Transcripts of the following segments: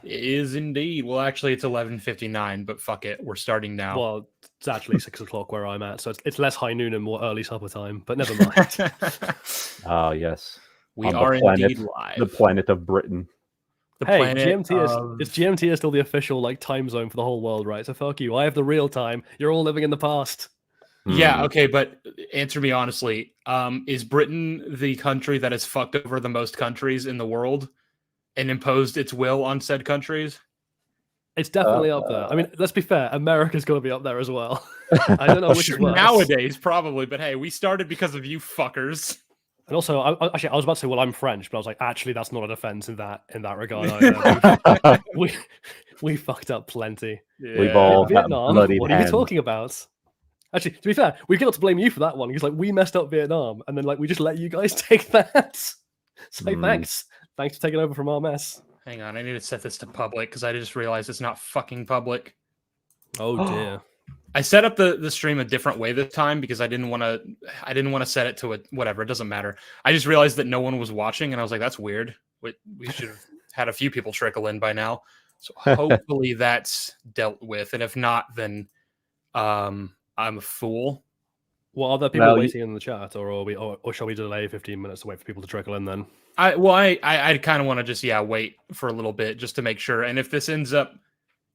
It is indeed. Well, actually, it's 11:59, but fuck it, we're starting now. Well, it's actually 6 o'clock where I'm at, so it's less high noon and more early supper time. But never mind. Ah, yes. We On are the planet, indeed live. the planet of Britain. The Hey, planet GMT is still the official like time zone for the whole world, right? So fuck you. I have the real time. You're all living in the past. Yeah, okay, but answer me honestly. Is Britain the country that has fucked over the most countries in the world and imposed its will on said countries? It's definitely up there. I mean, let's be fair. America's going to be up there as well. I don't know which is worse. Nowadays, probably, but hey, we started because of you fuckers. And also, I was about to say, well, I'm French, but I was like, actually, that's not an offense in that regard either. we fucked up plenty. Yeah. We've all Vietnam. bloodied What are hands. you talking about? Actually, to be fair, we got to blame you for that one because like we messed up Vietnam, and then like we just let you guys take that. So thanks for taking over from our mess. Hang on, I need to set this to public because I just realized it's not fucking public. Oh dear. I set up the stream a different way this time because I didn't want to set it to a whatever. It doesn't matter. I just realized that no one was watching, and I was like, "That's weird." We should have had a few people trickle in by now. So hopefully that's dealt with, and if not, then I'm a fool. Well, are there people waiting in the chat, or shall we delay 15 minutes to wait for people to trickle in then? I kind of want to just wait for a little bit just to make sure. And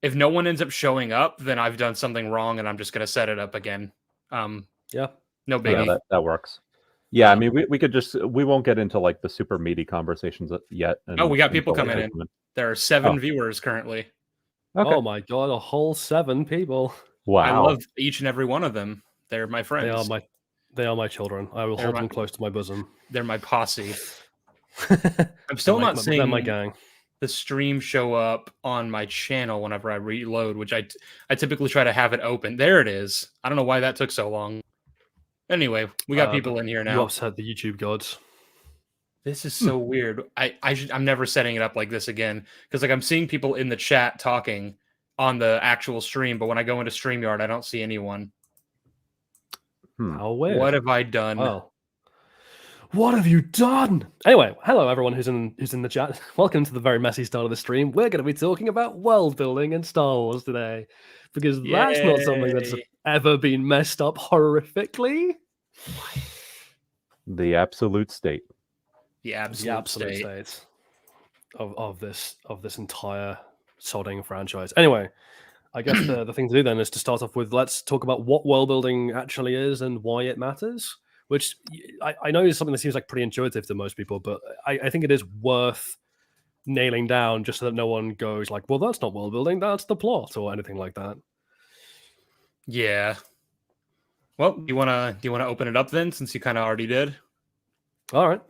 if no one ends up showing up, then I've done something wrong, and I'm just gonna set it up again. Yeah, no biggie. Yeah, that works. Yeah, I mean, we won't get into like the super meaty conversations yet. We got people coming in. There are 7 viewers currently. Okay. Oh my god, a whole 7 people. Wow. I love each and every one of them. They're my friends. They are my children. I will hold them close to my bosom. They're my posse. I'm still not seeing my gang. The stream show up on my channel whenever I reload, which I typically try to have it open. There it is. I don't know why that took so long. Anyway, we got people in here now. You upset the YouTube gods. This is so weird. I'm never setting it up like this again because like I'm seeing people in the chat talking on the actual stream, but when I go into StreamYard, I don't see anyone. How weird. What have I done? Well, what have you done? Anyway, hello everyone who's in the chat. Welcome to the very messy start of the stream. We're going to be talking about world building in Star Wars today because that's not something that's ever been messed up horrifically. The absolute state. The absolute state of this entire sodding franchise. Anyway, I guess the thing to do then is to start off with let's talk about what world building actually is and why it matters. Which I know is something that seems like pretty intuitive to most people, but I think it is worth nailing down just so that no one goes like, well, that's not world building, that's the plot or anything like that. Yeah. Well, do you wanna open it up then, since you kind of already did? All right.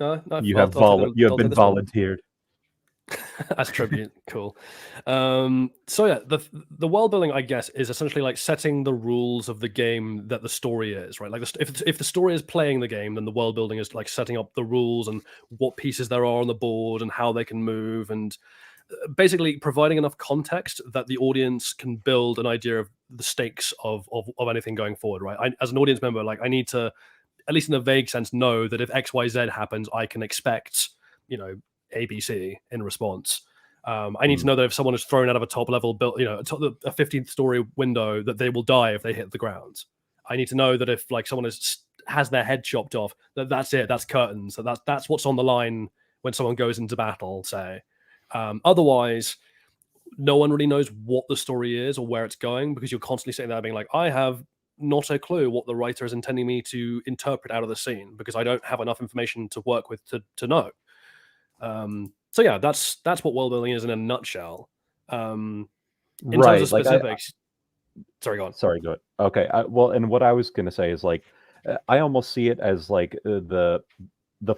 You have been volunteered. As tribute. Cool. So yeah, the world building, I guess, is essentially like setting the rules of the game that the story is, right? Like if the story is playing the game, then the world building is like setting up the rules and what pieces there are on the board and how they can move, and basically providing enough context that the audience can build an idea of the stakes of anything going forward, right? As an audience member, like I need to, at least in a vague sense, know that if XYZ happens, I can expect, ABC in response. I need to know that if someone is thrown out of a top level build, a 15th story window, that they will die if they hit the ground. I need to know that if like someone has their head chopped off, that's it, that's curtains. So that's what's on the line when someone goes into battle, say. Otherwise, no one really knows what the story is or where it's going, because you're constantly sitting there being like, I have not a clue what the writer is intending me to interpret out of the scene because I don't have enough information to work with to know. So yeah, that's what world building is in a nutshell. In terms of specifics, sorry, go on. Sorry, go ahead. Okay, well, and what I was going to say is like, I almost see it as like the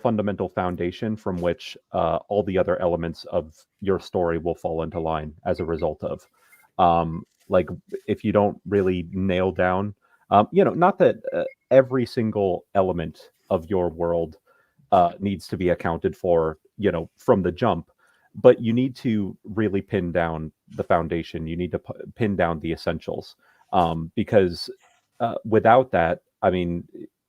fundamental foundation from which all the other elements of your story will fall into line as a result of. Like if you don't really nail down, not that every single element of your world needs to be accounted for, from the jump, but you need to really pin down the foundation. You need to pin down the essentials, because without that, I mean,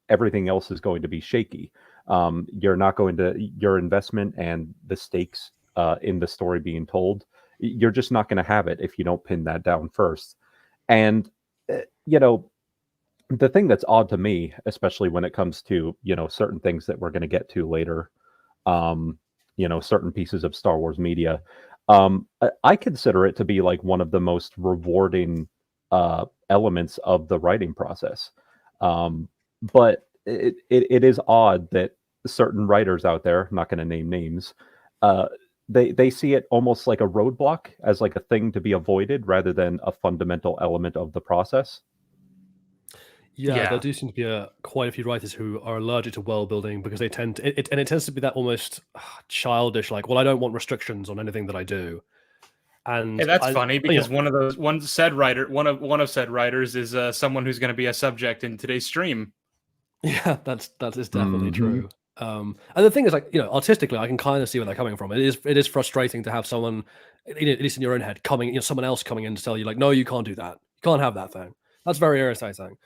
everything else is going to be shaky. You're not going to, your investment and the stakes in the story being told You're just not going to have it if you don't pin that down first. And you know, the thing that's odd to me, especially when it comes to, certain things that we're going to get to later, certain pieces of Star Wars media, I consider it to be like one of the most rewarding elements of the writing process. But it is odd that certain writers out there, I'm not going to name names, they see it almost like a roadblock, as like a thing to be avoided rather than a fundamental element of the process. Yeah, there Yeah. do seem to be quite a few writers who are allergic to world building because they tend to, and it tends to be that almost childish, like, well, I don't want restrictions on anything that I do. Hey, And that's funny you because know, one of said writers is someone who's going to be a subject in today's stream. yeah, that is definitely Mhm. true. And the thing is, like, artistically, I can kind of see where they're coming from. It is frustrating to have someone, at least in your own head, someone else coming in to tell you, like, no, you can't do that. You can't have that thing. That's very irritating.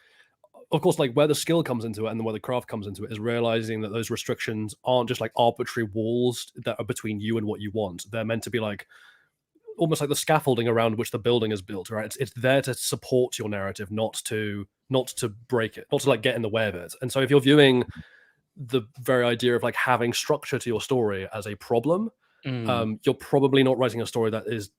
Of course, like, where the skill comes into it and where the craft comes into it is realizing that those restrictions aren't just like arbitrary walls that are between you and what you want. They're meant to be like almost like the scaffolding around which the building is built, right? It's there to support your narrative, not to break it, not to like get in the way of it. And so if you're viewing the very idea of like having structure to your story as a problem, Mm. you're probably not writing a story that is,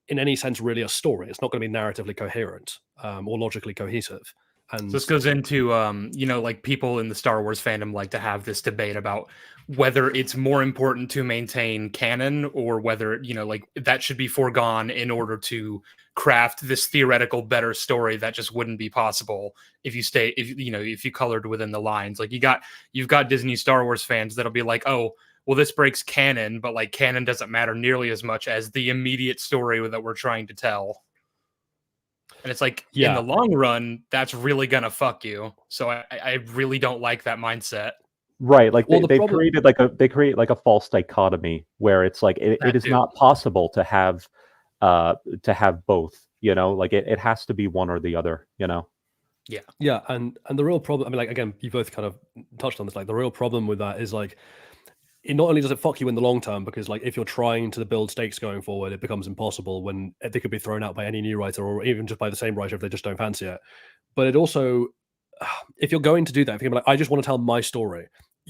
in any sense, really a story. It's not going to be narratively coherent or logically cohesive. So And this goes into like people in the Star Wars fandom like to have this debate about whether it's more important to maintain canon or whether, like that should be foregone in order to craft this theoretical better story that just wouldn't be possible if you colored within the lines. Like you've got Disney Star Wars fans that'll be like, "Oh, well this breaks canon, but like canon doesn't matter nearly as much as the immediate story that we're trying to tell." And it's like in the yeah, long run, that's really gonna fuck you. So I really don't like that mindset. Right, like well, they, the they've problem, created like they create like a false dichotomy where it's like it That is too. not possible to have both, like it has to be one or the other. Yeah. yeah, and the real problem, I mean, like, again, you both kind of touched on this. Like, the real problem with that is like, it not only does it fuck you in the long term, because like if you're trying to build stakes going forward, it becomes impossible when they could be thrown out by any new writer or even just by the same writer if they just don't fancy it. But it also, if you're going to do that, if you're gonna be like, I just want to tell my story,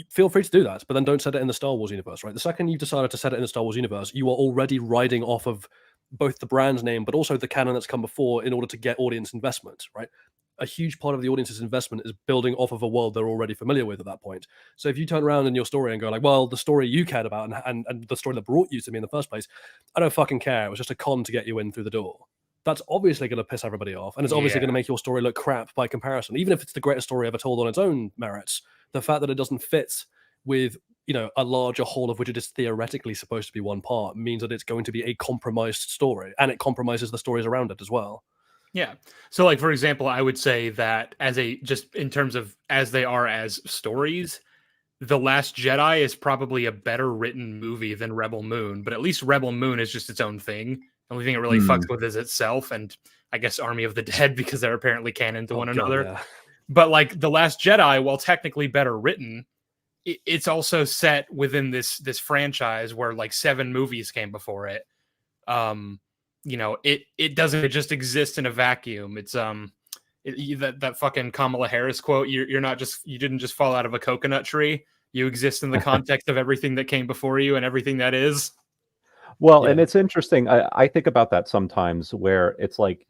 feel free to do that, but then don't set it in the Star Wars universe, right? The second you've decided to set it in the Star Wars universe, you are already riding off of both the brand name, but also the canon that's come before in order to get audience investment, right? A huge part of the audience's investment is building off of a world they're already familiar with at that point. So if you turn around in your story and go like, well, the story you cared about and the story that brought you to me in the first place, I don't fucking care. It was just a con to get you in through the door. That's obviously going to piss everybody off. And it's obviously going to Yeah. make your story look crap by comparison. Even if it's the greatest story ever told on its own merits, the fact that it doesn't fit with, a larger whole of which it is theoretically supposed to be one part means that it's going to be a compromised story, and it compromises the stories around it as well. Yeah. So like for example, I would say that just in terms of as they are as stories, The Last Jedi is probably a better written movie than Rebel Moon, but at least Rebel Moon is just its own thing. The only thing it really fucks Mm. with is itself and I guess Army of the Dead because they're apparently canon to Oh one god, another. yeah. But like The Last Jedi, while technically better written, it's also set within this franchise where like 7 movies came before it. Um, it doesn't just exist in a vacuum. It's that fucking Kamala Harris quote. You didn't just fall out of a coconut tree. You exist in the context of everything that came before you and everything that is. Well, and Yeah. it's interesting. I think about that sometimes where it's like,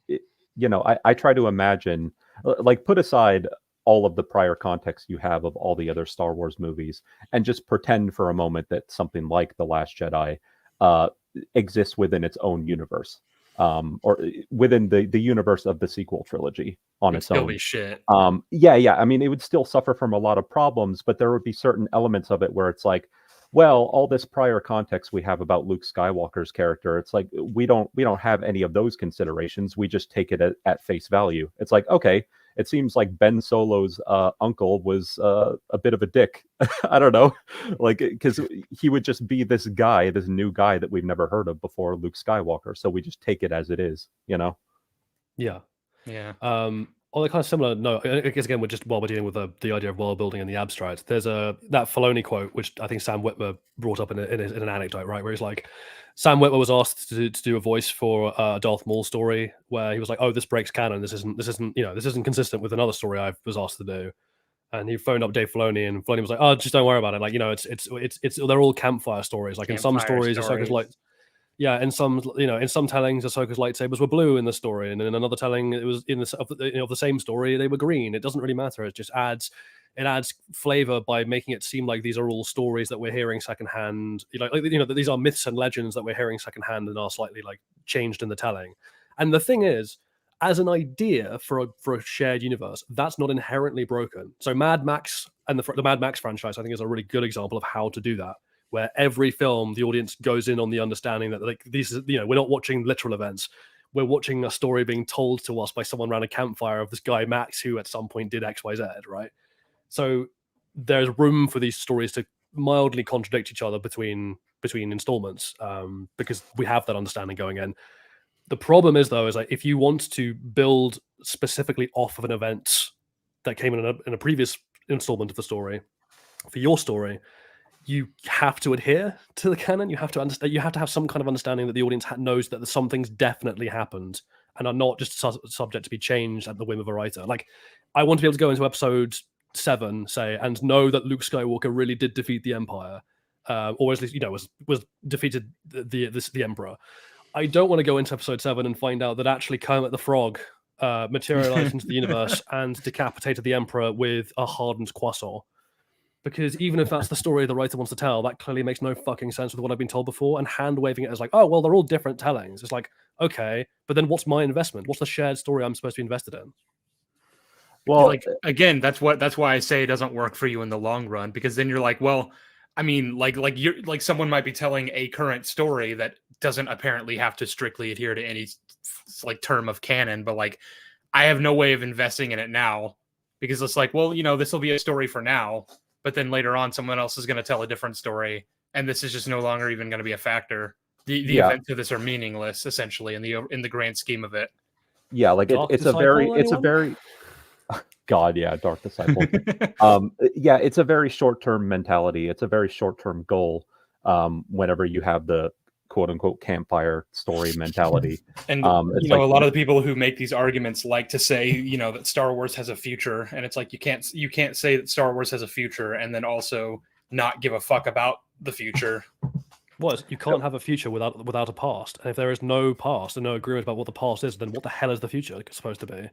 I try to imagine, like, put aside all of the prior context you have of all the other Star Wars movies and just pretend for a moment that something like The Last Jedi uh, exists within its own universe, or within the universe of the sequel trilogy on It'd its still own. be shit. Yeah. I mean, it would still suffer from a lot of problems, but there would be certain elements of it where it's like, well, all this prior context we have about Luke Skywalker's character, it's like we don't have any of those considerations. We just take it at face value. It's like, okay, it seems like Ben Solo's uncle was a bit of a dick. I don't know, like, because he would just be this guy, this new guy that we've never heard of before, Luke Skywalker. So we just take it as it is. Yeah. Yeah. On a kind of similar note, I guess again, while we're dealing with the idea of world building and the abstract, there's that Filoni quote, which I think Sam Witwer brought up in an anecdote, right? Where he's like, Sam Witwer was asked to do a voice for a Darth Maul story, where he was like, "Oh, this breaks canon. This isn't consistent with another story I was asked to do." And he phoned up Dave Filoni, and Filoni was like, "Oh, just don't worry about it. Like, it's they're all campfire stories. Like in some stories, Ahsoka's like." Yeah, in some tellings, Ahsoka's lightsabers were blue in the story, and in another telling, it was of the same story they were green. It doesn't really matter. It just adds flavor by making it seem like these are all stories that we're hearing secondhand. That these are myths and legends that we're hearing secondhand and are slightly like changed in the telling. And the thing is, as an idea for a shared universe, that's not inherently broken. So Mad Max and the Mad Max franchise, I think, is a really good example of how to do that. Where every film, the audience goes in on the understanding that like these, we're not watching literal events. We're watching a story being told to us by someone around a campfire of this guy Max who at some point did X, Y, Z, right? So there's room for these stories to mildly contradict each other between installments, because we have that understanding going in. The problem is though, is like if you want to build specifically off of an event that came in a previous installment of the story for your story, you have to adhere to the canon. You have to understand. You have to have some kind of understanding that the audience knows that some things definitely happened and are not just subject to be changed at the whim of a writer. Like, I want to be able to go into episode 7, say, and know that Luke Skywalker really did defeat the Empire, or at least was defeated the Emperor. I don't want to go into episode 7 and find out that actually Kermit the Frog materialized into the universe and decapitated the Emperor with a hardened croissant. Because even if that's the story the writer wants to tell, that clearly makes no fucking sense with what I've been told before. And hand waving it as like, oh, well, they're all different tellings. It's like, okay, but then what's my investment? What's the shared story I'm supposed to be invested in? Well, like again, that's why I say it doesn't work for you in the long run, because then you're like, well, I mean, like you're like someone might be telling a current story that doesn't apparently have to strictly adhere to any like term of canon, but like I have no way of investing in it now because it's like, well, this will be a story for now. But then later on, someone else is going to tell a different story, and this is just no longer even going to be a factor. The events of this are meaningless, essentially, in the grand scheme of it. Yeah, like it's a very God, yeah, Dark Disciple. Yeah, it's a very short-term mentality. It's a very short-term goal. Whenever you have the quote-unquote campfire story mentality, and a lot of the people who make these arguments like to say, that Star Wars has a future, and it's like you can't say that Star Wars has a future and then also not give a fuck about the future. What? You can't have a future without a past, and if there is no past and no agreement about what the past is, then what the hell is the future supposed to be?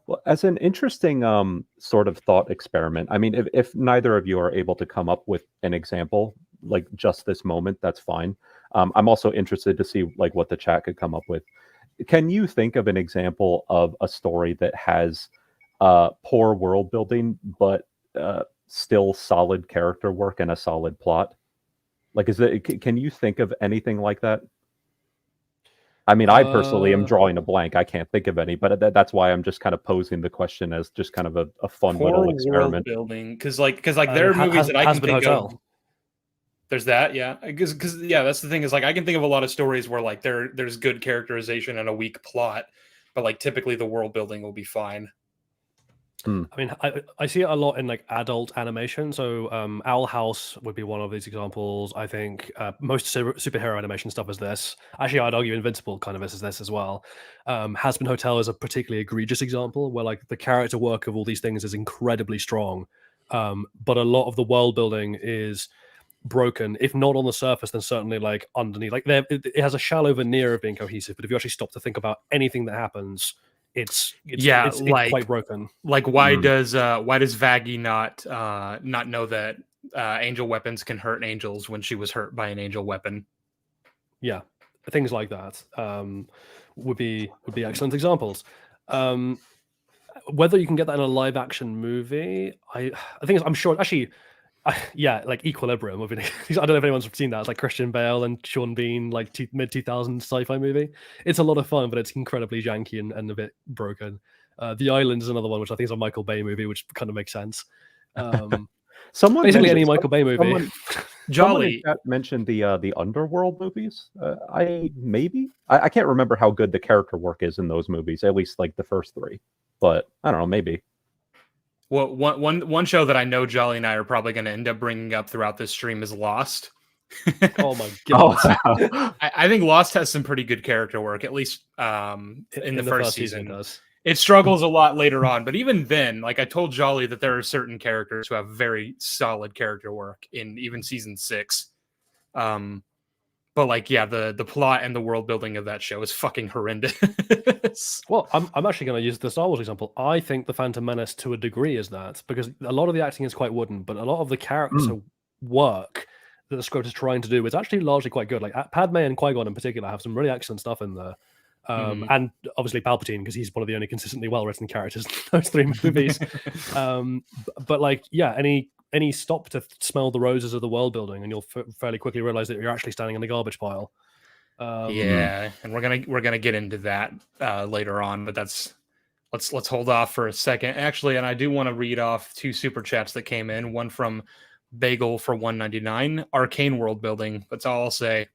Well, as an interesting sort of thought experiment, I mean, if neither of you are able to come up with an example, like just this moment, that's fine. I'm also interested to see like what the chat could come up with. Can you think of an example of a story that has poor world building, but still solid character work and a solid plot? Like, can you think of anything like that? I mean, I personally am drawing a blank. I can't think of any, but that's why I'm just kind of posing the question as just kind of a fun little experiment. World building, because there are movies that I can think of. There's that, yeah, because that's the thing is like I can think of a lot of stories where like there's good characterization and a weak plot, but like typically the world building will be fine. I mean, I see it a lot in like adult animation. So Owl House would be one of these examples. I think most superhero animation stuff is this. Actually, I'd argue Invincible kind of is this as well. Hazbin Hotel is a particularly egregious example where like the character work of all these things is incredibly strong, but a lot of the world building is broken, if not on the surface, then certainly like underneath. Like it has a shallow veneer of being cohesive, but if you actually stop to think about anything that happens, it's quite broken. Like why does Vaggie not know that angel weapons can hurt angels when she was hurt by an angel weapon? Yeah, things like that would be excellent examples. Whether you can get that in a live action movie, I think I'm sure actually. Like Equilibrium. I don't know if anyone's seen that. It's like Christian Bale and Sean Bean, like mid 2000s sci-fi movie. It's a lot of fun, but it's incredibly janky and a bit broken. The Island is another one, which I think is a Michael Bay movie, which kind of makes sense. Basically any Michael Bay movie. Jolly mentioned the Underworld movies. I can't remember how good the character work is in those movies. At least like the first 3. but I don't know, maybe. Well, one show that I know Jolly and I are probably going to end up bringing up throughout this stream is Lost. Oh my god! I think Lost has some pretty good character work, at least in the first season. It does. It struggles a lot later on, but even then, like I told Jolly that there are certain characters who have very solid character work in even season 6. But like, yeah, the plot and the world building of that show is fucking horrendous. Well, I'm actually going to use the Star Wars example. I think the Phantom Menace, to a degree, is that, because a lot of the acting is quite wooden, but a lot of the character work that the script is trying to do is actually largely quite good. Like Padme and Qui-Gon in particular have some really excellent stuff in there. And obviously Palpatine, because he's one of the only consistently well-written characters in those 3 movies. But like, yeah, any stop to smell the roses of the world building, and you'll fairly quickly realize that you're actually standing in the garbage pile. Yeah, and we're gonna get into that later on, but let's hold off for a second, actually. And I do want to read off 2 super chats that came in. One from Bagel for 199, arcane world building. That's all I'll say.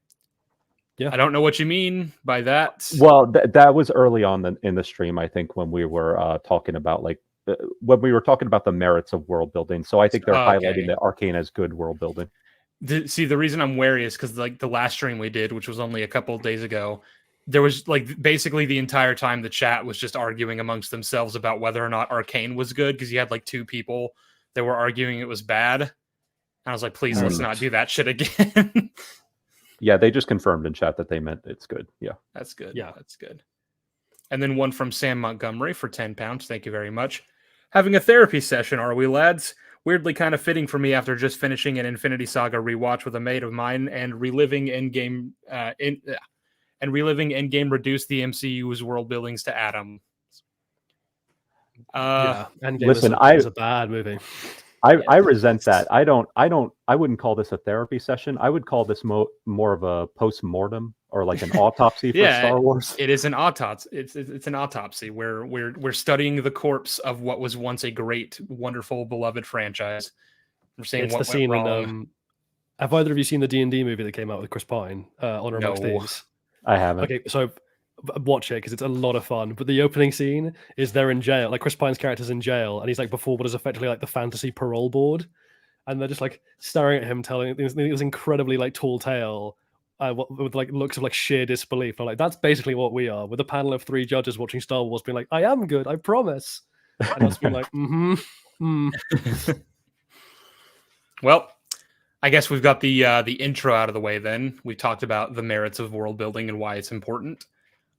Yeah, I don't know what you mean by that. Well, that was early on in the stream, I think, when we were talking about when we were talking about the merits of world building. So I think they're highlighting that arcane has good world building. See, the reason I'm wary is because like the last stream we did, which was only a couple of days ago, there was like basically the entire time the chat was just arguing amongst themselves about whether or not arcane was good, because you had like 2 people that were arguing it was bad. And I was like, please, let's not do that shit again. Yeah, they just confirmed in chat that they meant it's good. Yeah, that's good. Yeah, that's good. And then one from Sam Montgomery for £10. Thank you very much. Having a therapy session, are we, lads? Weirdly kind of fitting for me after just finishing an Infinity Saga rewatch with a mate of mine and reliving Endgame reduce the MCU's world buildings to atoms. Endgame listen, is a bad movie. I resent that. I wouldn't call this a therapy session. I would call this more of a post-mortem or like an autopsy for Star Wars. It is an autopsy. It's an autopsy where we're studying the corpse of what was once a great, wonderful, beloved franchise. We're saying it's what the scene went wrong. Have either of you seen the D&D movie that came out with Chris Pine, Honor Amongst Thieves? I haven't. Okay, so watch it because it's a lot of fun. But the opening scene is they're in jail. Like Chris Pine's character's in jail, and he's like before what is effectively like the fantasy parole board, and they're just like staring at him, telling this incredibly like tall tale, with like looks of like sheer disbelief. And I'm like, that's basically what we are, with a panel of 3 judges watching Star Wars, being like, "I am good, I promise," and us being like, Well, I guess we've got the intro out of the way. Then we've talked about the merits of world building and why it's important.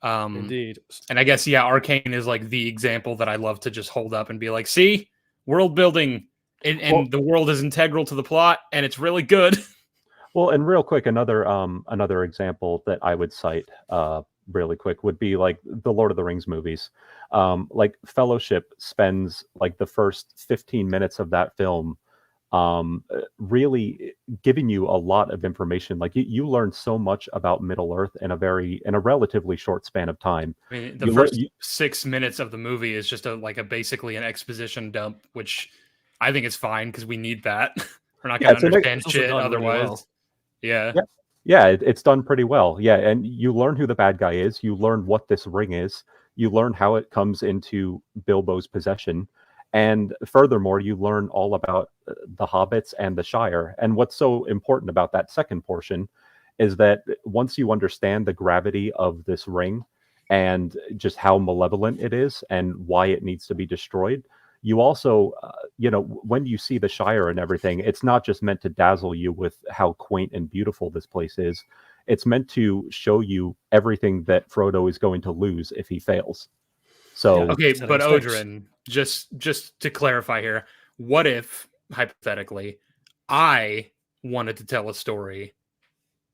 Indeed. And I guess, arcane is like the example that I love to just hold up and be like, see, world building and the world is integral to the plot and it's really good. Well, and real quick, another example that I would cite really quick would be like the Lord of the Rings movies. Like Fellowship spends like the first 15 minutes of that film really giving you a lot of information. Like you learn so much about Middle Earth in a relatively short span of time. I mean, the first 6 minutes of the movie is just basically an exposition dump, which I think is fine because we need that. We're not going to understand shit otherwise. Really well. Yeah, it's done pretty well. Yeah, and you learn who the bad guy is. You learn what this ring is. You learn how it comes into Bilbo's possession. And furthermore, you learn all about the hobbits and the Shire. And what's so important about that second portion is that once you understand the gravity of this ring and just how malevolent it is and why it needs to be destroyed, you also, when you see the Shire and everything, it's not just meant to dazzle you with how quaint and beautiful this place is. It's meant to show you everything that Frodo is going to lose if he fails. So okay, but Odrin, just to clarify here, what if hypothetically I wanted to tell a story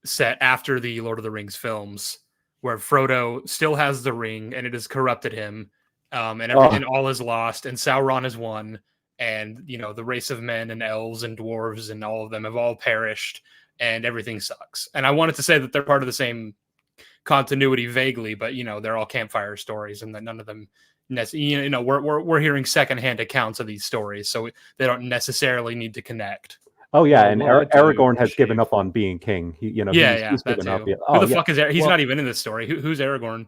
set after the Lord of the Rings films where Frodo still has the ring and it has corrupted him, and all is lost and Sauron is won, and the race of men and elves and dwarves and all of them have all perished and everything sucks. And I wanted to say that they're part of the same continuity vaguely, but they're all campfire stories, and that none of them we're hearing secondhand accounts of these stories, so they don't necessarily need to connect. Oh yeah, and Aragorn has given up on being king. He's given up. Who the fuck is Aragorn? He's not even in this story. Who's Aragorn?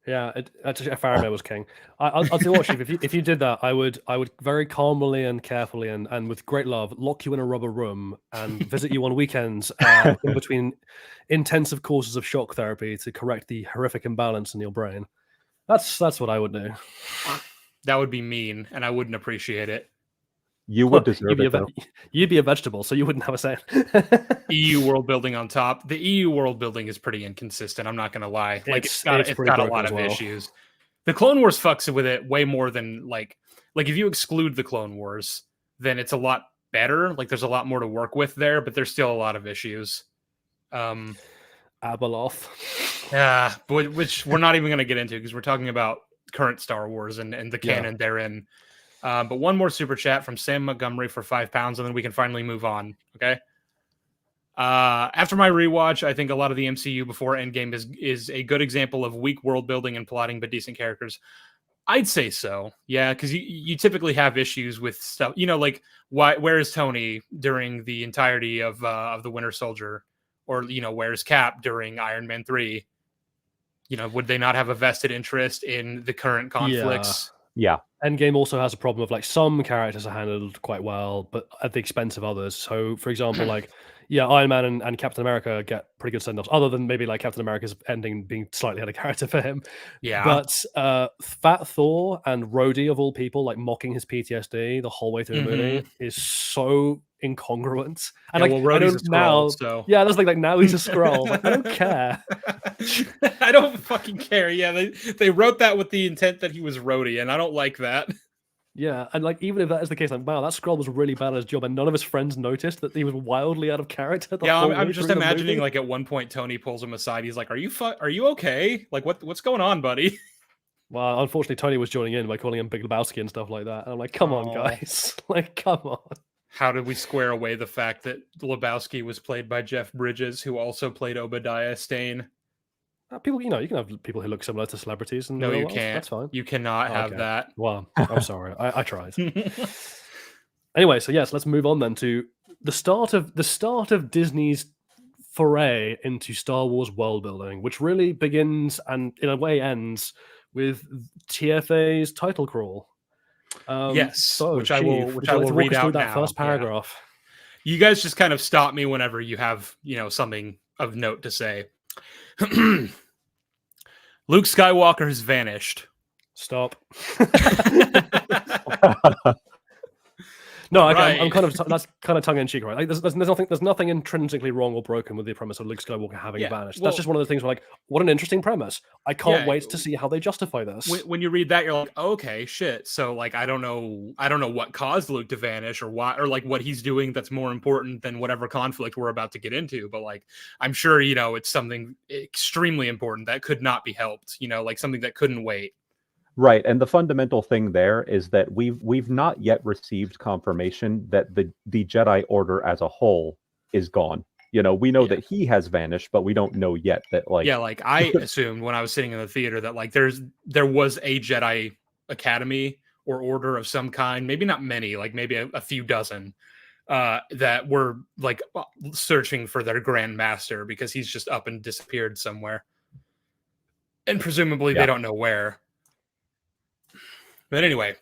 Yeah, actually, Faramir was king. I'll tell you what, Chief. If you did that, I would very calmly and carefully and with great love lock you in a rubber room and visit you on weekends in between intensive courses of shock therapy to correct the horrific imbalance in your brain. That's what I would do. That would be mean, and I wouldn't appreciate it. You would deserve it, though. You'd be a vegetable, so you wouldn't have a say. EU world building on top. The EU world building is pretty inconsistent. I'm not going to lie. Like it's got a lot of issues. The Clone Wars fucks with it way more than like if you exclude the Clone Wars, then it's a lot better. Like there's a lot more to work with there, but there's still a lot of issues. Abeloth. Yeah, which we're not even going to get into because we're talking about current Star Wars and the canon therein. But one more super chat from Sam Montgomery for £5, and then we can finally move on. Okay. After my rewatch, I think a lot of the MCU before Endgame is a good example of weak world building and plotting, but decent characters. I'd say so. Yeah, because you typically have issues with stuff. You know, like where is Tony during the entirety of the Winter Soldier, or where's Cap during Iron Man 3? Would they not have a vested interest in the current conflicts? Yeah. Endgame also has a problem of like some characters are handled quite well, but at the expense of others. So, for example, like Iron Man and Captain America get pretty good send-offs, other than maybe like Captain America's ending being slightly out of character for him. Yeah. But Fat Thor and Rhodey, of all people, like mocking his PTSD the whole way through the movie is so incongruent. And Rhodey's a Skrull, so that's like now he's a Skrull. Like, I don't care. I don't fucking care. Yeah, they wrote that with the intent that he was Rhodey, and I don't like that. Yeah, and like even if that is the case, like wow, that Skrull was really bad at his job, and none of his friends noticed that he was wildly out of character. I'm just imagining like at one point Tony pulls him aside. He's like, "Are you okay? Like what's going on, buddy?" Well, unfortunately, Tony was joining in by calling him Big Lebowski and stuff like that. And I'm like, come on, guys, like come on. How did we square away the fact that Lebowski was played by Jeff Bridges, who also played Obadiah Stane? People, you can have people who look similar to celebrities. And no, you can't. That's fine. You cannot have that. Well, I'm sorry. I tried. Anyway, so yes, let's move on then to the start of Disney's foray into Star Wars world building, which really begins and in a way ends with TFA's title crawl. Yes, so which I will read out that now. First paragraph. Yeah. You guys just kind of stop me whenever you have something of note to say. Luke Skywalker has vanished. Stop. No, right. I'm kind of that's kind of tongue in cheek, right? Like, there's nothing intrinsically wrong or broken with the premise of Luke Skywalker having vanished. That's just one of the things where, like, what an interesting premise. I can't wait to see how they justify this. When you read that, you're like, okay, shit. So, like, I don't know what caused Luke to vanish or why, or like what he's doing that's more important than whatever conflict we're about to get into. But like, I'm sure it's something extremely important that could not be helped. Like something that couldn't wait. Right, and the fundamental thing there is that we've not yet received confirmation that the Jedi Order as a whole is gone. We know that he has vanished, but we don't know yet that like like I assumed when I was sitting in the theater that like there was a Jedi Academy or order of some kind, maybe not many, like maybe a few dozen, that were like searching for their Grand Master because he's just up and disappeared somewhere, and presumably they don't know where. But anyway,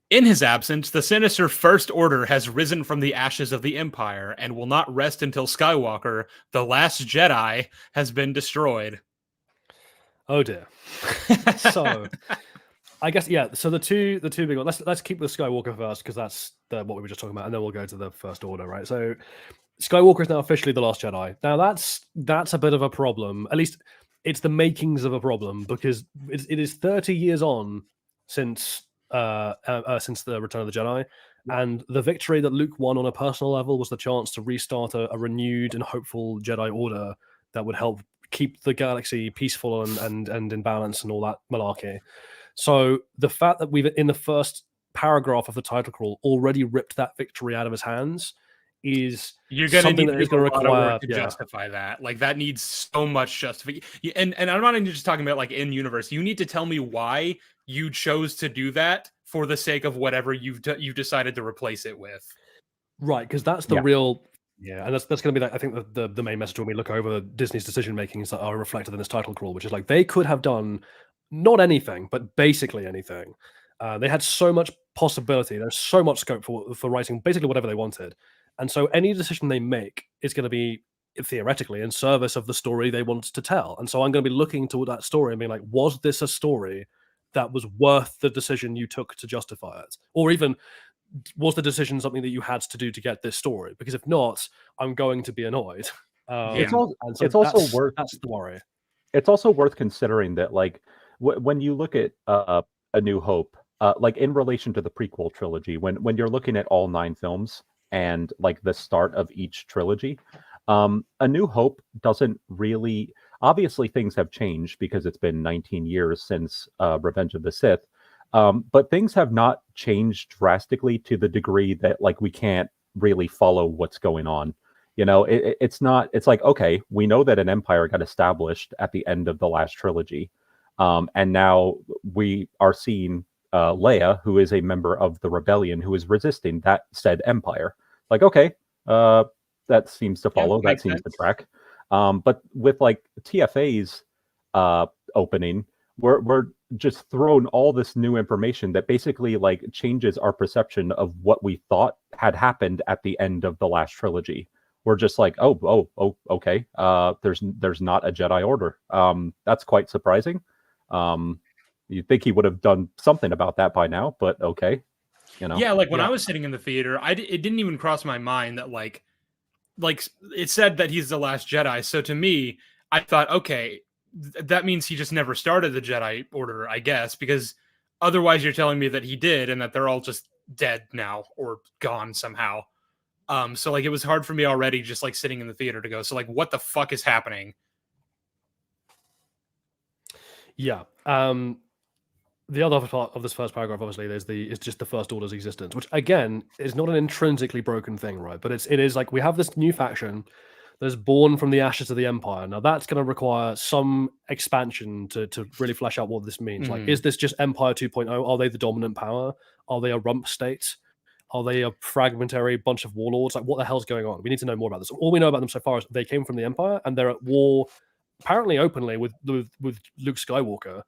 in his absence, the sinister First Order has risen from the ashes of the Empire and will not rest until Skywalker, the last Jedi, has been destroyed. Oh dear. So, I guess So the two big ones. Let's keep with Skywalker first because that's what we were just talking about, and then we'll go to the First Order, right? So, Skywalker is now officially the last Jedi. Now that's a bit of a problem. At least it's the makings of a problem because it is 30 years on since the Return of the Jedi, and the victory that Luke won on a personal level was the chance to restart a renewed and hopeful Jedi Order that would help keep the galaxy peaceful and in balance and all that malarkey. So the fact that we've in the first paragraph of the title crawl already ripped that victory out of his hands is something that is going to require to justify that. Like that needs so much justification. And I'm not even just talking about like in universe. You need to tell me why you chose to do that for the sake of whatever you've decided to replace it with. Right, because that's the real Yeah, and that's going to be I think the main message when we look over Disney's decision makings that are reflected in this title crawl, which is like they could have done not anything, but basically anything. They had so much possibility. There's so much scope for writing basically whatever they wanted, and so any decision they make is going to be theoretically in service of the story they want to tell. And so I'm going to be looking toward that story and being like, was this a story that was worth the decision you took to justify it, or even was the decision something that you had to do to get this story? Because if not, I'm going to be annoyed. It's And so also worth that's the worry. it's also worth considering that like when you look at A New Hope, like in relation to the prequel trilogy, when you're looking at all 9 films and like the start of each trilogy, A New Hope doesn't really, obviously things have changed because it's been 19 years since Revenge of the Sith. But things have not changed drastically to the degree that like we can't really follow what's going on. You know, it's not. It's like, okay, we know that an empire got established at the end of the last trilogy, and now we are seeing Leia, who is a member of the rebellion, who is resisting that said empire. Like, okay, that seems to follow. That seems to track. But with like TFA's opening, we're just thrown all this new information that basically like changes our perception of what we thought had happened at the end of the last trilogy. We're just like, oh, okay. There's not a Jedi Order. That's quite surprising. You'd think he would have done something about that by now, but okay. You know. Yeah, like when I was sitting in the theater, it didn't even cross my mind that like it said that he's the last Jedi. So to me, I thought, okay, that means he just never started the Jedi Order, I guess, because otherwise you're telling me that he did and that they're all just dead now or gone somehow. So like it was hard for me already just like sitting in the theater to go, so like what the fuck is happening? Yeah. The other part of this first paragraph, obviously, is just the First Order's existence, which again is not an intrinsically broken thing, right? But it is like we have this new faction that is born from the ashes of the Empire. Now that's going to require some expansion to really flesh out what this means. Like, is this just Empire 2.0? Are they the dominant power? Are they a rump state? Are they a fragmentary bunch of warlords? Like, what the hell's going on? We need to know more about this. All we know about them so far is they came from the Empire and they're at war, apparently openly, with Luke Skywalker.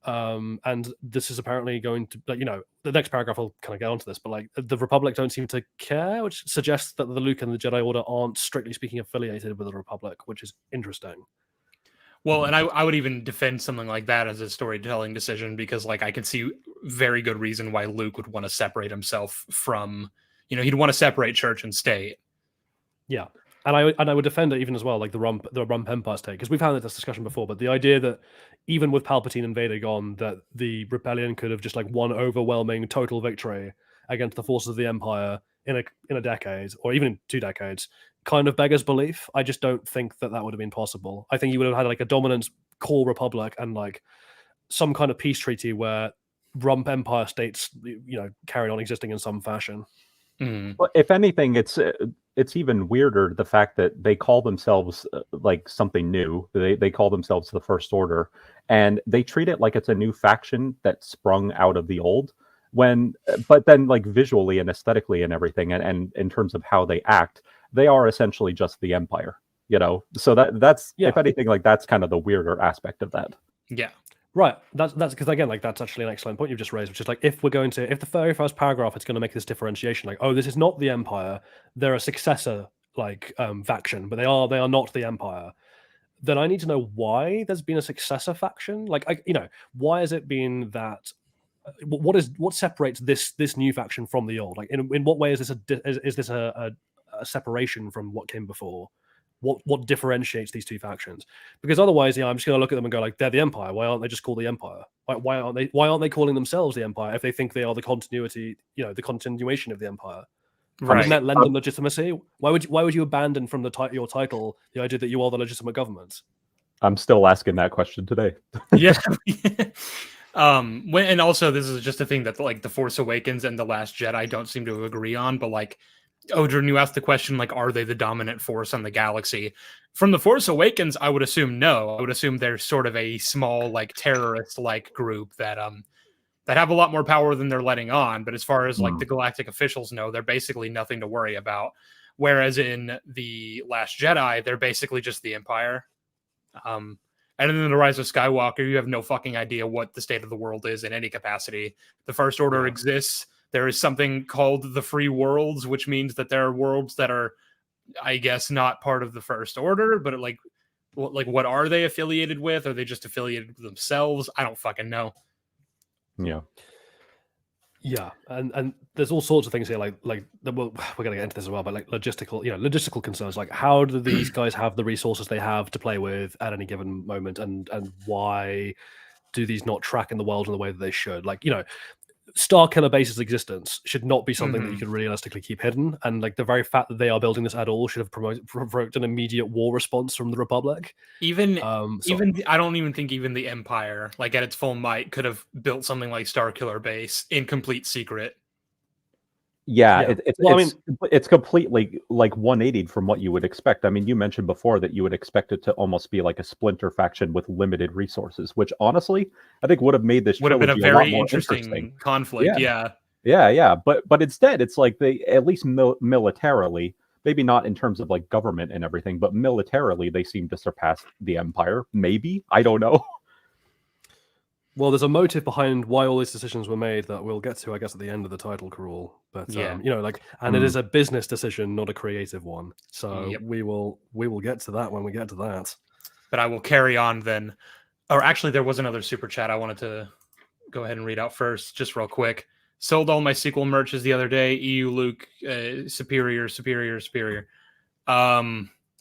And this is apparently going to, like, you know, the next paragraph will kind of get onto this, but like the Republic don't seem to care, which suggests that the Luke and the Jedi Order aren't strictly speaking affiliated with the Republic, which is interesting. Well, and I would even defend something like that as a storytelling decision, because like I can see very good reason why Luke would want to separate himself from, you know, he'd want to separate church and state. Yeah. And I would defend it even as well, like the rump Empire state, because we've had this discussion before. But the idea that even with Palpatine and Vader gone, that the rebellion could have just like won overwhelming total victory against the forces of the Empire in a decade or even in 2 decades, kind of beggars belief. I just don't think that would have been possible. I think you would have had like a dominant core republic and like some kind of peace treaty where rump Empire states, you know, carried on existing in some fashion. Well, if anything, it's even weirder the fact that they call themselves like something new. They call themselves the First Order, and they treat it like it's a new faction that sprung out of the old. But then like visually and aesthetically and everything, and in terms of how they act, they are essentially just the Empire. You know, so that's if anything, like that's kind of the weirder aspect of that. Yeah. Right. That's because again, like that's actually an excellent point you've just raised, which is like if the very first paragraph it's going to make this differentiation, like, oh, this is not the Empire, they're a successor like faction, but they are not the Empire. Then I need to know why there's been a successor faction. Like, why has it been that? What separates this new faction from the old? Like, in what way is this a separation from what came before? What differentiates these two factions? Because otherwise, I'm just going to look at them and go like, they're the Empire. Why aren't they just called the Empire? Why aren't they calling themselves the Empire if they think they are the continuation of the Empire? Right. Doesn't that lend them legitimacy? Why would you abandon from your title the idea that you are the legitimate government? I'm still asking that question today. Yeah. And also this is just a thing that like The Force Awakens and The Last Jedi don't seem to agree on, but like, Odrin, you asked the question, like, are they the dominant force on the galaxy? From The Force Awakens, I would assume no. I would assume they're sort of a small, like, terrorist-like group that have a lot more power than they're letting on. But as far as, like, the galactic officials know, they're basically nothing to worry about. Whereas in The Last Jedi, they're basically just the Empire. And then in The Rise of Skywalker, you have no fucking idea what the state of the world is in any capacity. The First Order exists. There is something called the Free Worlds, which means that there are worlds that are, I guess, not part of the First Order, but like what are they affiliated with? Are they just affiliated with themselves? I don't fucking know. Yeah, and there's all sorts of things here, we're gonna get into this as well, but like logistical concerns, like how do these guys have the resources they have to play with at any given moment, and why do these not track in the world in the way that they should? Like, Star Killer Base's existence should not be something that you can realistically keep hidden, and like the very fact that they are building this at all should have provoked an immediate war response from the Republic. I don't even think even the Empire, like at its full might, could have built something like Star Killer Base in complete secret. It's completely like 180 from what you would expect. I mean, you mentioned before that you would expect it to almost be like a splinter faction with limited resources, which honestly, I think would have made this would have been a trilogy very lot more interesting conflict. Yeah. But instead, it's like they, at least militarily, maybe not in terms of like government and everything, but militarily, they seem to surpass the Empire. Maybe, I don't know. Well, there's a motive behind why all these decisions were made that we'll get to, I guess, at the end of the title crawl. But it is a business decision, not a creative one. So we will get to that when we get to that. But I will carry on then. Or actually, there was another super chat I wanted to go ahead and read out first, just real quick. Sold all my sequel merches the other day. EU Luke, superior.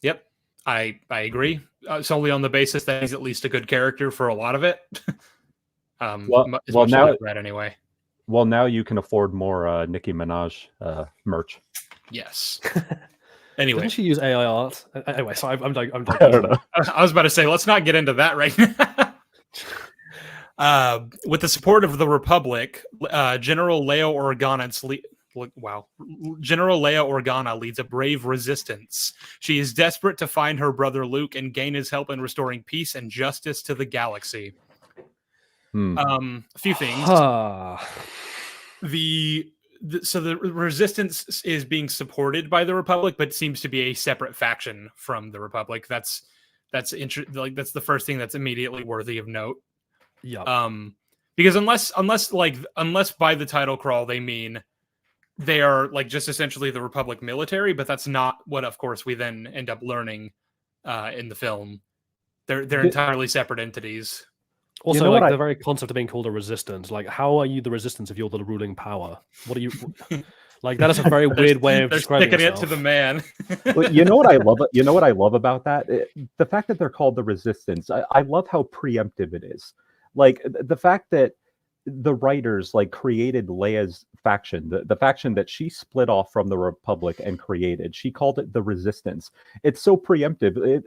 Yep, I agree. Solely on the basis that he's at least a good character for a lot of it. Anyway. Well, now you can afford more Nicki Minaj merch. Yes. Anyway, didn't she use AI art? Anyway, so I'm I don't know. I was about to say, let's not get into that right now. With the support of the Republic, General Leia Organa leads a brave resistance. She is desperate to find her brother Luke and gain his help in restoring peace and justice to the galaxy. A few things. The resistance is being supported by the Republic, but seems to be a separate faction from the Republic. That's the first thing that's immediately worthy of note. Yeah. Because unless by the title crawl they mean they are like just essentially the Republic military, but that's not what, of course, we then end up learning in the film. They're entirely separate entities. Also, the very concept of being called a resistance, like, how are you the resistance if you're the ruling power? What are you like? That is a very weird way of describing sticking it to the man. Well, you know what I love? You know what I love about that? The fact that they're called the resistance. I love how preemptive it is. Like the fact that the writers like created Leia's faction, the faction that she split off from the Republic and created. She called it the resistance. It's so preemptive.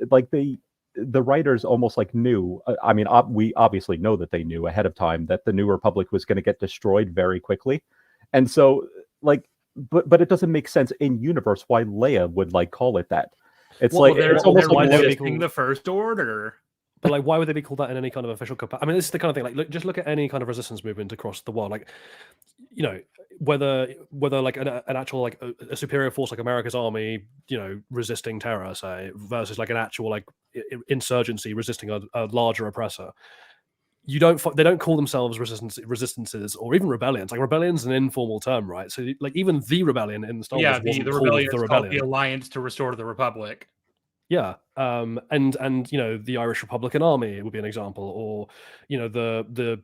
The writers almost like knew. I mean, we obviously know that they knew ahead of time that the New Republic was going to get destroyed very quickly, and so but it doesn't make sense in universe why Leia would like call it that. It's it's almost like resisting the First Order. But like, why would they be called that in any kind of official capacity? I mean, this is the kind of thing. Like, just look at any kind of resistance movement across the world. Like, whether like an actual like a superior force like America's army, resisting terror, say, versus like an actual like insurgency resisting a larger oppressor. They don't call themselves resistances or even rebellions. Like, rebellion's an informal term, right? So like even the rebellion in Star Wars wasn't the called rebellion the is rebellion. called the Alliance to Restore the Republic. Yeah, and the Irish Republican Army would be an example, or the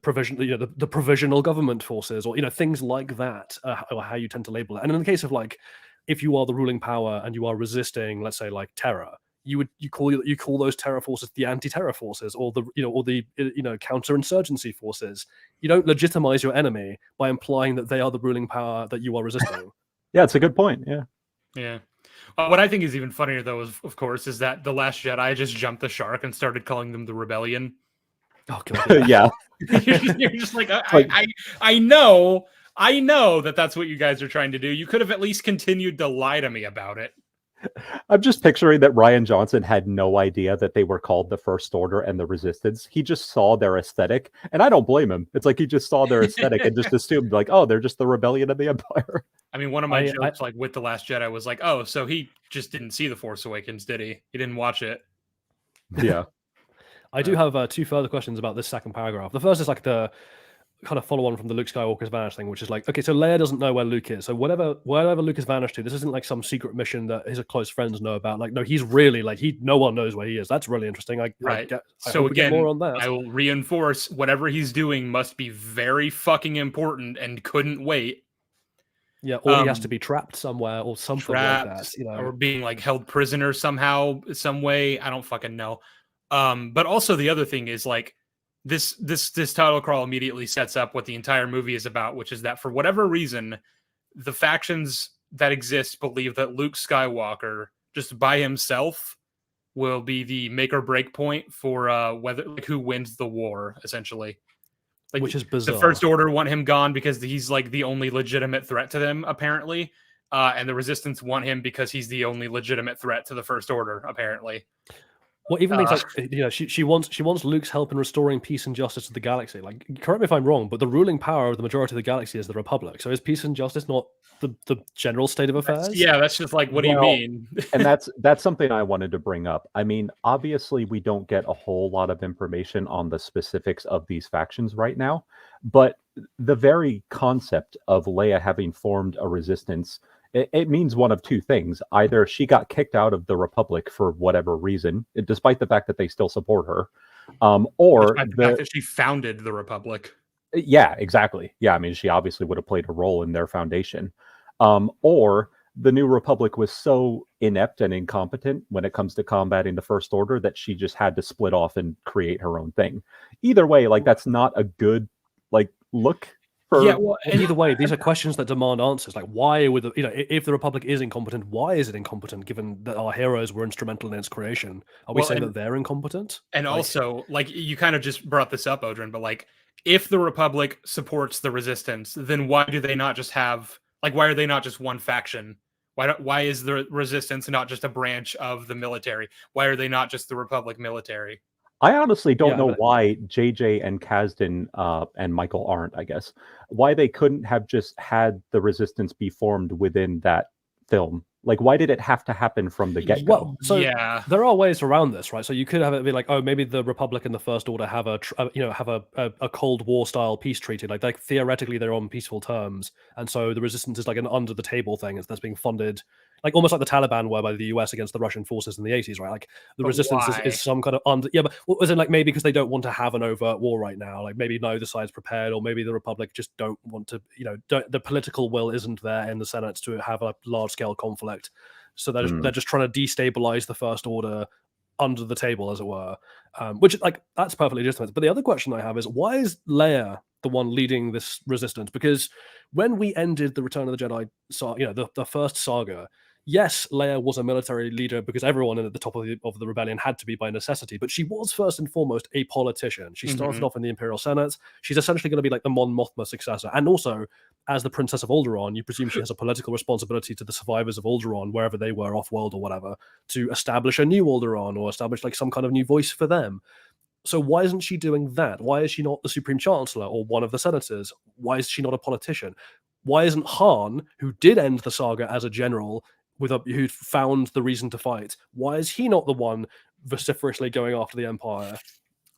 provisional government forces, or things like that, or how you tend to label it. And in the case of like, if you are the ruling power and you are resisting, let's say, like terror, you call those terror forces the anti-terror forces, or the counterinsurgency forces. You don't legitimize your enemy by implying that they are the ruling power that you are resisting. Yeah, it's a good point. Yeah. What I think is even funnier, though, of course, is that The Last Jedi just jumped the shark and started calling them the Rebellion. Oh, God. Yeah. You're just like, I know that that's what you guys are trying to do. You could have at least continued to lie to me about it. I'm just picturing that Rian Johnson had no idea that they were called the First Order and the Resistance. He just saw their aesthetic, and I don't blame him. It's like he just saw their aesthetic and just assumed like, oh, they're just the Rebellion of the Empire. I mean, one of my I jokes, like with The Last Jedi, was like, "Oh, so he just didn't see The Force Awakens, did he? He didn't watch it." Yeah. I do have two further questions about this second paragraph. The first is like the kind of follow on from the Luke Skywalker's vanished thing, which is like, okay, so Leia doesn't know where Luke is. So wherever Luke has vanished to, this isn't like some secret mission that his close friends know about. Like, no, he's really like no one knows where he is. That's really interesting. I So hope we get again, more on that. I will reinforce whatever he's doing must be very fucking important and couldn't wait. Yeah, or he has to be trapped somewhere or something like that. You know, or being like held prisoner somehow, some way. I don't fucking know. But also the other thing is like this title crawl immediately sets up what the entire movie is about, which is that for whatever reason, the factions that exist believe that Luke Skywalker just by himself will be the make or break point for whether like who wins the war, essentially. Like, which is bizarre. The First Order want him gone because he's like the only legitimate threat to them, apparently. And the Resistance want him because he's the only legitimate threat to the First Order, apparently. Well, even things like, you know, she wants Luke's help in restoring peace and justice to the galaxy. Like, correct me if I'm wrong, but the ruling power of the majority of the galaxy is the Republic. So is peace and justice not the general state of affairs? That's just like, what do you mean? And that's something I wanted to bring up. I mean, obviously, we don't get a whole lot of information on the specifics of these factions right now, but the very concept of Leia having formed a resistance, it means one of two things. Either she got kicked out of the Republic for whatever reason, despite the fact that they still support her, or the fact that she founded the Republic. Yeah, exactly. Yeah, I mean, she obviously would have played a role in their foundation. Or the New Republic was so inept and incompetent when it comes to combating the First Order that she just had to split off and create her own thing. Either way, like that's not a good like look. And either way, these are questions that demand answers. Like, why would if the Republic is incompetent, why is it incompetent? Given that our heroes were instrumental in its creation, are we saying that they're incompetent? And also, like you kind of just brought this up, Odrin, but like, if the Republic supports the Resistance, then why do they not just have why are they not just one faction? Why is the Resistance not just a branch of the military? Why are they not just the Republic military? I honestly don't know why JJ and Kasdan and Michael aren't, I guess, why they couldn't have just had the Resistance be formed within that film. Like, why did it have to happen from the get-go? Well, so there are ways around this, right? So you could have it be like, oh, maybe the Republic and the First Order have a Cold War style peace treaty. Like theoretically, they're on peaceful terms, and so the Resistance is like an under the table thing that's being funded, like almost like the Taliban were by the US against the Russian forces in the 80s, right? Like the Resistance is some kind of under. Yeah, but was it like maybe because they don't want to have an overt war right now? Like maybe neither side's prepared, or maybe the Republic just don't want to. The political will isn't there in the Senate to have a large scale conflict. So they're just trying to destabilize the First Order under the table, as it were, which like that's perfectly legitimate. But the other question I have is, why is Leia the one leading this resistance? Because when we ended the Return of the Jedi, the first saga, yes, Leia was a military leader because everyone at the top of the rebellion had to be by necessity, but she was first and foremost a politician. She started off in the Imperial Senate. She's essentially going to be like the Mon Mothma successor. And also, as the Princess of Alderaan, you presume she has a political responsibility to the survivors of Alderaan, wherever they were off-world or whatever, to establish a new Alderaan or establish like some kind of new voice for them. So why isn't she doing that? Why is she not the Supreme Chancellor or one of the senators? Why is she not a politician? Why isn't Han, who did end the saga as a general, who found the reason to fight, why is he not the one vociferously going after the Empire?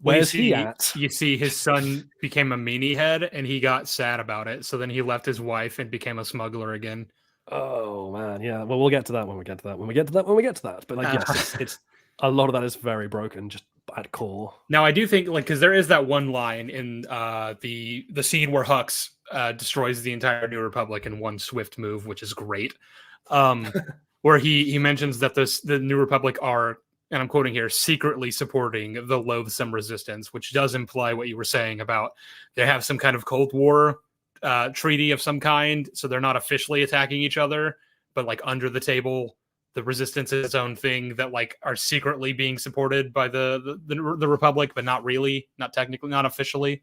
Where's he at? You see, his son became a meanie head, and he got sad about it. So then he left his wife and became a smuggler again. Oh man, yeah. Well, we'll get to that when we get to that. But like, yes, it's a lot of that is very broken, just at core. Now, I do think because there is that one line in the scene where Hux destroys the entire New Republic in one swift move, which is great. Where he mentions that the New Republic are, and I'm quoting here, secretly supporting the loathsome resistance, which does imply what you were saying about they have some kind of Cold War treaty of some kind, so they're not officially attacking each other, but like under the table, the resistance is its own thing that like are secretly being supported by the Republic, but not really, not technically, not officially.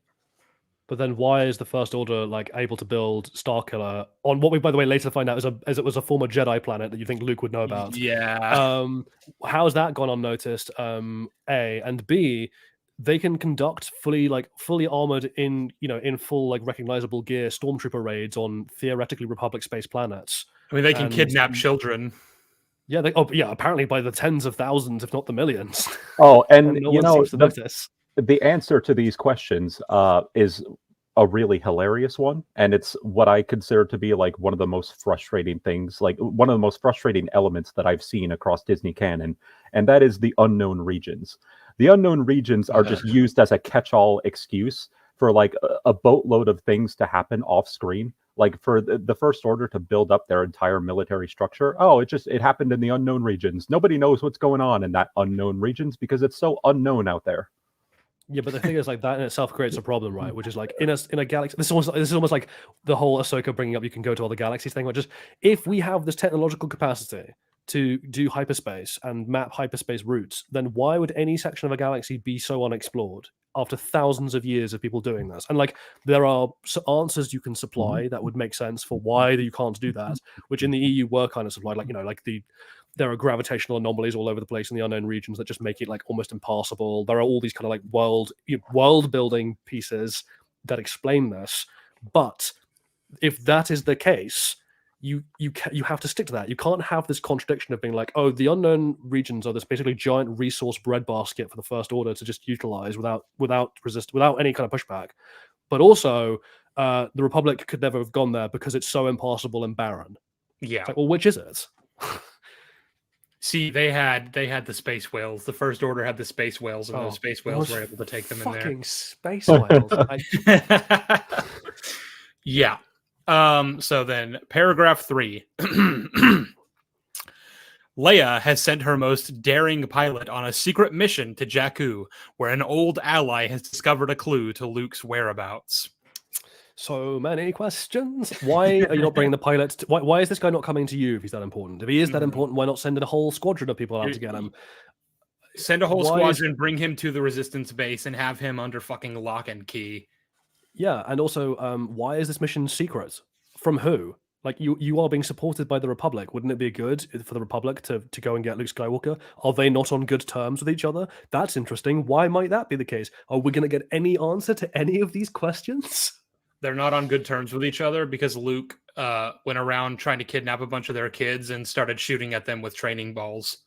But then why is the First Order like able to build Starkiller on what we, by the way, later find out is it was a former Jedi planet that you think Luke would know about? Yeah. How has that gone unnoticed? A and B, they can conduct fully armored in full like recognizable gear stormtrooper raids on theoretically Republic space planets. I mean, they can kidnap children. Yeah, apparently by the tens of thousands, if not the millions. Oh, and no one seems to notice. The answer to these questions is a really hilarious one, and it's what I consider to be like one of the most frustrating things, like one of the most frustrating elements that I've seen across Disney canon, and that is the unknown regions. The unknown regions are just used as a catch-all excuse for like a boatload of things to happen off screen. Like for the First Order to build up their entire military structure. Oh, it happened in the unknown regions. Nobody knows what's going on in that unknown regions because it's so unknown out there. Yeah, but the thing is, like, that in itself creates a problem, right? Which is like in a galaxy. This is almost like the whole Ahsoka bringing up you can go to other galaxies thing. Where just if we have this technological capacity to do hyperspace and map hyperspace routes, then why would any section of a galaxy be so unexplored after thousands of years of people doing this? And like there are answers you can supply that would make sense for why you can't do that, which in the EU were kind of supplied. Like there are gravitational anomalies all over the place in the unknown regions that just make it like almost impassable. There are all these kind of like world building pieces that explain this. But if that is the case, you have to stick to that. You can't have this contradiction of being like, oh, the unknown regions are this basically giant resource breadbasket for the First Order to just utilize without any kind of pushback. But also, the Republic could never have gone there because it's so impassable and barren. Yeah. It's like, well, which is it? See, they had the space whales. The First Order had the space whales, and those space whales were able to take them in there. Fucking space whales. Yeah. So then, paragraph 3. Leia has sent her most daring pilot on a secret mission to Jakku, where an old ally has discovered a clue to Luke's whereabouts. So many questions. Why are you not bringing the pilot? Why is this guy not coming to you if he's that important? If he is that important, why not send a whole squadron of people out to get him? Send a whole squadron, bring him to the Resistance base, and have him under fucking lock and key. Yeah, and also, why is this mission secret? From who? Like, you are being supported by the Republic. Wouldn't it be good for the Republic to go and get Luke Skywalker? Are they not on good terms with each other? That's interesting. Why might that be the case? Are we going to get any answer to any of these questions? They're not on good terms with each other because Luke went around trying to kidnap a bunch of their kids and started shooting at them with training balls.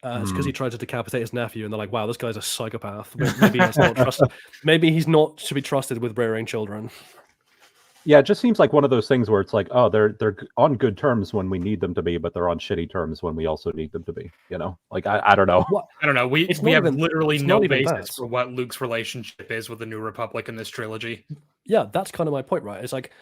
It's because he tried to decapitate his nephew, and they're like, "Wow, this guy's a psychopath. Maybe he's not trusted. Maybe he's not to be trusted with rearing children." Yeah, it just seems like one of those things where it's like, oh, they're on good terms when we need them to be, but they're on shitty terms when we also need them to be. You know, like I don't know. Well, I don't know. We have literally no basis for what Luke's relationship is with the New Republic in this trilogy. Yeah, that's kind of my point, right? It's like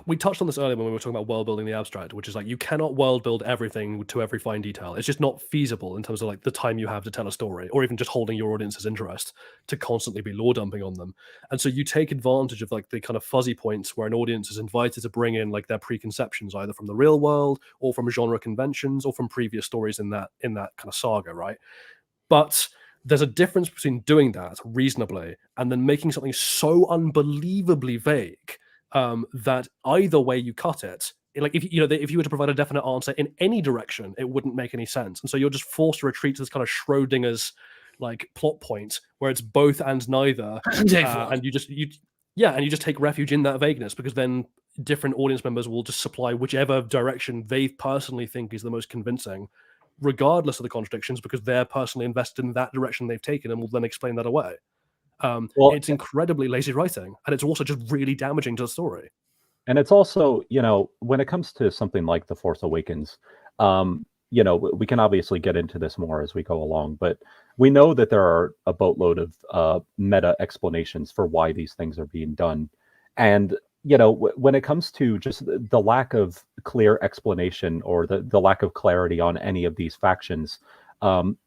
we touched on this earlier when we were talking about world building the abstract, which is like you cannot world build everything to every fine detail. It's just not feasible in terms of like the time you have to tell a story, or even just holding your audience's interest to constantly be lore dumping on them. And so you take advantage of like the kind of fuzzy points where an audience is invited to bring in like their preconceptions, either from the real world or from genre conventions or from previous stories in that kind of saga, right? But there's a difference between doing that reasonably and then making something so unbelievably vague that either way you cut it, like if you were to provide a definite answer in any direction, it wouldn't make any sense. And so you're just forced to retreat to this kind of Schrodinger's like plot point where it's both and neither, and you just take refuge in that vagueness, because then different audience members will just supply whichever direction they personally think is the most convincing, regardless of the contradictions, because they're personally invested in that direction they've taken and will then explain that away. It's incredibly lazy writing, and it's also just really damaging to the story. And it's also, when it comes to something like The Force Awakens, we can obviously get into this more as we go along, but we know that there are a boatload of meta explanations for why these things are being done. And, when it comes to just the lack of clear explanation or the lack of clarity on any of these factions,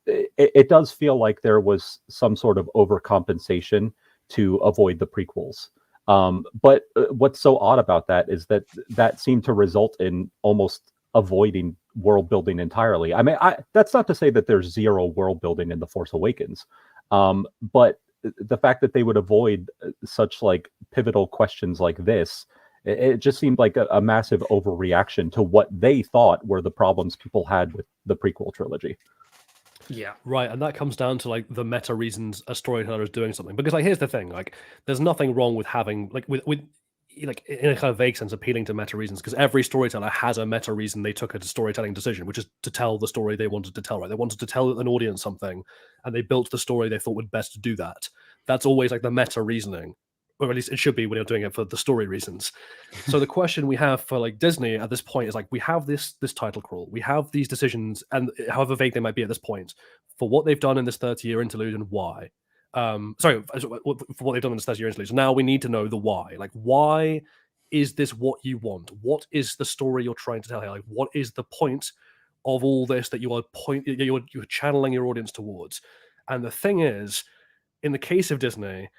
it does feel like there was some sort of overcompensation to avoid the prequels. But what's so odd about that is that seemed to result in almost avoiding world building entirely. I mean, that's not to say that there's zero world building in The Force Awakens, but the fact that they would avoid such like pivotal questions like this, it just seemed like a massive overreaction to what they thought were the problems people had with the prequel trilogy. Yeah. Right, and that comes down to like the meta reasons a storyteller is doing something. Because like here's the thing, like there's nothing wrong with having like with like in a kind of vague sense appealing to meta reasons, because every storyteller has a meta reason they took a storytelling decision, which is to tell the story they wanted to tell, right? They wanted to tell an audience something and they built the story they thought would best do that. That's always like the meta reasoning. Or at least it should be when you're doing it for the story reasons. So the question we have for like Disney at this point is like, we have this title crawl, we have these decisions, and however vague they might be at this point, for what they've done in this 30-year interlude and why. For what they've done in this 30-year interlude. So now we need to know the why. Like, why is this what you want? What is the story you're trying to tell here? Like, what is the point of all this that you're channeling your audience towards? And the thing is, in the case of Disney,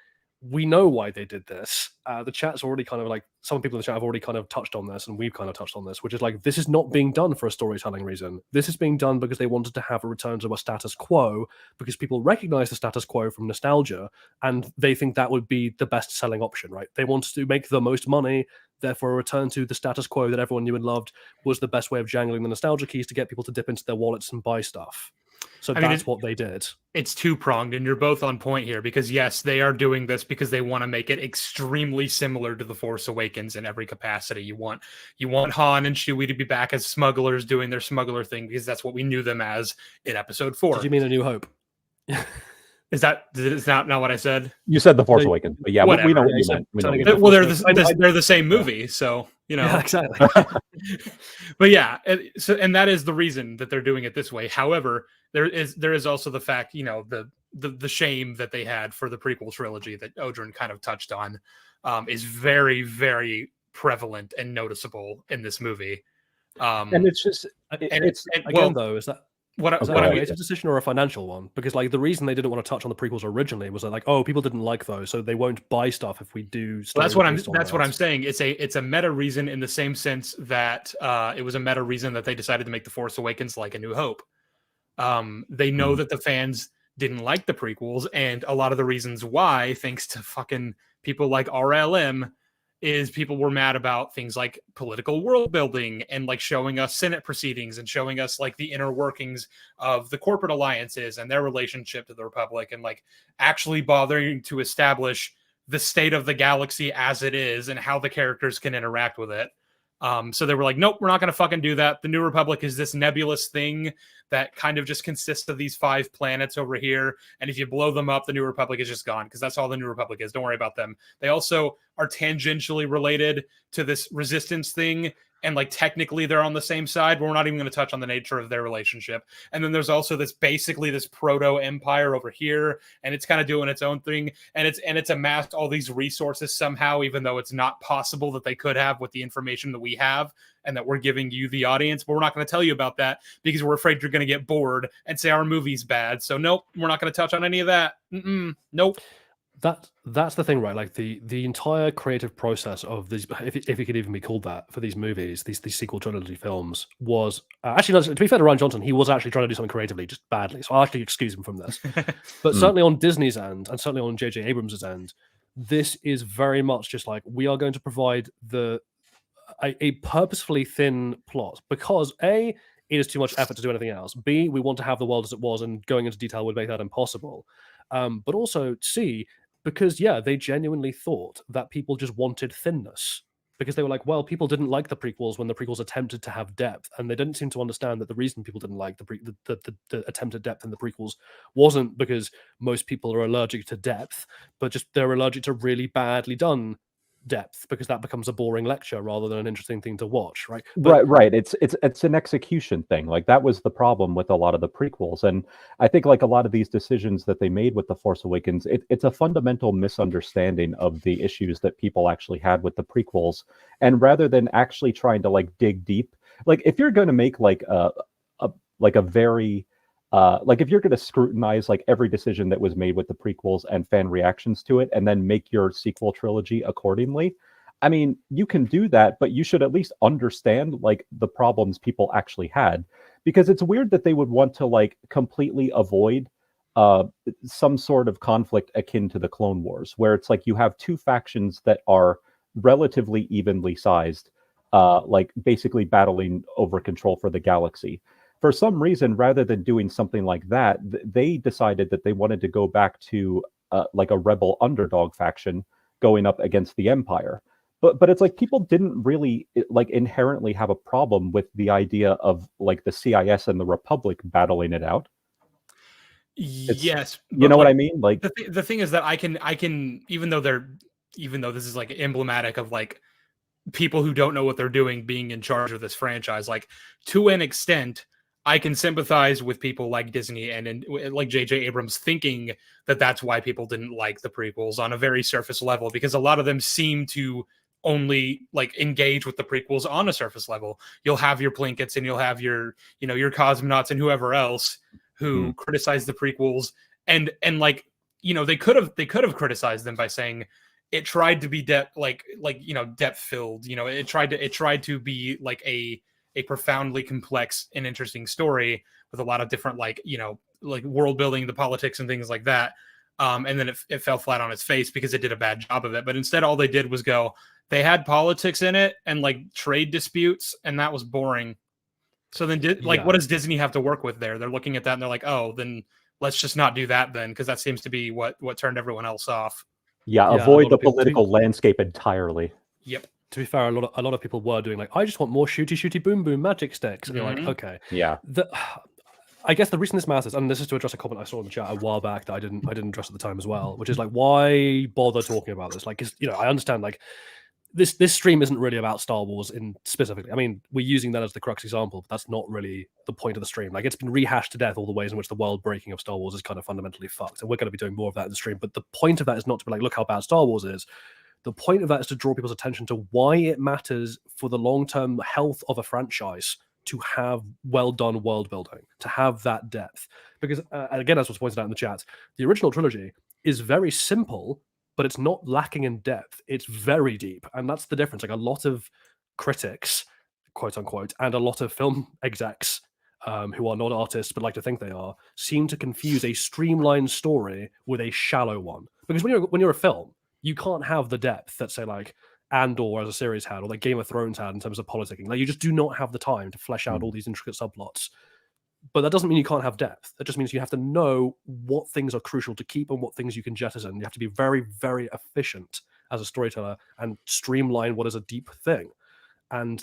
we know why they did this. The chat's already kind of like, some people in the chat have already kind of touched on this, and we've kind of touched on this, which is like, this is not being done for a storytelling reason. This is being done because they wanted to have a return to a status quo, because people recognize the status quo from nostalgia, and they think that would be the best selling option, right? They wanted to make the most money, therefore a return to the status quo that everyone knew and loved was the best way of jangling the nostalgia keys to get people to dip into their wallets and buy stuff. So that's what they did. It's two-pronged, and you're both on point here, because yes, they are doing this because they want to make it extremely similar to The Force Awakens in every capacity. You want Han and Chewie to be back as smugglers doing their smuggler thing, because that's what we knew them as in Episode 4. Did you mean A New Hope? Is that not what I said? You said The Force Awakens, but yeah, we know what you meant. Well, they're the same movie, so you know. Yeah, exactly. But yeah, and that is the reason that they're doing it this way. However, there is also the fact, you know, the shame that they had for the prequel trilogy that Odrin kind of touched on is very, very prevalent and noticeable in this movie. And it's just though, is that what a creative decision or a financial one? Because like the reason they didn't want to touch on the prequels originally was that, like, oh, people didn't like those, so they won't buy stuff if we do. Well, that's what I'm saying. It's a meta reason in the same sense that it was a meta reason that they decided to make The Force Awakens like A New Hope. They know that the fans didn't like the prequels, and a lot of the reasons why, thanks to fucking people like RLM, is people were mad about things like political world building and like showing us Senate proceedings and showing us like the inner workings of the corporate alliances and their relationship to the Republic, and like actually bothering to establish the state of the galaxy as it is and how the characters can interact with it. So they were like, nope, we're not going to fucking do that. The New Republic is this nebulous thing that kind of just consists of these 5 planets over here. And if you blow them up, the New Republic is just gone, because that's all the New Republic is. Don't worry about them. They also are tangentially related to this resistance thing. And like technically they're on the same side, but we're not even going to touch on the nature of their relationship. And then there's also this proto empire over here, and it's kind of doing its own thing. And it's amassed all these resources somehow, even though it's not possible that they could have with the information that we have and that we're giving you, the audience. But we're not going to tell you about that because we're afraid you're going to get bored and say our movie's bad. So nope, we're not going to touch on any of that. Nope. That's the thing, right? Like the entire creative process of these, if it could even be called that, for these movies, these sequel trilogy films, was actually, to be fair to Rian Johnson, he was actually trying to do something creatively, just badly. So I'll actually excuse him from this. But certainly on Disney's end, and certainly on J.J. Abrams' end, this is very much just like, we are going to provide a purposefully thin plot, because A, it is too much effort to do anything else. B, we want to have the world as it was, and going into detail would make that impossible. But also C, because, yeah, they genuinely thought that people just wanted thinness, because they were like, well, people didn't like the prequels when the prequels attempted to have depth, and they didn't seem to understand that the reason people didn't like the attempted depth in the prequels wasn't because most people are allergic to depth, but just they're allergic to really badly done depth, because that becomes a boring lecture rather than an interesting thing to watch, right? Right. It's an execution thing. Like, that was the problem with a lot of the prequels, and I think like a lot of these decisions that they made with The Force Awakens, it's a fundamental misunderstanding of the issues that people actually had with the prequels, and rather than actually trying to like dig deep, like if you're going to make like a very like if you're going to scrutinize like every decision that was made with the prequels and fan reactions to it, and then make your sequel trilogy accordingly, I mean, you can do that, but you should at least understand like the problems people actually had, because it's weird that they would want to like completely avoid some sort of conflict akin to the Clone Wars, where it's like you have 2 factions that are relatively evenly sized, like basically battling over control for the galaxy. for some reason, rather than doing something like that, they decided that they wanted to go back to like a rebel underdog faction going up against the Empire. But it's like people didn't really like inherently have a problem with the idea of like the CIS and the Republic battling it out. Yes, You but know what like I mean? Like the thing is that I can even though this is like emblematic of like people who don't know what they're doing being in charge of this franchise, like to an extent I can sympathize with people like Disney and like JJ Abrams thinking that that's why people didn't like the prequels on a very surface level, because a lot of them seem to only like engage with the prequels on a surface level. You'll have your Plinkets and you'll have your, you know, your cosmonauts and whoever else who criticize the prequels, and like, you know, they could have criticized them by saying it tried to be depth you know, depth filled, you know, it tried to be like a profoundly complex and interesting story with a lot of different, like, you know, like world building, the politics and things like that. And then it fell flat on its face because it did a bad job of it. But instead, all they did was go, they had politics in it and like trade disputes, and that was boring. So then what does Disney have to work with there? They're looking at that and they're like, oh, then let's just not do that then, because that seems to be what turned everyone else off. avoid the political landscape entirely. Yep. To be fair, a lot of people were doing like, I just want more shooty boom boom magic sticks. And you're like, okay. Yeah. I guess the reason this matters, and this is to address a comment I saw in the chat a while back that I didn't address at the time as well, which is like, why bother talking about this? Like, because, you know, I understand like this stream isn't really about Star Wars in specifically. I mean, we're using that as the crux example, but that's not really the point of the stream. Like, it's been rehashed to death all the ways in which the world breaking of Star Wars is kind of fundamentally fucked, and we're going to be doing more of that in the stream. But the point of that is not to be like, look how bad Star Wars is. The point of that is to draw people's attention to why it matters for the long-term health of a franchise to have well-done world building, to have that depth. Because, again, as was pointed out in the chat, the original trilogy is very simple, but it's not lacking in depth. It's very deep. And that's the difference. Like, a lot of critics, quote unquote, and a lot of film execs who are not artists but like to think they are, seem to confuse a streamlined story with a shallow one. Because when you're a film, you can't have the depth that, say, like Andor as a series had, or like Game of Thrones had in terms of politicking. Like, you just do not have the time to flesh out all these intricate subplots. But that doesn't mean you can't have depth. That just means you have to know what things are crucial to keep and what things you can jettison. You have to be very, very efficient as a storyteller and streamline what is a deep thing. And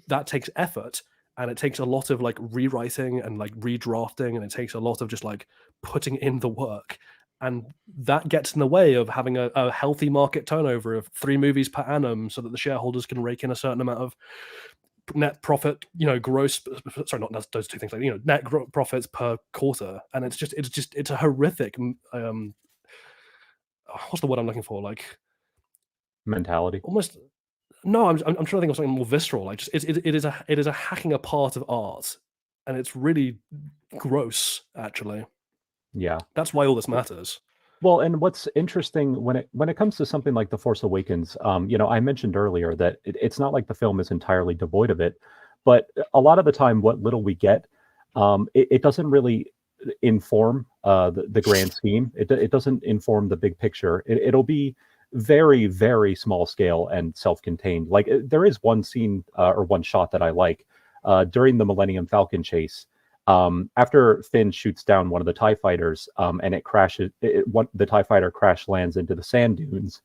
that takes effort, and it takes a lot of like rewriting and like redrafting, and it takes a lot of just like putting in the work. And that gets in the way of having a healthy market turnover of 3 movies per annum, so that the shareholders can rake in a certain amount of net profit, you know, not those two things, like, you know, net profits per quarter. And it's a horrific what's the word I'm looking for, like Mentality. Almost, no, I'm trying to think of something more visceral. Like, just it is a hacking apart of art, and it's really gross, actually. Yeah, that's why all this matters. Well, and what's interesting when it comes to something like The Force Awakens, you know, I mentioned earlier that it's not like the film is entirely devoid of it, but a lot of the time, what little we get, it doesn't really inform the grand scheme. It doesn't inform the big picture. It'll be very, very small scale and self-contained. Like, there is one scene or one shot that I like during the Millennium Falcon chase. After Finn shoots down one of the TIE fighters, and it crashes, the TIE fighter crash lands into the sand dunes.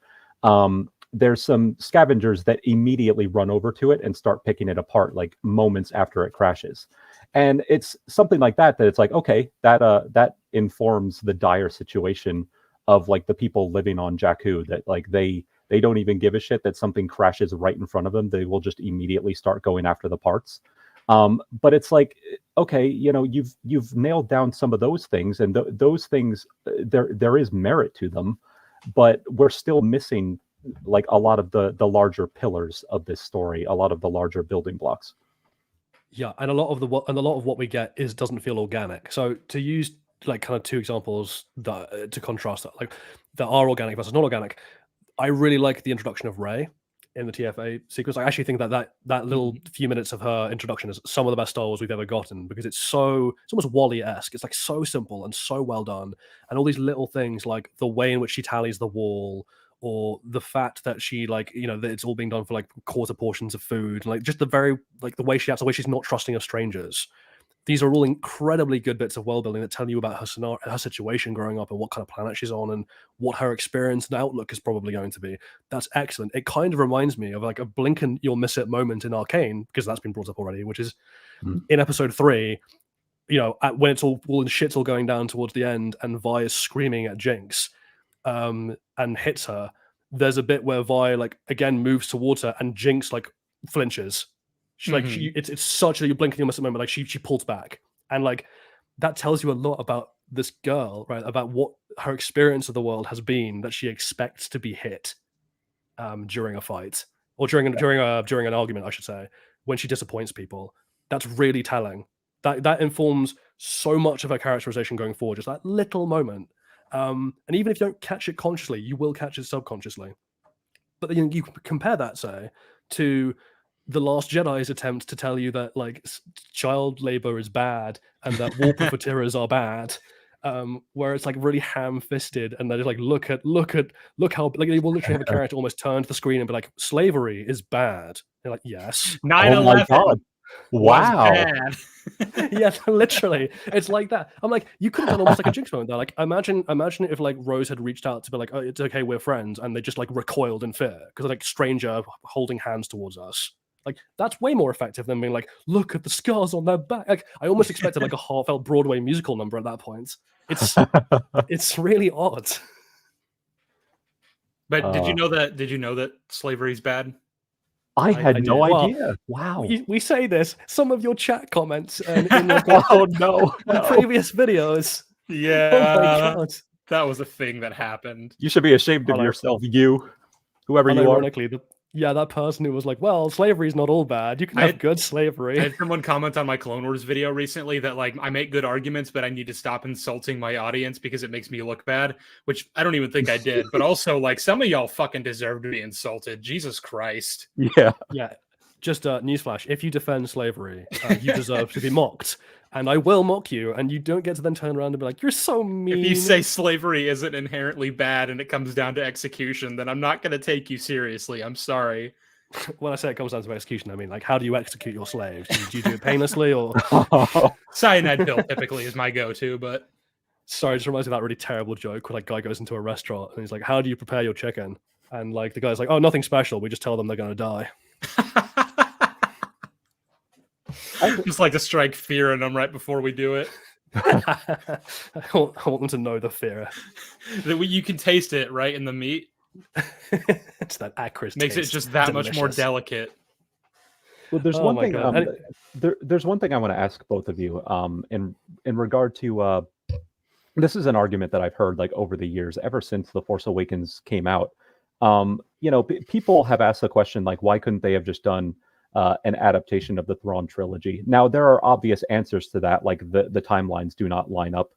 There's some scavengers that immediately run over to it and start picking it apart, like moments after it crashes. And it's something like that it's like, okay, that informs the dire situation of like the people living on Jakku, that like they don't even give a shit that something crashes right in front of them. They will just immediately start going after the parts. But it's like, okay, you know, you've nailed down some of those things, and those things, there is merit to them, but we're still missing like a lot of the larger pillars of this story, a lot of the larger building blocks. Yeah, and a lot of what we get doesn't feel organic. So to use like kind of 2 examples that to contrast that, like that are organic versus not organic, I really like the introduction of Rey in the TFA sequence. I actually think that little few minutes of her introduction is some of the best Star Wars we've ever gotten, because it's almost Wall-E-esque. It's like so simple and so well done, and all these little things like the way in which she tallies the wall, or the fact that she, like, you know, that it's all being done for like quarter portions of food, and like just the way she acts, the way she's not trusting of strangers. these are all incredibly good bits of world building that tell you about her scenario, her situation growing up, and what kind of planet she's on, and what her experience and outlook is probably going to be. That's excellent. It kind of reminds me of like a blink and you'll miss it moment in Arcane, because that's been brought up already, which is in episode 3. When it's all the shit's all going down towards the end, and Vi is screaming at Jinx, and hits her. There's a bit where Vi like again moves towards her, and Jinx like flinches. It's such a you blink and you miss a moment. Like she pulls back, and like that tells you a lot about this girl, right? About what her experience of the world has been, that she expects to be hit during a fight, or during an argument, I should say, when she disappoints people. That's really telling. That informs so much of her characterization going forward. Just that little moment, and even if you don't catch it consciously, you will catch it subconsciously. But then you compare that, say, to The Last Jedi's attempt to tell you that like child labor is bad and that war profiteers are bad, where it's like really ham-fisted, and they're just like, look how like they will literally have a character almost turn to the screen and be like, slavery is bad. They're like, yes. 9/11. Oh my God. Wow. Yeah, literally, it's like that. I'm like, you could have done almost like a Jinx moment there. Like, imagine if like Rose had reached out to be like, oh, it's okay, we're friends, and they just like recoiled in fear because like stranger holding hands towards us. Like, that's way more effective than being like, look at the scars on their back. Like, I almost expected like a heartfelt Broadway musical number at that point. It's really odd. But did you know that slavery is bad? I had no idea. Well, wow. We say this. Some of your chat comments in your Oh no. previous videos. Yeah. Oh my God. That was a thing that happened. You should be ashamed of yourself, whoever you are. That person who was like, well, slavery is not all bad. You can have good slavery. I had someone comment on my Clone Wars video recently that like, I make good arguments, but I need to stop insulting my audience because it makes me look bad, which I don't even think I did. But also, like, some of y'all fucking deserve to be insulted. Jesus Christ. Yeah. Yeah. Just newsflash. If you defend slavery, you deserve to be mocked. And I will mock you, and you don't get to then turn around and be like, you're so mean. If you say slavery isn't inherently bad and it comes down to execution, then I'm not going to take you seriously. I'm sorry. When I say it comes down to execution, I mean, like, how do you execute your slaves? Do you do it painlessly, or... Cyanide pill typically is my go-to, but... Sorry, it just reminds me of that really terrible joke where, like, guy goes into a restaurant, and he's like, how do you prepare your chicken? And, like, the guy's like, oh, nothing special. We just tell them they're going to die. I just like to strike fear in them right before we do it. I want them to know the fear. That you can taste it right in the meat. It's that acrid Makes taste. it just that Delicious. much more delicate. Well, there's one thing. There's one thing I want to ask both of you. In regard to this is an argument that I've heard like over the years, ever since The Force Awakens came out. People have asked the question like, why couldn't they have just done an adaptation of the Thrawn trilogy? Now, there are obvious answers to that, like the timelines do not line up.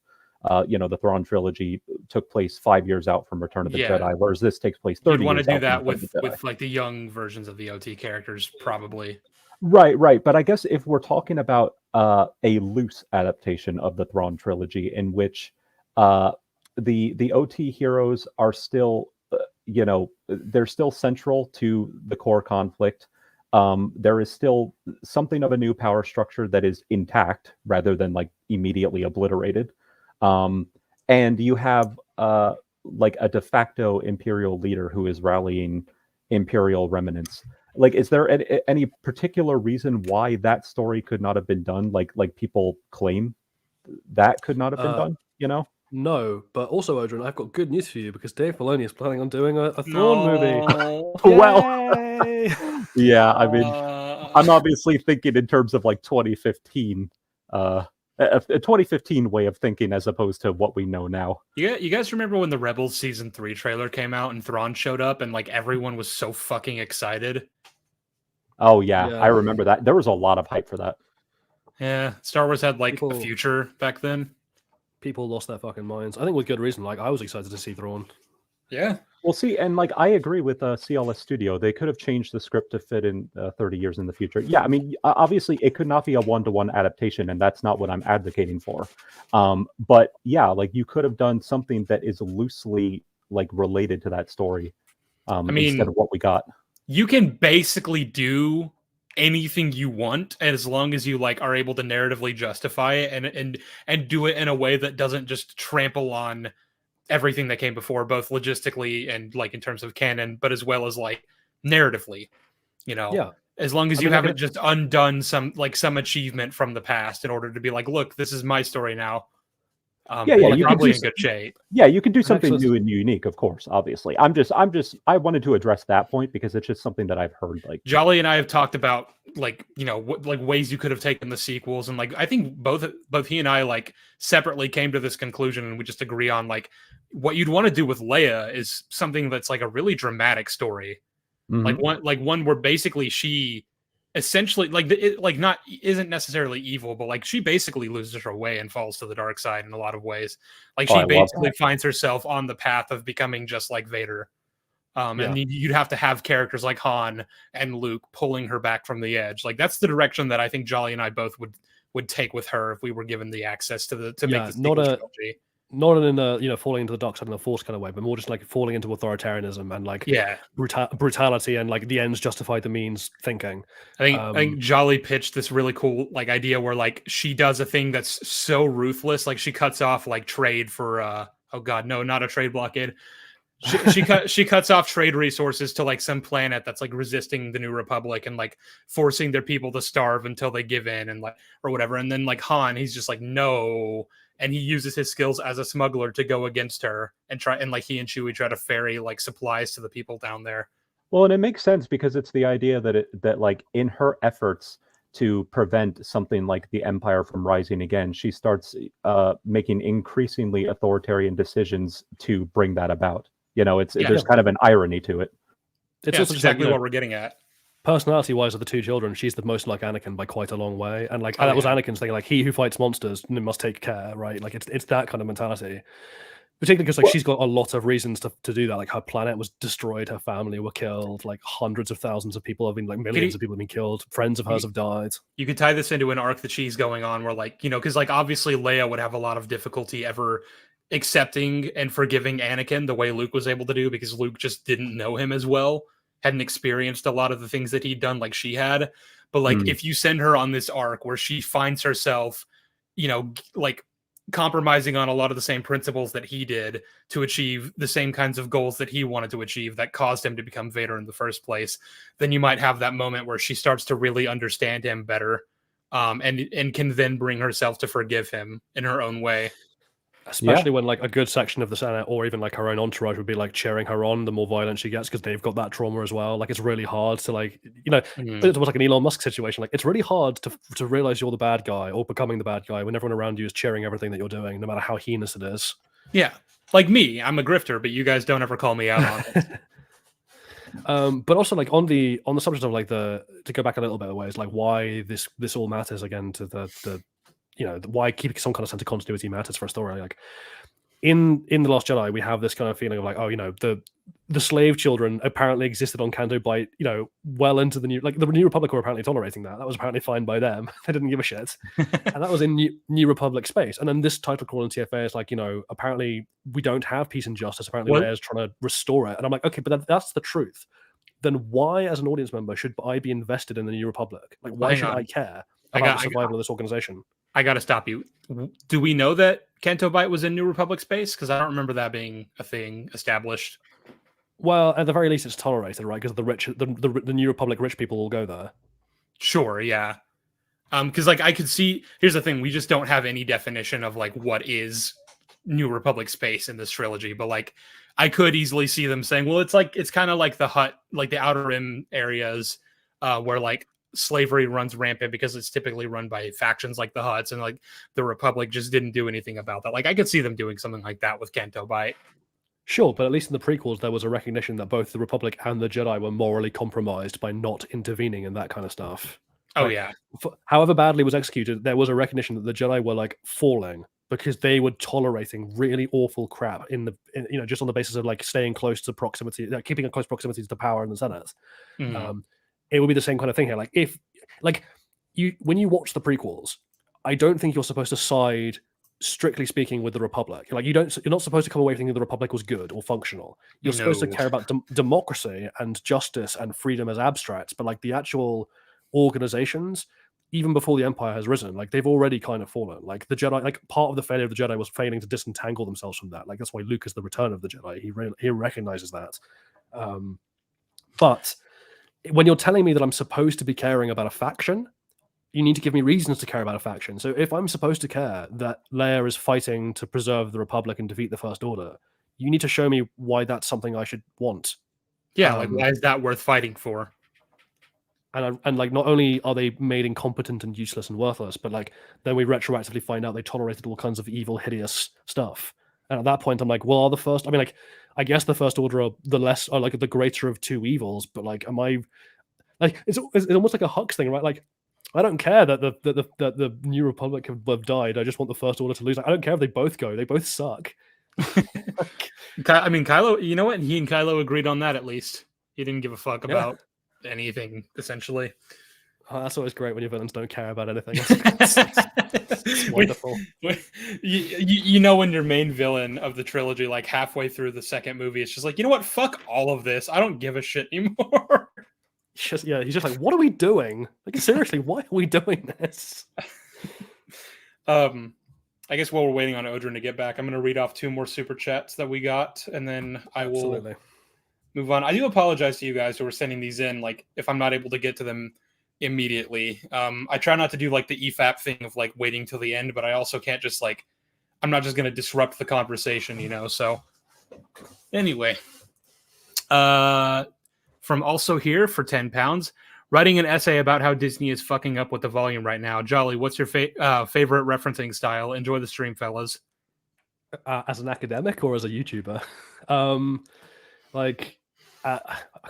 The Thrawn trilogy took place 5 years out from Return of the Jedi, whereas this takes place 30 years out. You'd want to do that with like the young versions of the OT characters, probably. Right. But I guess if we're talking about a loose adaptation of the Thrawn trilogy, in which the OT heroes are still, they're still central to the core conflict. There is still something of a new power structure that is intact rather than like immediately obliterated. And you have like a de facto imperial leader who is rallying imperial remnants. Like, is there any particular reason why that story could not have been done? Like people claim that could not have been done, No, but also, Odrin, I've got good news for you, because Dave Filoni is planning on doing a Thrawn movie. Well, yeah, I mean, I'm obviously thinking in terms of like 2015, a 2015 way of thinking as opposed to what we know now. You guys remember when the Rebels season 3 trailer came out and Thrawn showed up and like everyone was so fucking excited? Oh yeah, I remember that. There was a lot of hype for that. Yeah, Star Wars had like a future back then. People lost their fucking minds. I think with good reason. Like, I was excited to see Thrawn. Yeah. Well, see, and like I agree with CLS Studio. They could have changed the script to fit in 30 years in the future. Yeah, I mean, obviously, it could not be a one-to-one adaptation, and that's not what I'm advocating for. But yeah, like you could have done something that is loosely like related to that story. Instead of what we got. You can basically do anything you want, as long as you like are able to narratively justify it and do it in a way that doesn't just trample on everything that came before, both logistically and like in terms of canon, but as well as like narratively, you know. Yeah. As long as I you mean, like, haven't just undone some achievement from the past in order to be like, look, this is my story now. Yeah, you're you could probably do in good shape. Yeah, you can do something excellent- new and unique, of course, obviously. I wanted to address that point because it's just something that I've heard. Like, Jolly and I have talked about like, you know, like ways you could have taken the sequels, and like I think both he and I like separately came to this conclusion, and we just agree on like what you'd want to do with Leia is something that's like a really dramatic story. mhm. Like one where basically she essentially like not isn't necessarily evil, but like she basically loses her way and falls to the dark side in a lot of ways. Like Oh, I she love basically that. finds herself on the path of becoming just like Vader. Yeah. And you'd have to have characters like Han and Luke pulling her back from the edge. Like that's the direction that I think Jolly and I both would take with her if we were given the access to make the sequel trilogy. Not in a, you know, falling into the dark side in a Force kind of way, but more just like falling into authoritarianism and like brutality and like the ends justify the means thinking. I think Jolly pitched this really cool like idea where like she does a thing that's so ruthless, like she cuts off like trade for oh god, no, not a trade blockade. She cuts off trade resources to like some planet that's like resisting the New Republic and like forcing their people to starve until they give in and like or whatever. And then like Han, he's just like no, and he uses his skills as a smuggler to go against her and try and like he and Chewie try to ferry like supplies to the people down there. Well, and it makes sense because it's the idea that like in her efforts to prevent something like the Empire from rising again, she starts making increasingly authoritarian decisions to bring that about. You know, there's kind of an irony to it. It's also also exactly like, what we're getting at. Personality-wise, of the two children, she's the most like Anakin by quite a long way, and like that was Anakin's thing. Like he who fights monsters must take care, right? Like it's that kind of mentality. Particularly because like she's got a lot of reasons to do that. Like her planet was destroyed, her family were killed, like hundreds of thousands of people have been, like millions of people have been killed. Friends of hers have died. You could tie this into an arc that she's going on, where like, you know, because like obviously Leia would have a lot of difficulty ever accepting and forgiving Anakin the way Luke was able to do, because Luke just didn't know him as well, hadn't experienced a lot of the things that he'd done like she had. But like if you send her on this arc where she finds herself, you know, like compromising on a lot of the same principles that he did to achieve the same kinds of goals that he wanted to achieve that caused him to become Vader in the first place, then you might have that moment where she starts to really understand him better, and can then bring herself to forgive him in her own way. Especially when like a good section of the Senate or even like her own entourage would be like cheering her on the more violent she gets because they've got that trauma as well. Like it's really hard to like, you know, it's almost like an Elon Musk situation. Like it's really hard to realize you're the bad guy or becoming the bad guy when everyone around you is cheering everything that you're doing, no matter how heinous it is. Yeah. Like me, I'm a grifter, but you guys don't ever call me out on it. But also like on the subject of like to go back a little bit of ways, like why this all matters again to the you know, why keeping some kind of sense of continuity matters for a story. Like in The Last Jedi, we have this kind of feeling of like, oh, you know, the slave children apparently existed on Canto Bight, you know, well into the New Republic were apparently tolerating that. That was apparently fine by them. They didn't give a shit. And that was in New Republic space. And then this title call in TFA is like, you know, apparently we don't have peace and justice. Apparently Leia's trying to restore it. And I'm like, okay, but that's the truth. Then why, as an audience member, should I be invested in the New Republic? Like, why should I care about the survival of this organization? I got to stop you. Do we know that Canto Bight was in New Republic space? Because I don't remember that being a thing established. Well, at the very least, it's tolerated, right? Because the rich, the New Republic rich people will go there. Sure, yeah. Because like I could see. Here's the thing: we just don't have any definition of like what is New Republic space in this trilogy. But like, I could easily see them saying, "Well, it's kind of like the Hut, like the Outer Rim areas, where like." Slavery runs rampant because it's typically run by factions like the Hutts, and like the Republic just didn't do anything about that. Like I could see them doing something like that with Canto Bight. Sure, but at least in the prequels, there was a recognition that both the Republic and the Jedi were morally compromised by not intervening in that kind of stuff. Oh like, yeah. However badly it was executed, there was a recognition that the Jedi were like falling because they were tolerating really awful crap in you know, just on the basis of like staying close to proximity, keeping a close proximity to the power in the Senate. It would be the same kind of thing here. Like if, like when you watch the prequels, I don't think you're supposed to side, strictly speaking, with the Republic. Like you're not supposed to come away thinking the Republic was good or functional. You're supposed to care about democracy and justice and freedom as abstracts, but like the actual organizations even before the Empire has risen. Like they've already kind of fallen. Like the Jedi, like part of the failure of the Jedi was failing to disentangle themselves from that. Like that's why Luke is the return of the Jedi. He recognizes that. But when you're telling me that I'm supposed to be caring about a faction, you need to give me reasons to care about a faction. So if I'm supposed to care that Leia is fighting to preserve the Republic and defeat the First Order, you need to show me why that's something I should want. Yeah, like why is that worth fighting for? And like not only are they made incompetent and useless and worthless, but like then we retroactively find out they tolerated all kinds of evil, hideous stuff. And at that point, I'm like, well, I guess the First Order are like the greater of two evils, but like, am I like it's almost like a Hux thing, right? Like, I don't care that the New Republic have died. I just want the First Order to lose. Like, I don't care if they both go; they both suck. I mean, Kylo. You know what? He and Kylo agreed on that. At least he didn't give a fuck about anything. Essentially, that's always great when your villains don't care about anything. It's wonderful. You know, when your main villain of the trilogy, like halfway through the second movie, it's just like, you know what? Fuck all of this. I don't give a shit anymore. He's just like, what are we doing? Like, seriously, why are we doing this? I guess while we're waiting on Odrin to get back, I'm going to read off 2 more super chats that we got, and then I will move on. I do apologize to you guys who are sending these in. Like, if I'm not able to get to them immediately, I try not to do like the EFAP thing of like waiting till the end, but I also can't just like, I'm not just going to disrupt the conversation, you know? So anyway, from also here for £10, writing an essay about how Disney is fucking up with the volume right now. Jolly, what's your favorite referencing style? Enjoy the stream, fellas. As an academic or as a YouTuber? I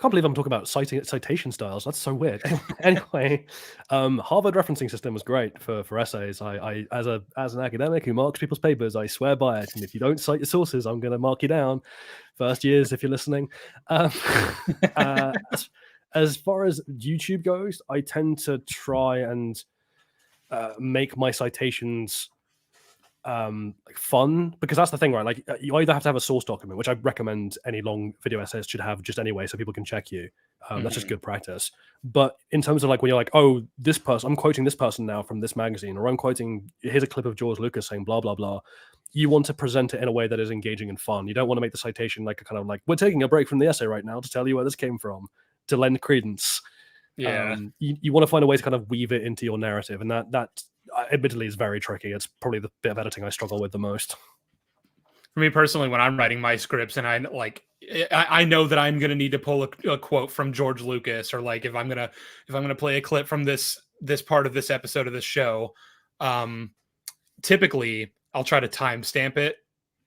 can't believe I'm talking about citation styles. That's so weird. Anyway, Harvard referencing system was great for essays. I as an academic who marks people's papers, I swear by it. And if you don't cite your sources, I'm going to mark you down. First years, if you're listening. As far as YouTube goes, I tend to try and make my citations fun, because that's the thing, right? Like you either have to have a source document, which I recommend any long video essays should have just anyway, so people can check you. That's just good practice. But in terms of like when you're like, oh, this person, I'm quoting this person now from this magazine, or I'm quoting, here's a clip of George Lucas saying blah blah blah. You want to present it in a way that is engaging and fun. You don't want to make the citation like a kind of like, we're taking a break from the essay right now to tell you where this came from, to lend credence. Yeah. You want to find a way to kind of weave it into your narrative, and that admittedly is very tricky. It's probably the bit of editing I struggle with the most. For me personally, when I'm writing my scripts and I know that I'm gonna need to pull a quote from George Lucas, or like if I'm gonna play a clip from this part of this episode of this show, typically I'll try to timestamp it.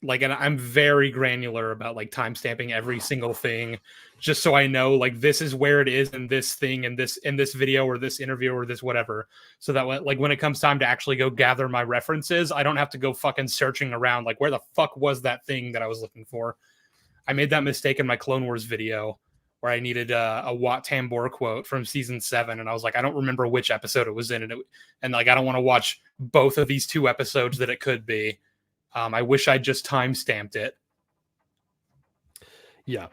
Like, and I'm very granular about like timestamping every single thing, just so I know like this is where it is in this thing, in this video or this interview or this whatever, so that like when it comes time to actually go gather my references, I don't have to go fucking searching around like where the fuck was that thing that I was looking for. I made that mistake in my Clone Wars video where I needed a Wat Tambor quote from season 7, and I was like, I don't remember which episode it was in, and like I don't want to watch both of these 2 episodes that it could be. I wish I just time-stamped it. Yeah.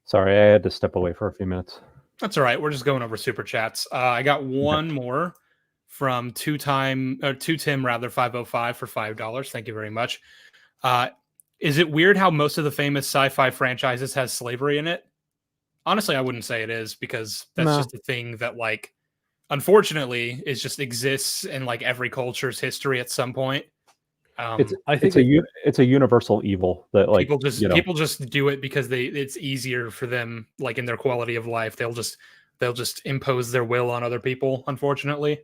Sorry, I had to step away for a few minutes. That's all right. We're just going over super chats. I got one more from Tim 505 for $5. Thank you very much. Is it weird how most of the famous sci-fi franchises has slavery in it? Honestly, I wouldn't say it is, because that's just a thing that like, unfortunately, it just exists in like every culture's history at some point. It's a universal evil that like people just do it because it's easier for them, like in their quality of life. They'll just impose their will on other people, unfortunately.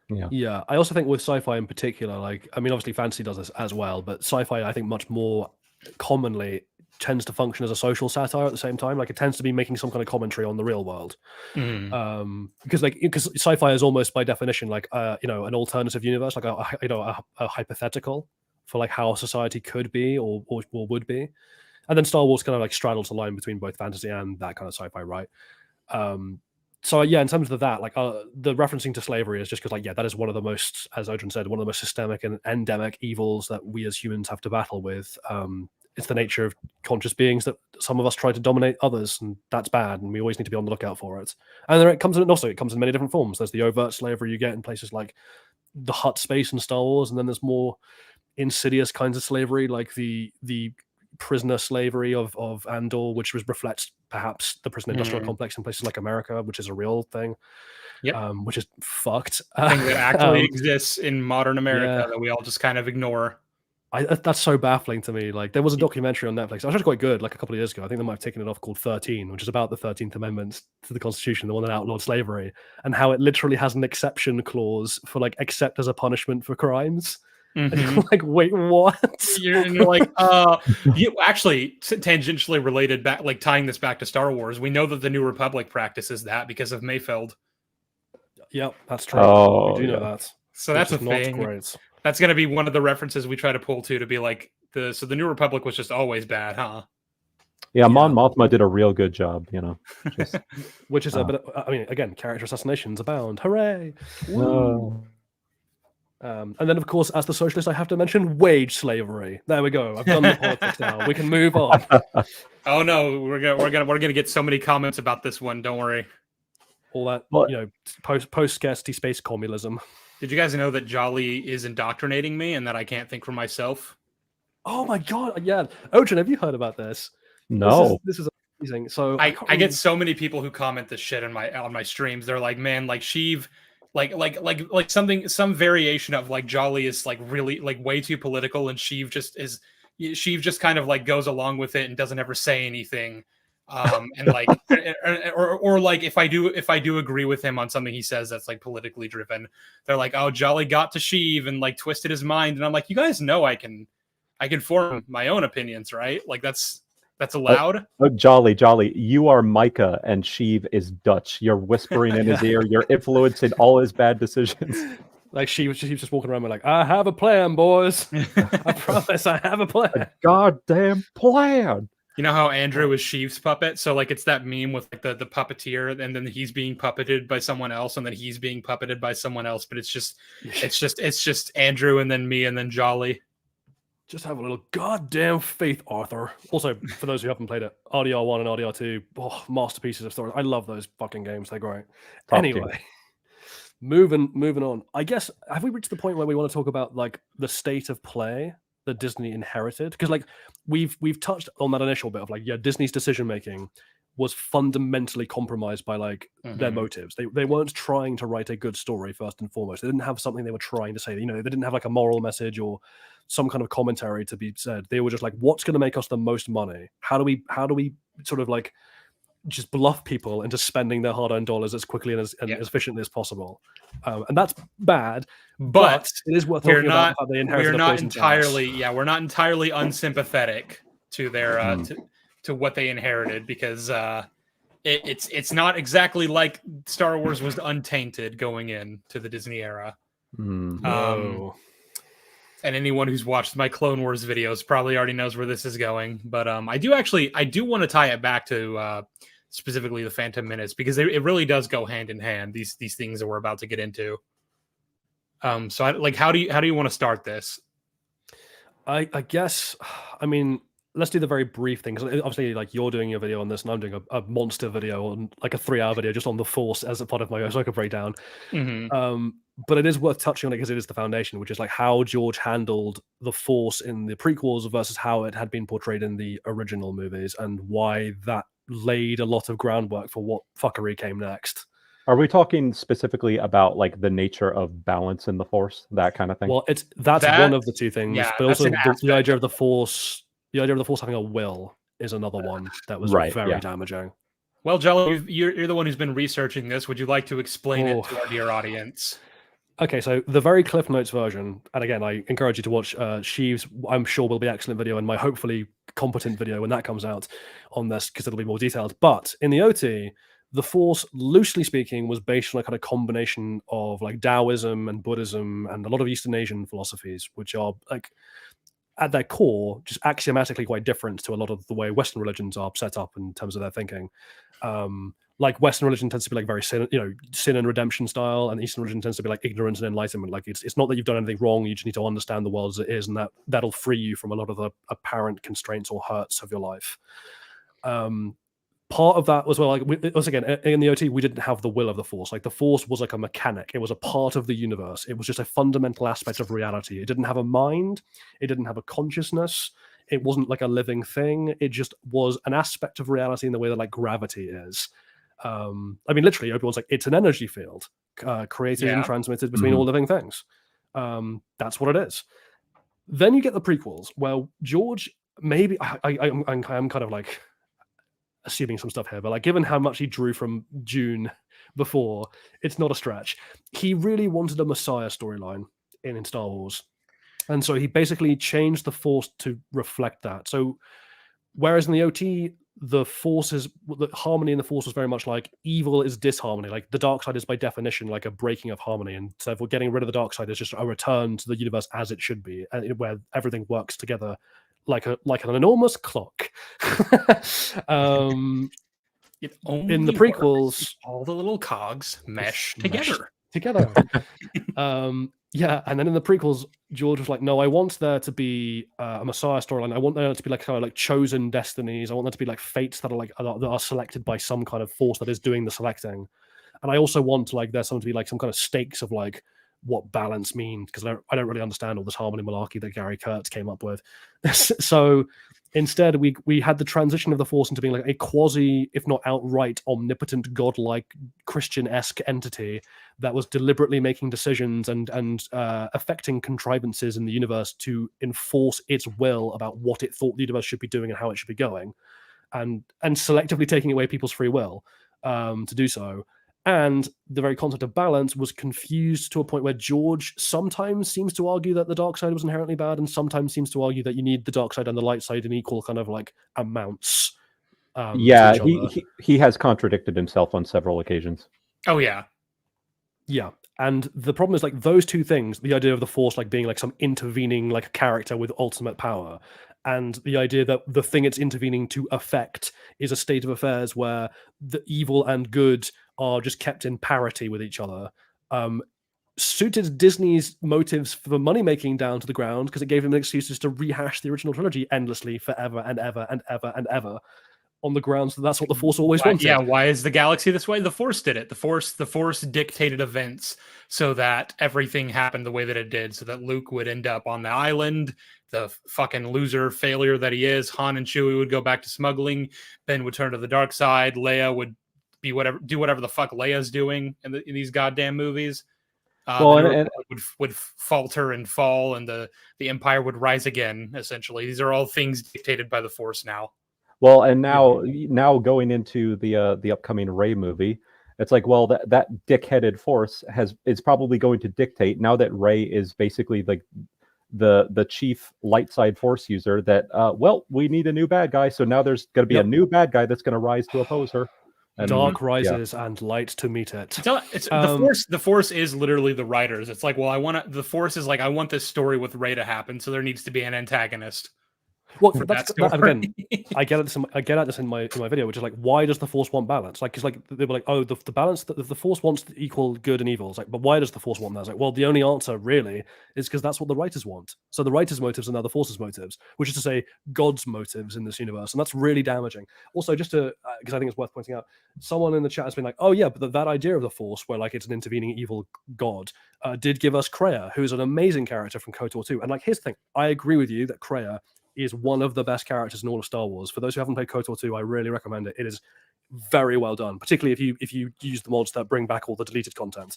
Yeah. I also think with sci-fi in particular, like, I mean, obviously fantasy does this as well, but sci-fi, I think much more commonly tends to function as a social satire at the same time. Like it tends to be making some kind of commentary on the real world. Because sci-fi is almost by definition like an alternative universe, like a hypothetical for like how society could be or would be. And then Star Wars kind of like straddles the line between both fantasy and that kind of sci-fi, right? So yeah, in terms of that, like the referencing to slavery is just because, like, yeah, that is one of the most, as Odrin said, one of the most systemic and endemic evils that we as humans have to battle with. it's the nature of conscious beings that some of us try to dominate others, and that's bad, and we always need to be on the lookout for it. And then it comes in many different forms. There's the overt slavery you get in places like the Hutt space in Star Wars, and then there's more insidious kinds of slavery, like the prisoner slavery of Andor, which reflects perhaps the prison industrial complex in places like America, which is a real thing. Which is fucked. Thing that actually exists in modern America that we all just kind of ignore. That's so baffling to me. Like, there was a documentary on Netflix. It was actually quite good, like a couple of years ago. I think they might have taken it off, called 13, which is about the 13th Amendment to the Constitution, the one that outlawed slavery, and how it literally has an exception clause for like except as a punishment for crimes. And you're like, wait, what? You're like, you actually tangentially related back, like tying this back to Star Wars. We know that the New Republic practices that because of Mayfeld. Yep, that's true. We do know that. So that's a thing. Great. That's going to be one of the references we try to pull to be like the New Republic was just always bad, huh? Yeah, Mon Mothma did a real good job, just, which is but I mean, again, character assassinations abound. Hooray! And then, of course, as the socialist, I have to mention wage slavery. There we go. I've done the politics now. We can move on. Oh no, we're gonna get so many comments about this one. Don't worry. All that, post scarcity space communism. Did you guys know that Jolly is indoctrinating me and that I can't think for myself? Oh my god, yeah. Ocean, have you heard about this? No. This is amazing. So I get so many people who comment this shit on my streams. They're like, man, like Sheev, like some variation of like Jolly is like really like way too political, and Sheev just kind of like goes along with it and doesn't ever say anything. And like or like if I do agree with him on something he says that's like politically driven, they're like, oh, Jolly got to Sheev and like twisted his mind, and I'm like, you guys know I can form my own opinions, right? Like that's allowed. Jolly, you are Micah and Sheev is Dutch. You're whispering in his ear, you're influencing all his bad decisions. Like she's just walking around with like, I have a plan, boys. I promise I have a plan. A goddamn plan. You know how Andrew is Sheev's puppet? So like it's that meme with like the puppeteer, and then he's being puppeted by someone else, and then he's being puppeted by someone else. But it's just Andrew, and then me, and then Jolly. Just have a little goddamn faith, Arthur. Also, for those who haven't played it, RDR1 and RDR2, masterpieces of story. I love those fucking games. They're great. Anyway, moving on. I guess, have we reached the point where we want to talk about like the state of play that Disney inherited? Because like we've touched on that initial bit of like, Disney's decision making was fundamentally compromised by like their motives. They weren't trying to write a good story first and foremost. They didn't have something they were trying to say. They didn't have like a moral message or some kind of commentary to be said. They were just like, what's going to make us the most money? How do we sort of like just bluff people into spending their hard-earned dollars as quickly and as efficiently as possible? And that's bad, but it is worth talking about how they inherited. We're not entirely unsympathetic to their to what they inherited, because it's not exactly like Star Wars was untainted going into the Disney era. And anyone who's watched my Clone Wars videos probably already knows where this is going. But I do want to tie it back to specifically the Phantom Menace, because it really does go hand in hand, these things that we're about to get into. So how do you want to start this? I guess, I mean, let's do the very brief thing, because obviously like you're doing your video on this and I'm doing a monster video on like a 3-hour video just on the Force as a part of my Ahsoka breakdown. But it is worth touching on it because it is the foundation, which is like how George handled the Force in the prequels versus how it had been portrayed in the original movies, and why that laid a lot of groundwork for what fuckery came next. Are we talking specifically about like the nature of balance in the Force, that kind of thing? Well, that's one of the two things, but also the idea of the Force having a will is another one that was very damaging. Well, Jello, you're the one who's been researching this. Would you like to explain it to our dear audience? Okay, so the very Cliff Notes version, and again, I encourage you to watch Sheev's, I'm sure will be excellent video, and my hopefully competent video when that comes out on this, because it'll be more detailed. But in the OT, the Force, loosely speaking, was based on a kind of combination of like Taoism and Buddhism and a lot of Eastern Asian philosophies, which are like at their core, just axiomatically quite different to a lot of the way Western religions are set up in terms of their thinking. Like Western religion tends to be like very sin and redemption style, and Eastern religion tends to be like ignorance and enlightenment. Like it's not that you've done anything wrong, you just need to understand the world as it is, and that'll free you from a lot of the apparent constraints or hurts of your life. Part of that was, well, like once again, in the OT, we didn't have the will of the Force. Like the Force was like a mechanic. It was a part of the universe. It was just a fundamental aspect of reality. It didn't have a mind. It didn't have a consciousness. It wasn't like a living thing. It just was an aspect of reality in the way that like gravity is. I mean, literally, Obi-Wan's like, it's an energy field created and transmitted between all living things. That's what it is. Then you get the prequels. Well, George, maybe I'm kind of like assuming some stuff here, but like given how much he drew from Dune before, it's not a stretch. He really wanted a Messiah storyline in Star Wars. And so he basically changed the Force to reflect that. So whereas in the OT, the harmony in the Force was very much like evil is disharmony. Like the dark side is by definition like a breaking of harmony. And so if we're getting rid of the dark side, it's just a return to the universe as it should be, where everything works together like an enormous clock. In the prequels, all the little cogs mesh together. Yeah, and then in the prequels, George was like, "No, I want there to be a Messiah storyline. I want there to be like kind of like chosen destinies. I want there to be like fates that are selected by some kind of force that is doing the selecting. And I also want like there's something to be like some kind of stakes of like what balance means, because I don't really understand all this harmony malarkey that Gary Kurtz came up with. So instead, we had the transition of the Force into being like a quasi, if not outright, omnipotent, godlike, Christian-esque entity that was deliberately making decisions and affecting contrivances in the universe to enforce its will about what it thought the universe should be doing and how it should be going, and selectively taking away people's free will to do so. And the very concept of balance was confused to a point where George sometimes seems to argue that the dark side was inherently bad, and sometimes seems to argue that you need the dark side and the light side in equal kind of like amounts. Yeah, he has contradicted himself on several occasions. Oh yeah. Yeah. And the problem is like those two things, the idea of the Force like being like some intervening like character with ultimate power, and the idea that the thing it's intervening to affect is a state of affairs where the evil and good are just kept in parity with each other, suited Disney's motives for money making down to the ground, because it gave him excuses to rehash the original trilogy endlessly forever and ever and ever and ever, on the grounds that that's what the Force always wanted. Yeah, why is the galaxy this way? The Force did it. The Force dictated events so that everything happened the way that it did, so that Luke would end up on the island, the fucking loser failure that he is. Han and Chewie would go back to smuggling. Ben would turn to the dark side. Leia would do whatever the fuck Leia's doing in these goddamn movies. And would falter and fall, and the Empire would rise again. Essentially, these are all things dictated by the Force now. Well, and now going into the upcoming Rey movie, it's like, well, that dick-headed Force is probably going to dictate, now that Rey is basically like the chief light side Force user, that well, we need a new bad guy, so now there's going to be a new bad guy that's going to rise to oppose her. And, dark rises and light to meet it. The Force is literally the writers. It's like, well, the Force is like, I want this story with Rey to happen, so there needs to be an antagonist. Well, again, I get at this in my video, which is like, why does the Force want balance? Like, because like they were like, oh, the balance that the Force wants to equal good and evil. It's like, but why does the Force want that? It's like, well, the only answer really is because that's what the writers want. So the writers' motives are now the Force's motives, which is to say, God's motives in this universe, and that's really damaging. Also, just to because I think it's worth pointing out, someone in the chat has been like, oh yeah, but that idea of the Force, where like it's an intervening evil God, did give us Kreia, who's an amazing character from KOTOR 2. And like, here's the thing, I agree with you that Kreia is one of the best characters in all of Star Wars. For those who haven't played KOTOR 2, I really recommend it. It is very well done, particularly if you use the mods that bring back all the deleted content.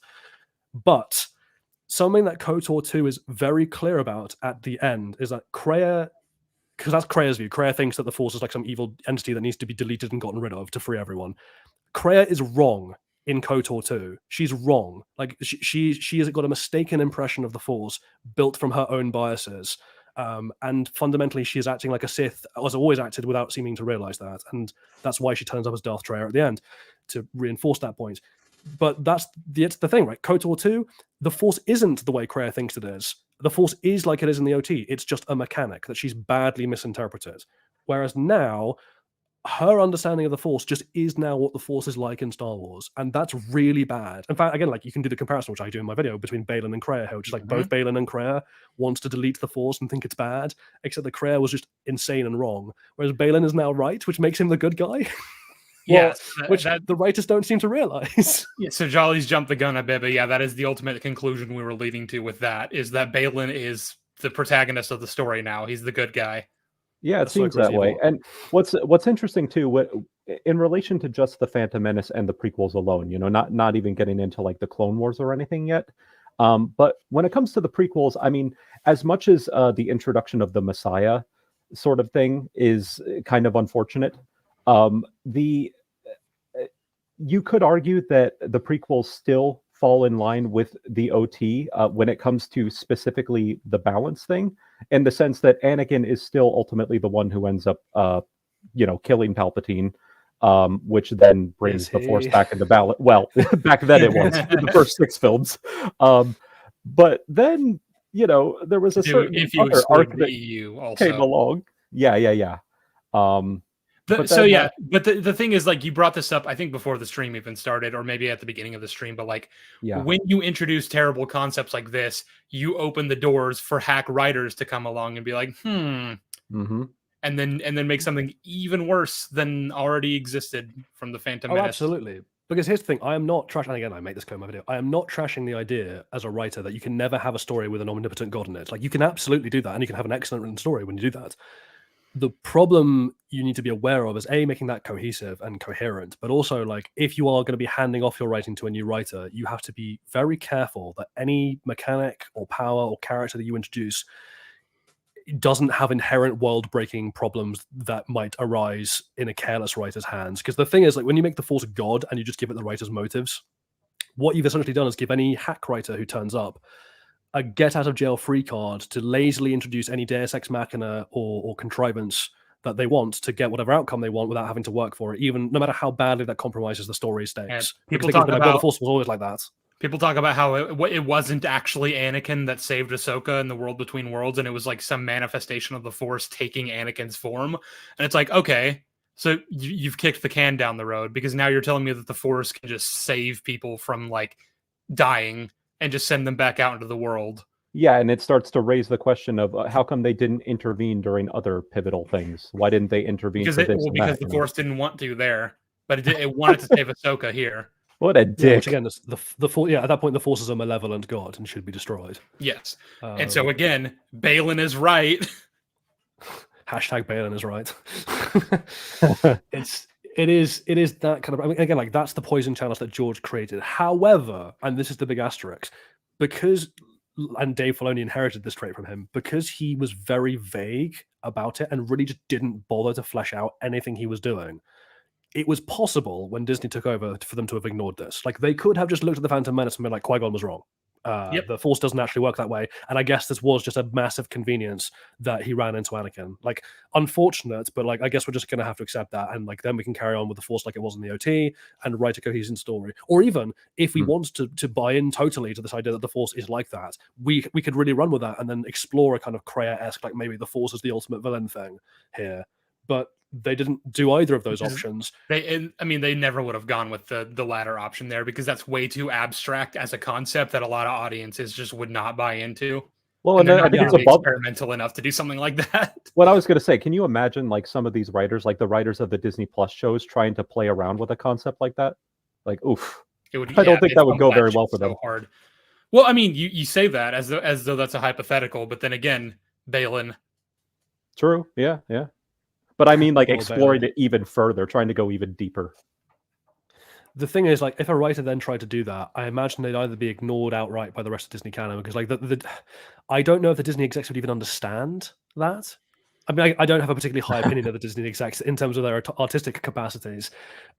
But something that KOTOR 2 is very clear about at the end is that Kreia, because that's Kreia's view. Kreia thinks that the Force is like some evil entity that needs to be deleted and gotten rid of to free everyone. Kreia is wrong in KOTOR 2. She's wrong. Like she has got a mistaken impression of the Force built from her own biases. And fundamentally, she is acting like a Sith, has always acted without seeming to realize that. And that's why she turns up as Darth Treyer at the end, to reinforce that point. But that's the thing, right? KOTOR 2, the Force isn't the way Kreia thinks it is. the Force is like it is in the OT. It's just a mechanic that she's badly misinterpreted. Whereas now, her understanding of the Force just is now what the Force is like in Star Wars, and that's really bad. In fact, again, like you can do the comparison, which I do in my video, between Baylan and Kreia, which is like both Baylan and Kreia wants to delete the Force and think it's bad, except that Kreia was just insane and wrong, whereas Baylan is now right, which makes him the good guy. Yes, which the writers don't seem to realize. Yeah, so Jolly's jumped the gun a bit, but yeah, that is the ultimate conclusion we were leading to with that, is that Baylan is the protagonist of the story now. He's the good guy. Yeah, it seems that way. And what's interesting too, in relation to just the Phantom Menace and the prequels alone, not even getting into like the Clone Wars or anything yet. But when it comes to the prequels, I mean, as much as the introduction of the Messiah sort of thing is kind of unfortunate, you could argue that the prequels still fall in line with the OT when it comes to specifically the balance thing, in the sense that Anakin is still ultimately the one who ends up, killing Palpatine, which then brings the Force back into balance. Well, back then it was in the first 6 films, but then there was a certain other arc that EU also came along. Yeah. But the thing is, like, you brought this up, I think, before the stream even started, or maybe at the beginning of the stream, but like, when you introduce terrible concepts like this, you open the doors for hack writers to come along and be like, and then make something even worse than already existed from the Phantom Menace. Absolutely. Because here's the thing, I am not trashing, and again, I make this clear in my video, I am not trashing the idea as a writer that you can never have a story with an omnipotent god in it. Like, you can absolutely do that, and you can have an excellent written story when you do that. The problem you need to be aware of is making that cohesive and coherent, but also, like, if you are going to be handing off your writing to a new writer, you have to be very careful that any mechanic or power or character that you introduce doesn't have inherent world-breaking problems that might arise in a careless writer's hands. Because the thing is, like, when you make the Force a god and you just give it the writer's motives, what you've essentially done is give any hack writer who turns up a get-out-of-jail-free card to lazily introduce any Deus Ex Machina or contrivance that they want to get whatever outcome they want without having to work for it, even no matter how badly that compromises the story stakes. People talk about the Force was always like that. People talk about how it wasn't actually Anakin that saved Ahsoka in the World Between Worlds, and it was like some manifestation of the Force taking Anakin's form. And it's like, okay, so you've kicked the can down the road, because now you're telling me that the Force can just save people from like dying and just send them back out into the world. Yeah, and it starts to raise the question of how come they didn't intervene during other pivotal things? Why didn't they intervene? Because the Force didn't want to there, but it wanted to save Ahsoka here. What a dick! Which again, the Force. Yeah, at that point, the Force is a malevolent god and should be destroyed. Yes, and so again, Baylan is right. Hashtag Baylan is right. It is that kind of. I mean, again, like, that's the poison channels that George created. However, and this is the big asterisk, and Dave Filoni inherited this trait from him, because he was very vague about it and really just didn't bother to flesh out anything he was doing. It was possible when Disney took over for them to have ignored this. Like, they could have just looked at the Phantom Menace and been like, Qui-Gon was wrong. The Force doesn't actually work that way. And I guess this was just a massive convenience that he ran into Anakin. Like, unfortunate, but like, I guess we're just going to have to accept that. And like, then we can carry on with the Force like it was in the OT and write a cohesive story. Or even if we want to buy in totally to this idea that the Force is like that, we could really run with that and then explore a kind of Kreia-esque, like maybe the Force is the ultimate villain thing here. But they didn't do either of those options. They never would have gone with the latter option there, because that's way too abstract as a concept that a lot of audiences just would not buy into. Well, and then I think it's experimental enough to do something like that. What I was going to say, can you imagine like some of these writers, like the writers of the Disney Plus shows, trying to play around with a concept like that? Like, oof. I don't think that would go very well for them. Hard. Well, I mean, you say that as though that's a hypothetical, but then again, Baylan. True. Yeah. But I mean, like, exploring it even further, trying to go even deeper. The thing is, like, if a writer then tried to do that, I imagine they'd either be ignored outright by the rest of Disney canon, because, like, I don't know if the Disney execs would even understand that. I mean, I don't have a particularly high opinion of the Disney execs in terms of their artistic capacities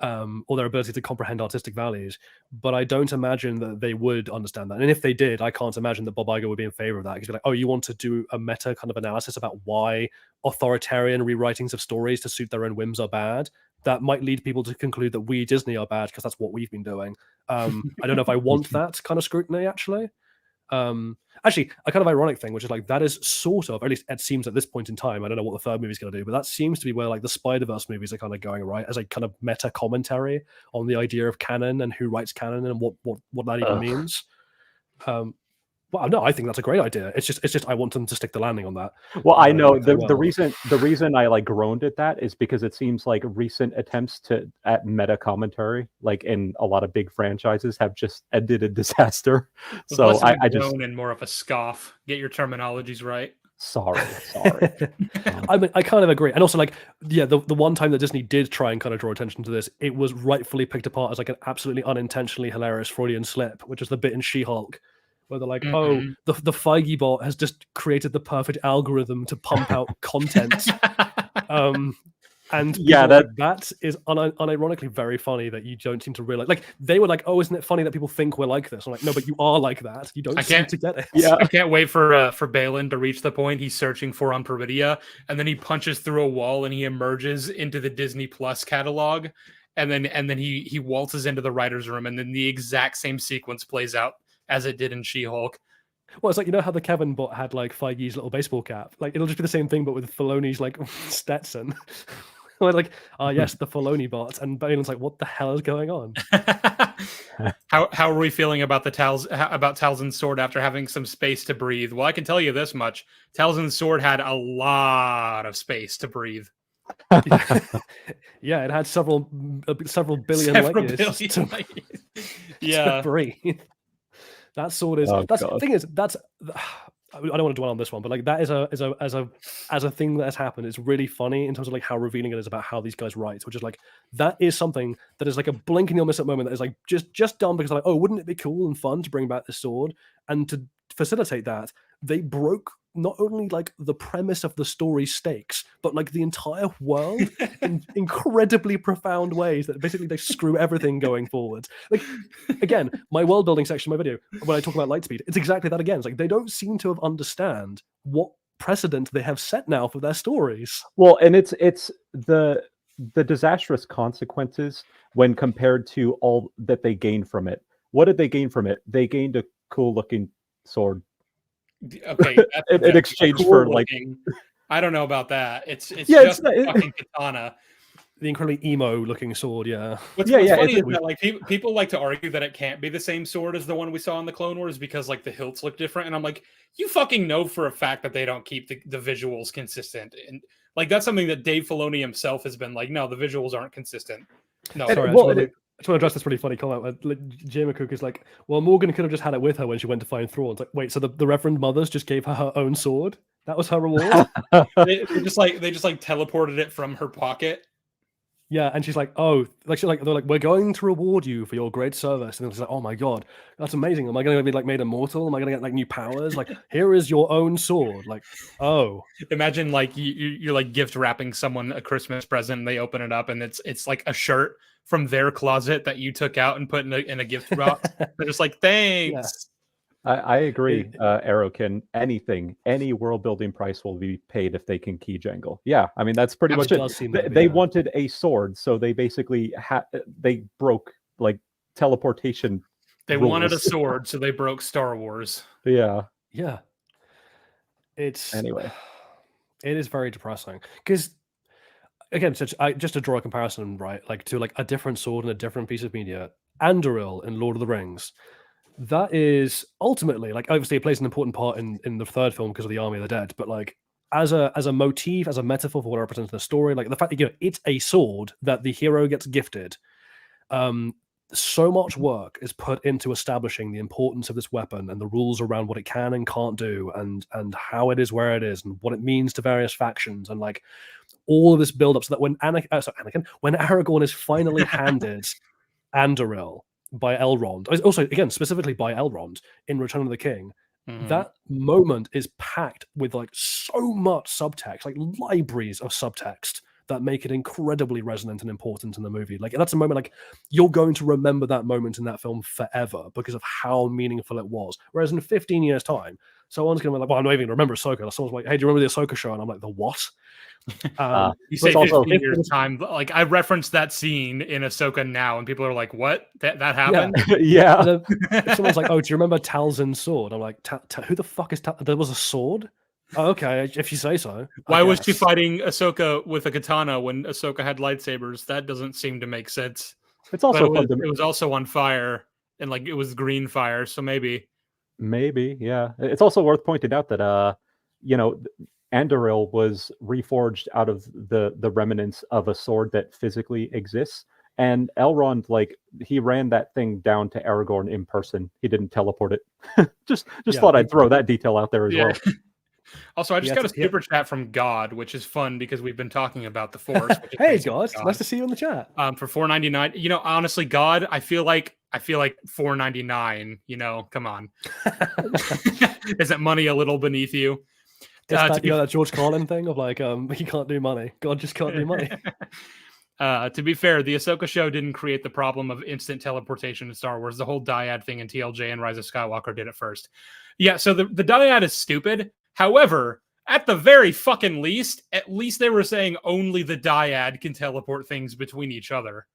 or their ability to comprehend artistic values, but I don't imagine that they would understand that. And if they did, I can't imagine that Bob Iger would be in favor of that. He'd be like, oh, you want to do a meta kind of analysis about why authoritarian rewritings of stories to suit their own whims are bad? That might lead people to conclude that we, Disney, are bad because that's what we've been doing. I don't know if I want that kind of scrutiny, actually. Actually, a kind of ironic thing, which is like that is sort of, or at least it seems at this point in time, I don't know what the third movie's going to do, but that seems to be where like the Spider-Verse movies are kind of going, right, as a kind of meta commentary on the idea of canon and who writes canon and what that even means. Well, no, I think that's a great idea. It's just I want them to stick the landing on that. Well, I know the reason I like groaned at that is because it seems like recent attempts at meta commentary, like in a lot of big franchises, have just ended in disaster. So I just groan and more of a scoff. Get your terminologies right. Sorry. I mean, I kind of agree. And also, like, yeah, the one time that Disney did try and kind of draw attention to this, it was rightfully picked apart as like an absolutely unintentionally hilarious Freudian slip, which is the bit in She-Hulk where they're like, oh, the Feige bot has just created the perfect algorithm to pump out content. And yeah, that is unironically very funny that you don't seem to realize. Like, they were like, oh, isn't it funny that people think we're like this? I'm like, no, but you are like that. You don't seem to get it. Yeah. I can't wait for Balin to reach the point he's searching for on Peridia, and then he punches through a wall and he emerges into the Disney Plus catalog, and then he waltzes into the writer's room, and then the exact same sequence plays out as it did in She-Hulk. Well, it's like, you know how the Kevin bot had like Feige's little baseball cap? Like, it'll just be the same thing, but with Filoni's like Stetson. We're like, yes, the Filoni bot. And Balin's like, what the hell is going on? How are we feeling about Talzin's sword after having some space to breathe? Well, I can tell you this much. Talzin's sword had a lot of space to breathe. Yeah, it had several billion light years to breathe. That sword is. The thing is, that's. I don't want to dwell on this one, but like that is a thing that has happened. It's really funny in terms of like how revealing it is about how these guys write, which is like that is something that is like a blink and you'll miss it moment that is like just done because like, oh, wouldn't it be cool and fun to bring back this sword? And to facilitate that, they broke not only like the premise of the story stakes, but like the entire world in incredibly profound ways that basically they screw everything going forward. Like, again, my world building section of my video, when I talk about Lightspeed, it's exactly that again. It's like they don't seem to have understand what precedent they have set now for their stories. Well, and it's the disastrous consequences when compared to all that they gained from it. What did they gain from it? They gained a cool looking sword. Okay, in exchange cool for looking. Like, I don't know about that. It's just a fucking katana. The incredibly emo looking sword, yeah. What's funny is that like people like to argue that it can't be the same sword as the one we saw in the Clone Wars because like the hilts look different, and I'm like, you fucking know for a fact that they don't keep the visuals consistent, and like that's something that Dave Filoni himself has been like, no, the visuals aren't consistent. No, sorry, I just want to address this really funny comment. Jay McCook is like, well, Morgan could have just had it with her when she went to find Thrawn. It's like, wait, so the Reverend Mothers just gave her own sword? That was her reward? they just teleported it from her pocket. Yeah, and she's like, oh, they're like, we're going to reward you for your great service. And it's like, oh my god, that's amazing. Am I going to be like made immortal? Am I going to get like new powers? Like, here is your own sword. Like, oh, imagine like you're like gift wrapping someone a Christmas present, and they open it up, and it's like a shirt from their closet that you took out and put in a gift box. They're just like, thanks. Yeah. I agree, Aerokin. Any world building price will be paid if they can key jangle. Yeah, I mean that's pretty much it. They wanted a sword, so they basically they broke like teleportation. They wanted a sword, so they broke Star Wars. Yeah. It's anyway. It is very depressing because, again, just to draw a comparison, right? Like to like a different sword and a different piece of media, Andoril in Lord of the Rings. That is ultimately like obviously it plays an important part in the third film because of the Army of the Dead, but like as a motif, as a metaphor for what it represents in the story, like the fact that it's a sword that the hero gets gifted. So much work is put into establishing the importance of this weapon and the rules around what it can and can't do, and how it is where it is, and what it means to various factions, and like all of this build up so that when when Aragorn is finally handed Andoril by Elrond, also again specifically by Elrond in Return of the King, that moment is packed with like so much subtext, like libraries of subtext that make it incredibly resonant and important in the movie. Like that's a moment like you're going to remember that moment in that film forever because of how meaningful it was. Whereas in 15 years' time, someone's going to be like, well, I'm not even going to remember Ahsoka. Someone's like, hey, do you remember the Ahsoka show? And I'm like, the what? You say 15 years time, like I referenced that scene in Ahsoka now, and people are like, "What? That happened?" Yeah. If someone's like, "Oh, do you remember Talzin's sword?" I'm like, "Who the fuck is Tal? There was a sword? Oh, okay, if you say so." Why was she fighting Ahsoka with a katana when Ahsoka had lightsabers? That doesn't seem to make sense. It's also it was also on fire, and like it was green fire, so maybe, yeah. It's also worth pointing out that Andoril was reforged out of the remnants of a sword that physically exists. And Elrond, like, he ran that thing down to Aragorn in person. He didn't teleport it. just thought I'd throw that detail out there as well. Also, I just got a super chat from God, which is fun because we've been talking about the Force. Hey, God, nice to see you in the chat. For $4.99, honestly, God, I feel like $4.99. Come on, isn't money a little beneath you? That George Carlin thing of like, he can't do money. God just can't do money. To be fair, the Ahsoka show didn't create the problem of instant teleportation in Star Wars. The whole dyad thing in TLJ and Rise of Skywalker did it first. Yeah, so the dyad is stupid. However, at the very fucking least, at least they were saying only the dyad can teleport things between each other,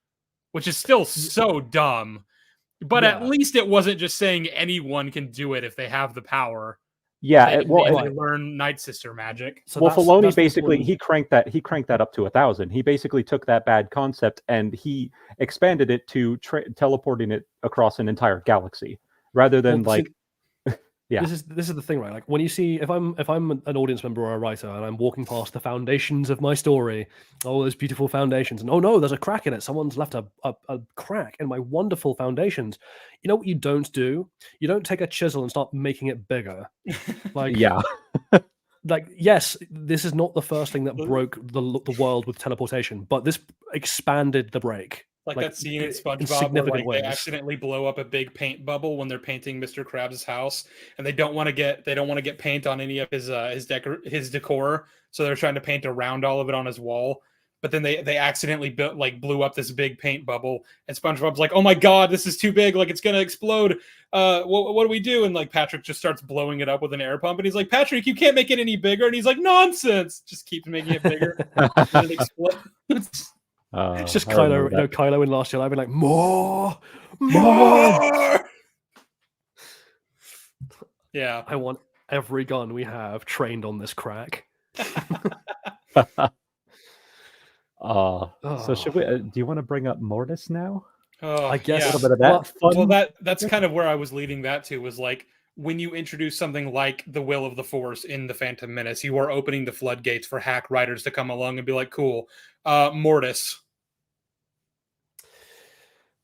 which is still so dumb. But at least it wasn't just saying anyone can do it if they have the power. Yeah, they learn Night Sister magic. So Filoni basically he cranked that up to 1,000. He basically took that bad concept and he expanded it to teleporting it across an entire galaxy, rather than yeah. This is the thing, right? Like when you see if I'm an audience member or a writer and I'm walking past the foundations of my story, oh, those beautiful foundations, and oh no, there's a crack in it. Someone's left a crack in my wonderful foundations. You know what you don't do? You don't take a chisel and start making it bigger. Like yeah. Like, yes, this is not the first thing that broke the world with teleportation, but this expanded the break. Like that scene in SpongeBob where they accidentally blow up a big paint bubble when they're painting Mr. Krabs' house, and they don't want to get paint on any of his decor, so they're trying to paint around all of it on his wall. But then they accidentally blew up this big paint bubble, and SpongeBob's like, "Oh my god, this is too big! Like it's gonna explode! What do we do?" And like Patrick just starts blowing it up with an air pump, and he's like, "Patrick, you can't make it any bigger!" And he's like, "Nonsense! Just keep making it bigger." And it explodes. It's just Kylo, Kylo in Last Jedi, I've been like, more. Yeah, I want every gun we have trained on this crack. So should we? Do you want to bring up Mortis now? I guess a little bit of that. Well, that's kind of where I was leading that to, was like when you introduce something like the will of the Force in the Phantom Menace, you are opening the floodgates for hack writers to come along and be like, "Cool, Mortis."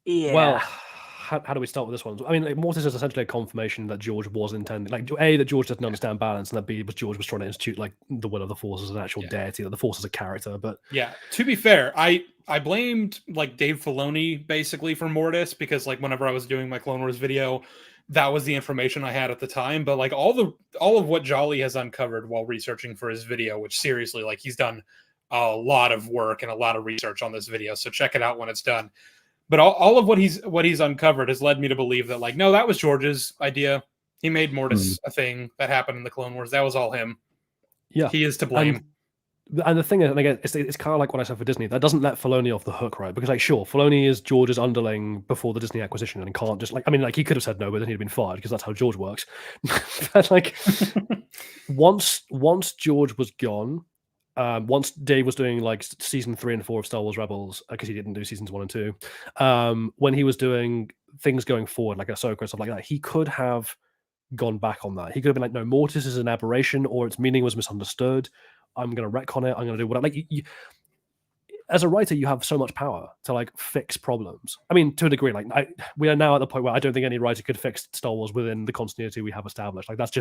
Yeah. Well, how do we start with this one? I mean, Mortis is essentially a confirmation that George was intending, like A, that George doesn't understand balance, and that B, George was trying to institute like the will of the Force as an actual deity, that the Force is a character. But yeah, to be fair, I blamed like Dave Filoni basically for Mortis, because like whenever I was doing my Clone Wars video, that was the information I had at the time. But like all of what Jolly has uncovered while researching for his video, which seriously, like he's done a lot of work and a lot of research on this video, so check it out when it's done. But all of what he's uncovered has led me to believe that, like, no, that was George's idea. He made Mortis a thing that happened in the Clone Wars. That was all him. Yeah, he is to blame. And the thing is, and again, it's kind of like what I said for Disney. That doesn't let Filoni off the hook, right? Because, like, sure, Filoni is George's underling before the Disney acquisition, and can't just, like, I mean, like, he could have said no, but then he'd been fired, because that's how George works. But, like, once George was gone, once Dave was doing like season 3 and 4 of Star Wars Rebels, because he didn't do seasons 1 and 2, when he was doing things going forward, like Ahsoka and stuff like that, he could have gone back on that. He could have been like, no, Mortis is an aberration, or its meaning was misunderstood. I'm going to retcon it. I'm going to do whatever. Like, as a writer, you have so much power to like fix problems. I mean, to a degree, like we are now at the point where I don't think any writer could fix Star Wars within the continuity we have established. Like that's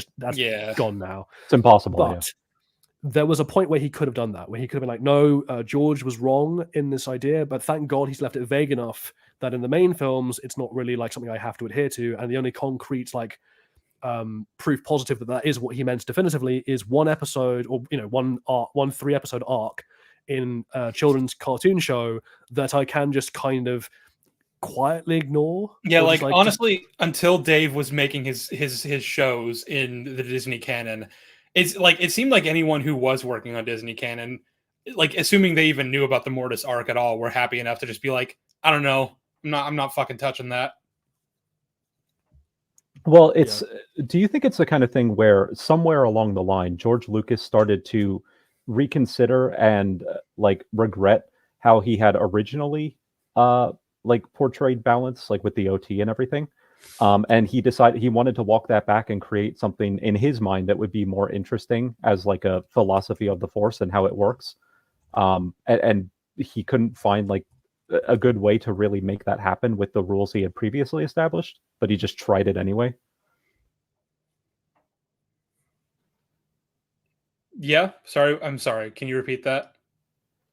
gone now. It's impossible. But there was a point where he could have done that, where he could have been like, no, George was wrong in this idea, but thank God he's left it vague enough that in the main films, it's not really like something I have to adhere to. And the only concrete like proof positive that is what he meant definitively is one episode, or one 3-episode arc in a children's cartoon show that I can just kind of quietly ignore. Yeah, or like, just, honestly, until Dave was making his shows in the Disney canon, it's like it seemed like anyone who was working on Disney canon, like assuming they even knew about the Mortis arc at all, were happy enough to just be like, I don't know, I'm not fucking touching that. Well, it's. Do you think it's the kind of thing where somewhere along the line, George Lucas started to reconsider and like regret how he had originally like portrayed balance, like with the OT and everything, and he decided he wanted to walk that back and create something in his mind that would be more interesting as like a philosophy of the Force and how it works, and he couldn't find like a good way to really make that happen with the rules he had previously established, but he just tried it anyway. Yeah, sorry, I'm sorry. Can you repeat that?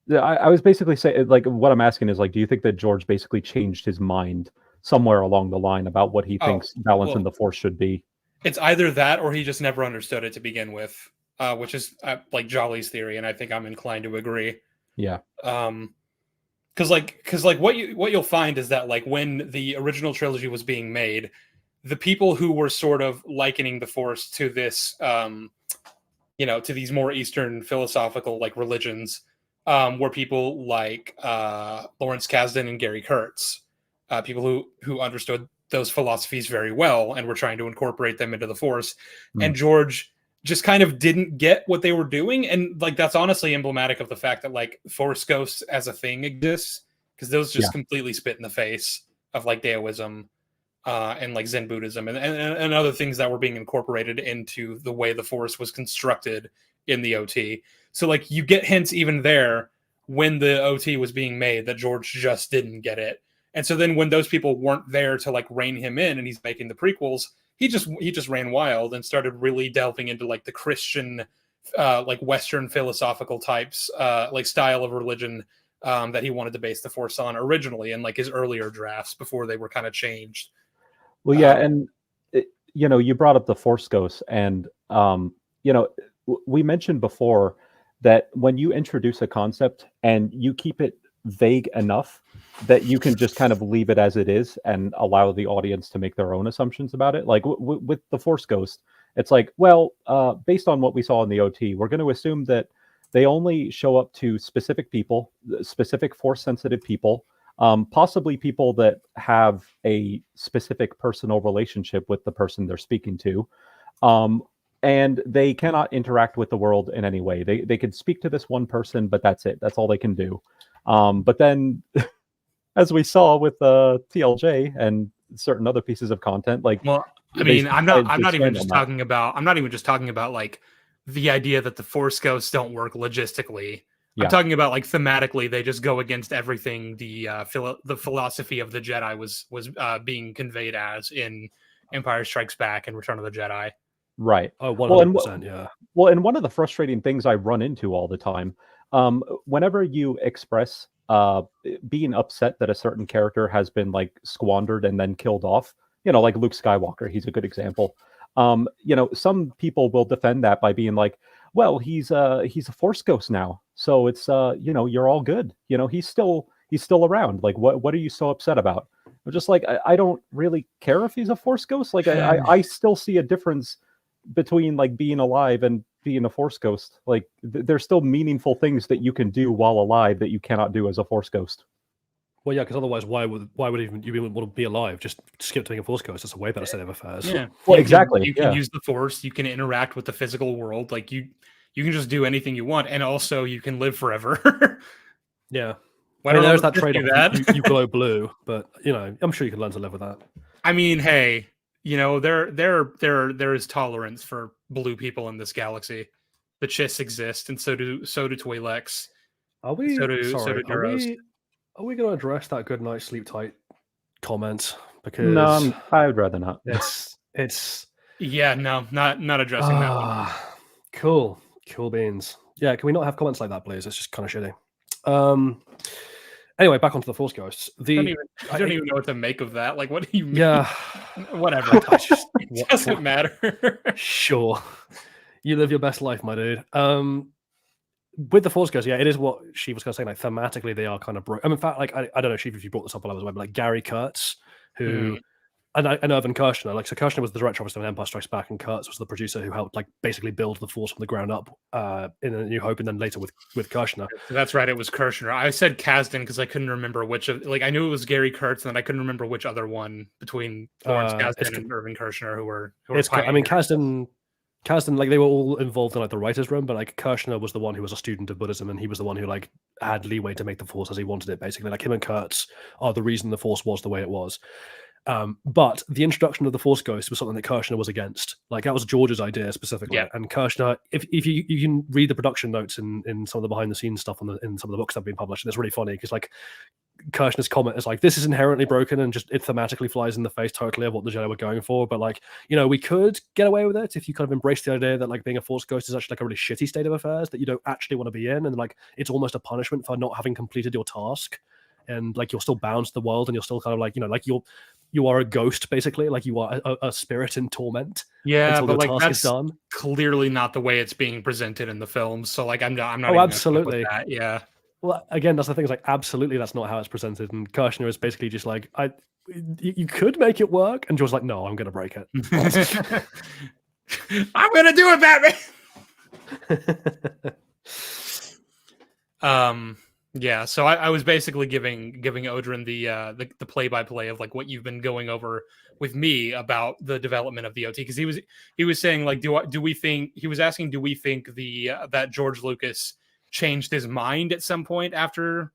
Yeah, I was basically saying, like, what I'm asking is, like, do you think that George basically changed his mind somewhere along the line about what he thinks balance in the Force should be? It's either that or he just never understood it to begin with, which is like Jolly's theory, and I think I'm inclined to agree. Yeah. Because what you'll find is that like when the original trilogy was being made, the people who were sort of likening the Force to this, to these more Eastern philosophical like religions, were people like Lawrence Kasdan and Gary Kurtz, people who understood those philosophies very well and were trying to incorporate them into the Force. And George just kind of didn't get what they were doing, and like that's honestly emblematic of the fact that like Force ghosts as a thing exists, because those just completely spit in the face of like Daoism and like Zen Buddhism and other things that were being incorporated into the way the Force was constructed in the OT. So like you get hints even there when the OT was being made that George just didn't get it. And so then when those people weren't there to like rein him in and he's making the prequels, he just ran wild and started really delving into like the Christian like Western philosophical types like style of religion that he wanted to base the Force on originally in like his earlier drafts before they were kind of changed. Well, yeah, and you brought up the Force Ghosts, and we mentioned before that when you introduce a concept and you keep it vague enough that you can just kind of leave it as it is and allow the audience to make their own assumptions about it. Like with the Force Ghost, it's like, well, based on what we saw in the OT, we're going to assume that they only show up to specific people, specific Force-sensitive people, possibly people that have a specific personal relationship with the person they're speaking to. And they cannot interact with the world in any way. They could speak to this one person, but that's it. That's all they can do. But then, as we saw with TLJ and certain other pieces of content, like, well, I mean, I'm not even just talking about like the idea that the Force ghosts don't work logistically. Yeah. I'm talking about like thematically, they just go against everything the philosophy of the Jedi was being conveyed as in Empire Strikes Back and Return of the Jedi. Right. Oh, 100%, yeah. Well, and one of the frustrating things I run into all the time, whenever you express being upset that a certain character has been like squandered and then killed off, like Luke Skywalker, he's a good example. Some people will defend that by being like, well, he's a Force ghost now, so it's you're all good. He's still around. Like, what are you so upset about? I'm just like, I don't really care if he's a Force ghost. Like, I still see a difference between like being alive and being a Force ghost. Like, there's still meaningful things that you can do while alive that you cannot do as a Force ghost. Well, yeah, because otherwise, why would even you even want to be alive? Just skip to being a Force ghost. It's a way better state of affairs. Yeah, well, exactly. You can use the Force. You can interact with the physical world. Like you can just do anything you want, and also you can live forever. Yeah. There's that trade-off. You glow blue, but I'm sure you can learn to live with that. I mean, hey, there is tolerance for blue people in this galaxy. The Chiss exist, and so do Twi'leks. Are we? Are we going to address that good night, sleep tight comment? Because no, I would rather not. It's yeah, no, not addressing that one. Cool beans. Yeah, can we not have comments like that, please? It's just kind of shitty. Anyway, back onto the Force ghosts. I don't even know what to make of that. Like, what do you mean? Yeah, whatever. It doesn't matter. Sure, you live your best life, my dude. with the Force Ghosts, yeah, it is what she was going to say. Like thematically, they are kind of broke. I mean, in fact, like I don't know, Chief, if you brought this up while I was away, but like Gary Kurtz, who and Irvin Kershner, like so Kershner was the director obviously of Empire Strikes Back, and Kurtz was the producer who helped like basically build the Force from the ground up in A New Hope, and then later with Kershner. That's right, it was Kershner. I said Kasdan because I couldn't remember which of, like, I knew it was Gary Kurtz, and then I couldn't remember which other one between Lawrence Kasdan and Irvin Kershner who were I mean, Kasdan, like they were all involved in like the writers' room, but like Kershner was the one who was a student of Buddhism, and he was the one who like had leeway to make the Force as he wanted it. Basically, like him and Kurtz are the reason the Force was the way it was. But the introduction of the Force Ghost was something that Kershner was against. Like that was George's idea specifically. Yeah. And Kershner, if you can read the production notes in some of the behind the scenes stuff in some of the books that have been published, and it's really funny because like Kershner's comment is like, this is inherently broken and just it thematically flies in the face totally of what the Jedi were going for. But like, we could get away with it if you kind of embrace the idea that like being a Force Ghost is actually like a really shitty state of affairs that you don't actually want to be in, and like it's almost a punishment for not having completed your task. And like you're still bound to the world, and you're still kind of like like you are a ghost basically, like you are a spirit in torment. Yeah, until but the like task that's is done. clearly not the way it's being presented in the films. So like I'm not. Oh, even absolutely. with that. Yeah. Well, again, that's the thing. Is like absolutely that's not how it's presented. And Kershner is basically just like you could make it work, and George's like, no, I'm going to break it. I'm going to do it, Batman. Yeah, so I was basically giving Odrin the play-by-play of like what you've been going over with me about the development of the OT, because he was saying like do we think that George Lucas changed his mind at some point after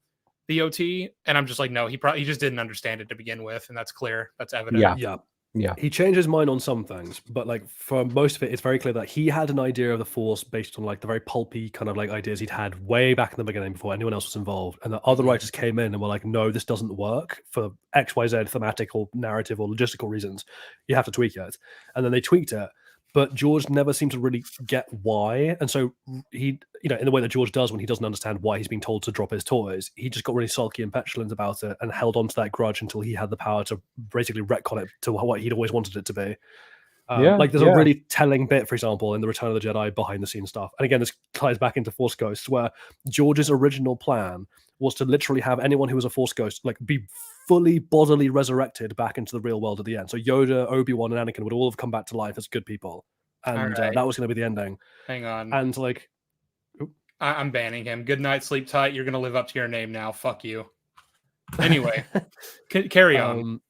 the OT, and I'm just like, no, he just didn't understand it to begin with, and that's clear, that's evident. Yeah. He changed his mind on some things, but like for most of it, it's very clear that he had an idea of the Force based on like the very pulpy kind of like ideas he'd had way back in the beginning before anyone else was involved. And the other writers came in and were like, no, this doesn't work for XYZ thematic or narrative or logistical reasons. You have to tweak it. And then they tweaked it. But George never seemed to really get why. And so he, in the way that George does when he doesn't understand why he's being told to drop his toys, he just got really sulky and petulant about it and held on to that grudge until he had the power to basically retcon it to what he'd always wanted it to be. Like there's a really telling bit, for example, in the Return of the Jedi behind the scenes stuff. And again, this ties back into Force Ghosts, where George's original plan was to literally have anyone who was a Force Ghost like be fully bodily resurrected back into the real world at the end. So Yoda, Obi-Wan, and Anakin would all have come back to life as good people. And that was going to be the ending. Hang on. And like... I'm banning him. Good night, sleep tight. You're going to live up to your name now. Fuck you. Anyway, carry on.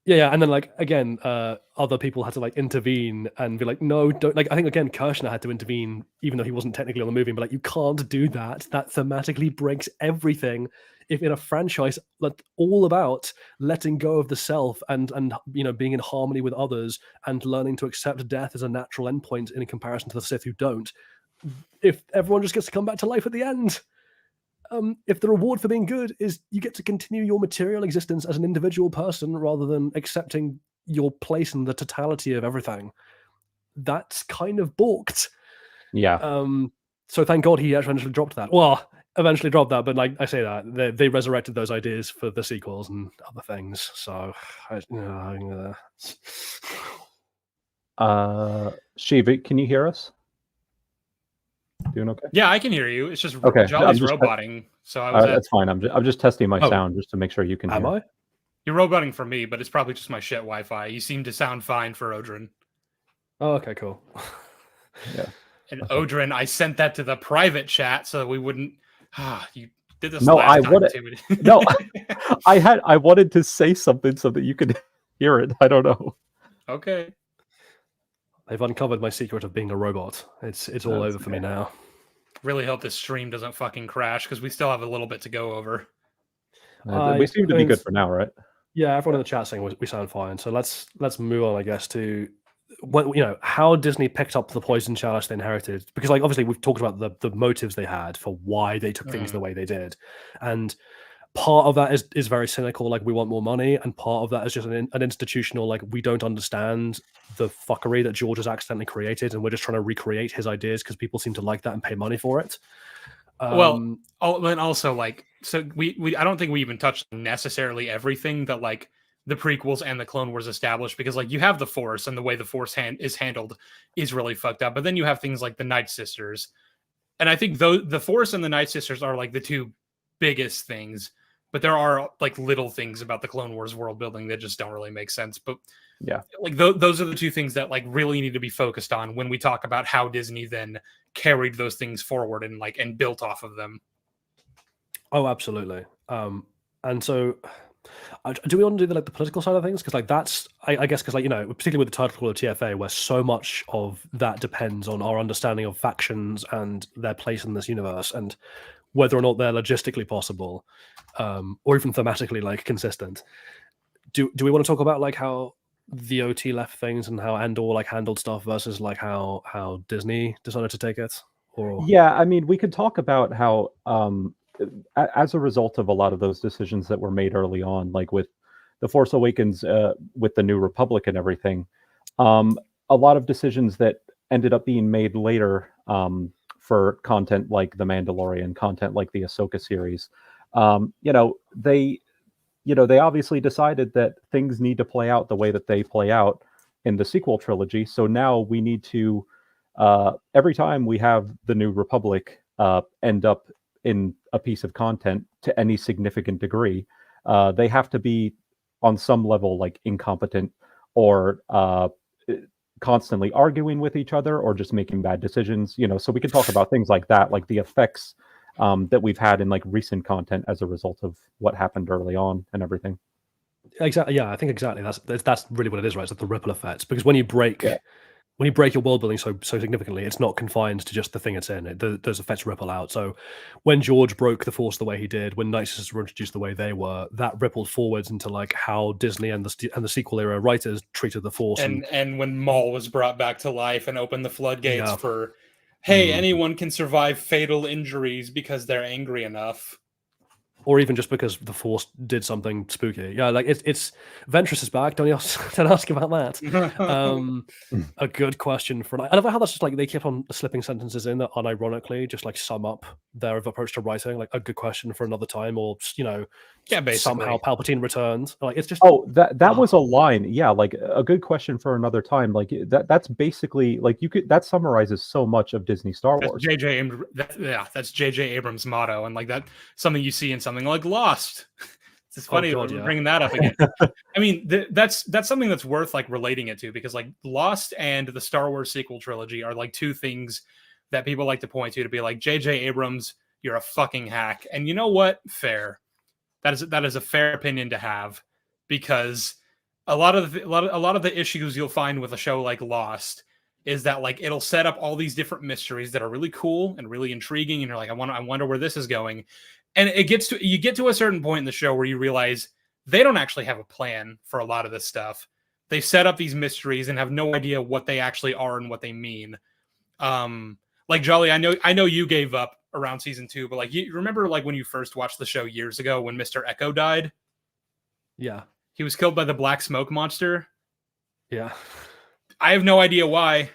Yeah, and then like again, other people had to like intervene and be like, no, don't. Like I think again, Kershner had to intervene, even though he wasn't technically on the movie. But like, you can't do that. That thematically breaks everything. If in a franchise that's all about letting go of the self and being in harmony with others and learning to accept death as a natural endpoint in comparison to the Sith who don't, if everyone just gets to come back to life at the end. If the reward for being good is you get to continue your material existence as an individual person rather than accepting your place in the totality of everything, that's kind of balked. Yeah. So thank God he eventually dropped that. Well, eventually dropped that, but like I say that they resurrected those ideas for the sequels and other things. So, Shiva, can you hear us? Doing okay? Yeah, I can hear you. It's just okay. Jolly's roboting. So I was that's fine. I'm just testing my sound just to make sure you can hear. Am I? You're roboting for me, but it's probably just my shit Wi-Fi. You seem to sound fine for Odrin. Oh, okay, cool. Yeah. And Odrin, I sent that to the private chat so that we wouldn't. You did this. No, last time too. No, I wanted to say something so that you could hear it. I don't know. Okay. They've uncovered my secret of being a robot. It's all over for me now. Really hope this stream doesn't fucking crash because we still have a little bit to go over. We seem to be good for now, right? Yeah, everyone in the chat saying we sound fine. So let's move on, I guess, to how Disney picked up the poison chalice they inherited. Because like obviously we've talked about the motives they had for why they took things the way they did, and part of that is very cynical, like we want more money, and part of that is just an institutional, like we don't understand the fuckery that George has accidentally created, and we're just trying to recreate his ideas because people seem to like that and pay money for it. And also like, so we I don't think we even touched necessarily everything that like the prequels and the Clone Wars established, because like you have the Force and the way the Force is handled is really fucked up, but then you have things like the Night Sisters And I think the Force and the Night Sisters are like the two biggest things, but there are like little things about the Clone Wars world building that just don't really make sense. But yeah, like those are the two things that like really need to be focused on when we talk about how Disney then carried those things forward and built off of them. Oh, absolutely. And so, do we want to do the political side of things? Because like that's, I guess, because particularly with the title call of TFA, where so much of that depends on our understanding of factions and their place in this universe, and whether or not they're logistically possible, or even thematically like consistent. Do we want to talk about like how the OT left things and how Andor like handled stuff versus like how Disney decided to take it? Or yeah. I mean, we could talk about how as a result of a lot of those decisions that were made early on, like with The Force Awakens, with the New Republic and everything, a lot of decisions that ended up being made later for content like The Mandalorian, content like the Ahsoka series, they obviously decided that things need to play out the way that they play out in the sequel trilogy. So now we need to, every time we have the New Republic end up in a piece of content to any significant degree, they have to be on some level like incompetent or constantly arguing with each other or just making bad decisions. So we can talk about things like that, like the effects that we've had in like recent content as a result of what happened early on and everything. exactly, yeah, I think exactly that's really what it is, right? It's like the ripple effects, because when you break your world building so significantly, it's not confined to just the thing it's in. Those effects ripple out. So when George broke the Force the way he did, when Night Sisters were introduced the way they were, that rippled forwards into like how Disney and the sequel era writers treated the Force. And when Maul was brought back to life and opened the floodgates for, hey, Mm. anyone can survive fatal injuries because they're angry enough. Or even just because the Force did something spooky. Yeah, like it's Ventress is back. Don't ask about that. A good question for. I love how that's just like they keep on slipping sentences in that unironically just like sum up their approach to writing. Like a good question for another time, or Yeah, basically. somehow Palpatine returned. Like it's just that was a line. Yeah, like a good question for another time. Like that's basically like that summarizes so much of Disney Star Wars. That's J.J. Abrams' motto, and like that's something you see in something like Lost. It's funny bringing that up again. I mean, that's something that's worth like relating it to, because like Lost and the Star Wars sequel trilogy are like two things that people like to point to be like, J.J. Abrams, you're a fucking hack. And you know what? Fair. That is a fair opinion to have, because a lot of the issues you'll find with a show like Lost is that like it'll set up all these different mysteries that are really cool and really intriguing, and you're like, I wonder where this is going. And you get to a certain point in the show where you realize they don't actually have a plan for a lot of this stuff. They set up these mysteries and have no idea what they actually are and what they mean. Like Jolly, I know you gave up around season 2, but like you remember like when you first watched the show years ago when Mr. Echo died? Yeah. He was killed by the black smoke monster. Yeah. I have no idea why.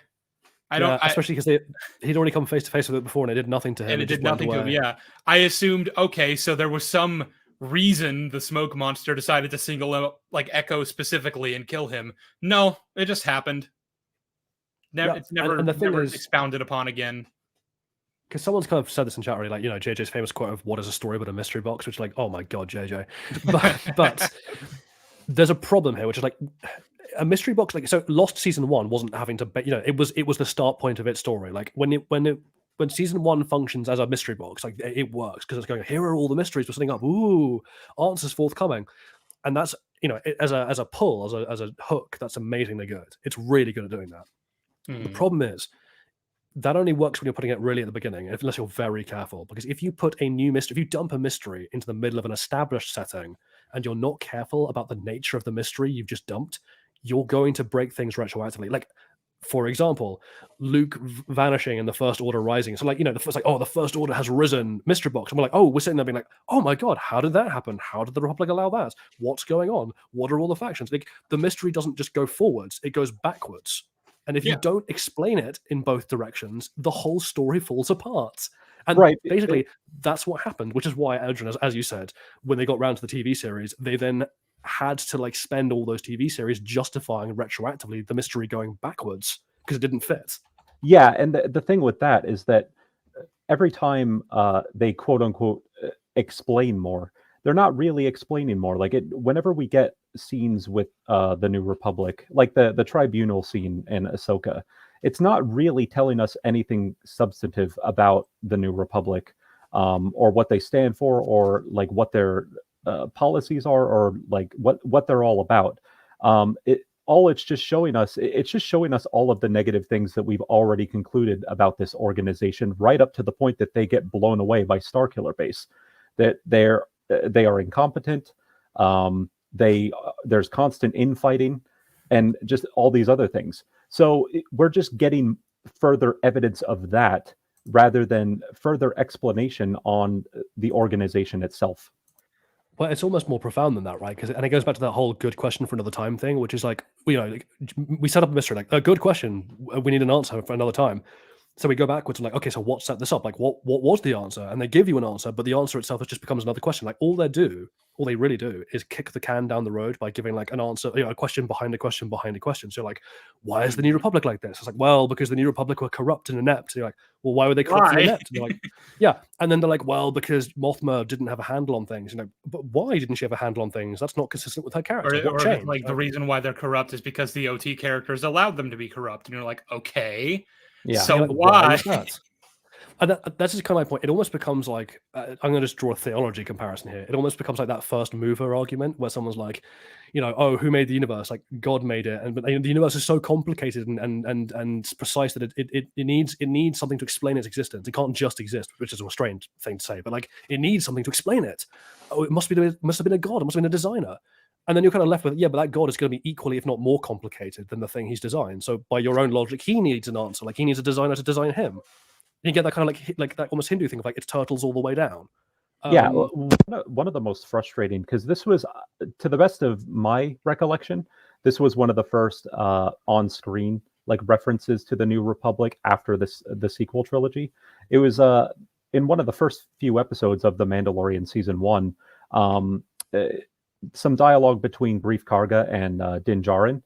Especially because he'd already come face to face with it before and it did nothing to him. And it did nothing to him, yeah. I assumed, okay, so there was some reason the smoke monster decided to single out like Echo specifically and kill him. No, it just happened. It's never expounded upon again. Because someone's kind of said this in chat already, like, JJ's famous quote of "What is a story but a mystery box?" Which, like, oh my god, JJ. But there's a problem here, which is like a mystery box. Like, so Lost season 1 wasn't having to, it was the start point of its story. Like when season 1 functions as a mystery box, like it works because it's going, here are all the mysteries we're setting up. Ooh, answers forthcoming, and that's as a pull, as a hook, that's amazingly good. It's really good at doing that. The problem is that only works when you're putting it really at the beginning, unless you're very careful. Because if you put a new mystery, if you dump a mystery into the middle of an established setting, and you're not careful about the nature of the mystery you've just dumped, you're going to break things retroactively. Like, for example, Luke vanishing in the First Order rising. So, like, the First Order has risen mystery box. And we're sitting there being like, oh my God, how did that happen? How did the Republic allow that? What's going on? What are all the factions? Like, the mystery doesn't just go forwards, it goes backwards. And if you don't explain it in both directions, the whole story falls apart. And basically, that's what happened, which is why Adrian, as you said, when they got round to the TV series, they then had to like spend all those TV series justifying retroactively the mystery going backwards because it didn't fit. Yeah, and the thing with that is that every time they quote unquote explain more, they're not really explaining more. Like whenever we get scenes with the New Republic, like the tribunal scene in Ahsoka, it's not really telling us anything substantive about the New Republic, or what they stand for, or like what their policies are, or like what they're all about. It's just showing us all of the negative things that we've already concluded about this organization, right up to the point that they get blown away by Starkiller Base, that they are incompetent. There's constant infighting, and just all these other things. So we're just getting further evidence of that rather than further explanation on the organization itself. Well, it's almost more profound than that, right? And it goes back to that whole good question for another time thing, which is like, like, we set up a mystery, like a good question, we need an answer for another time. So we go backwards and like, okay, so what set this up? Like, what was the answer? And they give you an answer, but the answer itself just becomes another question. Like all they really do is kick the can down the road by giving like an answer, a question behind a question behind a question. So like, why is the New Republic like this? It's like, well, because the New Republic were corrupt and inept. So you're like, well, why were they corrupt and inept? And they're like, yeah. And then they're like, well, because Mothma didn't have a handle on things. But why didn't she have a handle on things? That's not consistent with her character. What changed? Like the reason why they're corrupt is because the OT characters allowed them to be corrupt. And you're like, okay. Yeah. So like, why? And that's just kind of my point. It almost becomes like, I'm going to just draw a theology comparison here. It almost becomes like that first mover argument where someone's like, oh, who made the universe? Like God made it, but the universe is so complicated and precise that it needs something to explain its existence. It can't just exist, which is a strange thing to say, but like it needs something to explain it. Oh, it must have been a god. It must have been a designer. And then you're kind of left with, but that god is going to be equally, if not more complicated than the thing he's designed. So by your own logic, he needs an answer. Like he needs a designer to design him. And you get that kind of like that almost Hindu thing of like it's turtles all the way down. Yeah, one of the most frustrating, because this was, to the best of my recollection, this was one of the first on-screen like references to the New Republic after the sequel trilogy. It was in one of the first few episodes of The Mandalorian season 1, some dialogue between Grief Karga and Din Djarin.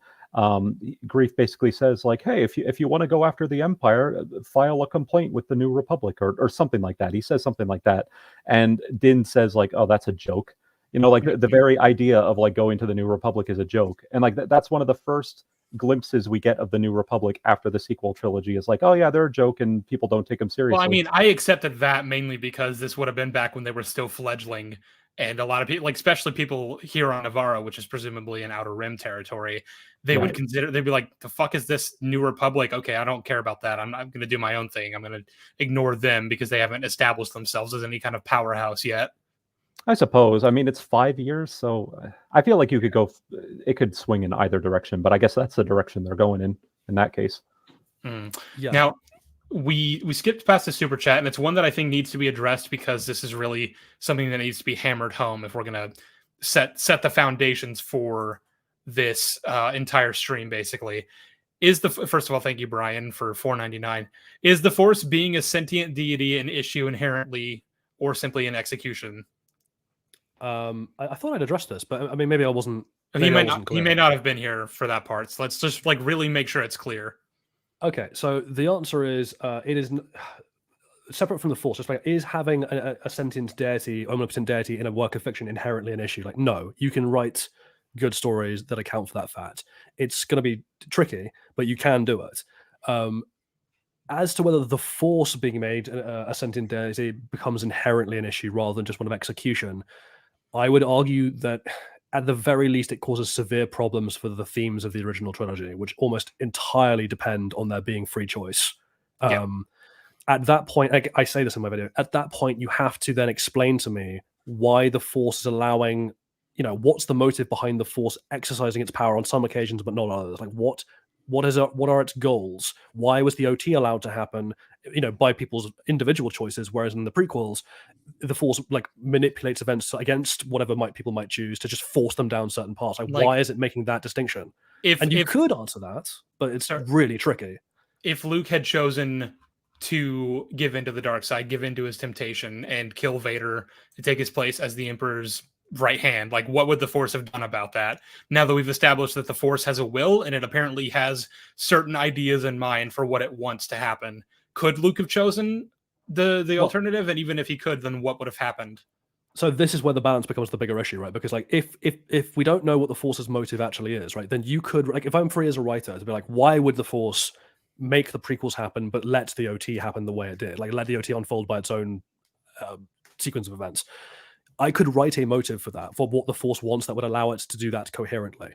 Grief basically says like, hey, if you want to go after the Empire, file a complaint with the New Republic, or something like that. He says something like that, and Din says like, oh, that's a joke. Like the very idea of like going to the New Republic is a joke, and like that's one of the first glimpses we get of the New Republic after the sequel trilogy is like, oh yeah, they're a joke and people don't take them seriously. Well, I mean, I accepted that mainly because this would have been back when they were still fledgling. And a lot of people, like especially people here on Navarro, which is presumably in Outer Rim territory, they'd be like, the fuck is this New Republic? Okay, I don't care about that. I'm going to do my own thing. I'm going to ignore them because they haven't established themselves as any kind of powerhouse yet. I suppose. I mean, it's 5 years, so I feel like it could swing in either direction, but I guess that's the direction they're going in that case. Yeah. Now, we skipped past the super chat, and it's one that I think needs to be addressed because this is really something that needs to be hammered home if we're going to set the foundations for this entire stream. Basically, first of all, thank you, Brian, for $4.99. Is the Force being a sentient deity an issue inherently, or simply an execution? I thought I'd addressed this, but I mean, maybe I wasn't. He may not have been here for that part. So let's just like really make sure it's clear. Okay, so the answer is it is separate from the Force. Just like, is having a sentient deity, omnipotent deity in a work of fiction inherently an issue? Like, no, you can write good stories that account for that fact. It's going to be tricky, but you can do it. As to whether the Force being made a sentient deity becomes inherently an issue rather than just one of execution, I would argue that at the very least, it causes severe problems for the themes of the original trilogy, which almost entirely depend on there being free choice. At that point, I say this in my video, at that point, you have to then explain to me why the Force is allowing, what's the motive behind the Force exercising its power on some occasions, but not others? Like, what are its goals? Why was the OT allowed to happen, by people's individual choices, whereas in the prequels, the Force like manipulates events against whatever people might choose to just force them down certain paths. Like why is it making that distinction? You could answer that, but it's really tricky. If Luke had chosen to give into the dark side, give into his temptation, and kill Vader to take his place as the Emperor's right hand, like what would the Force have done about that? Now that we've established that the Force has a will and it apparently has certain ideas in mind for what it wants to happen, could Luke have chosen the alternative, and even if he could, then what would have happened? So this is where the balance becomes the bigger issue, right? Because like if we don't know what the Force's motive actually is, right, then you could, like, if I'm free as a writer to be like, why would the Force make the prequels happen but let the OT happen the way it did, like let the OT unfold by its own sequence of events? I could write a motive for that, for what the Force wants, that would allow it to do that coherently.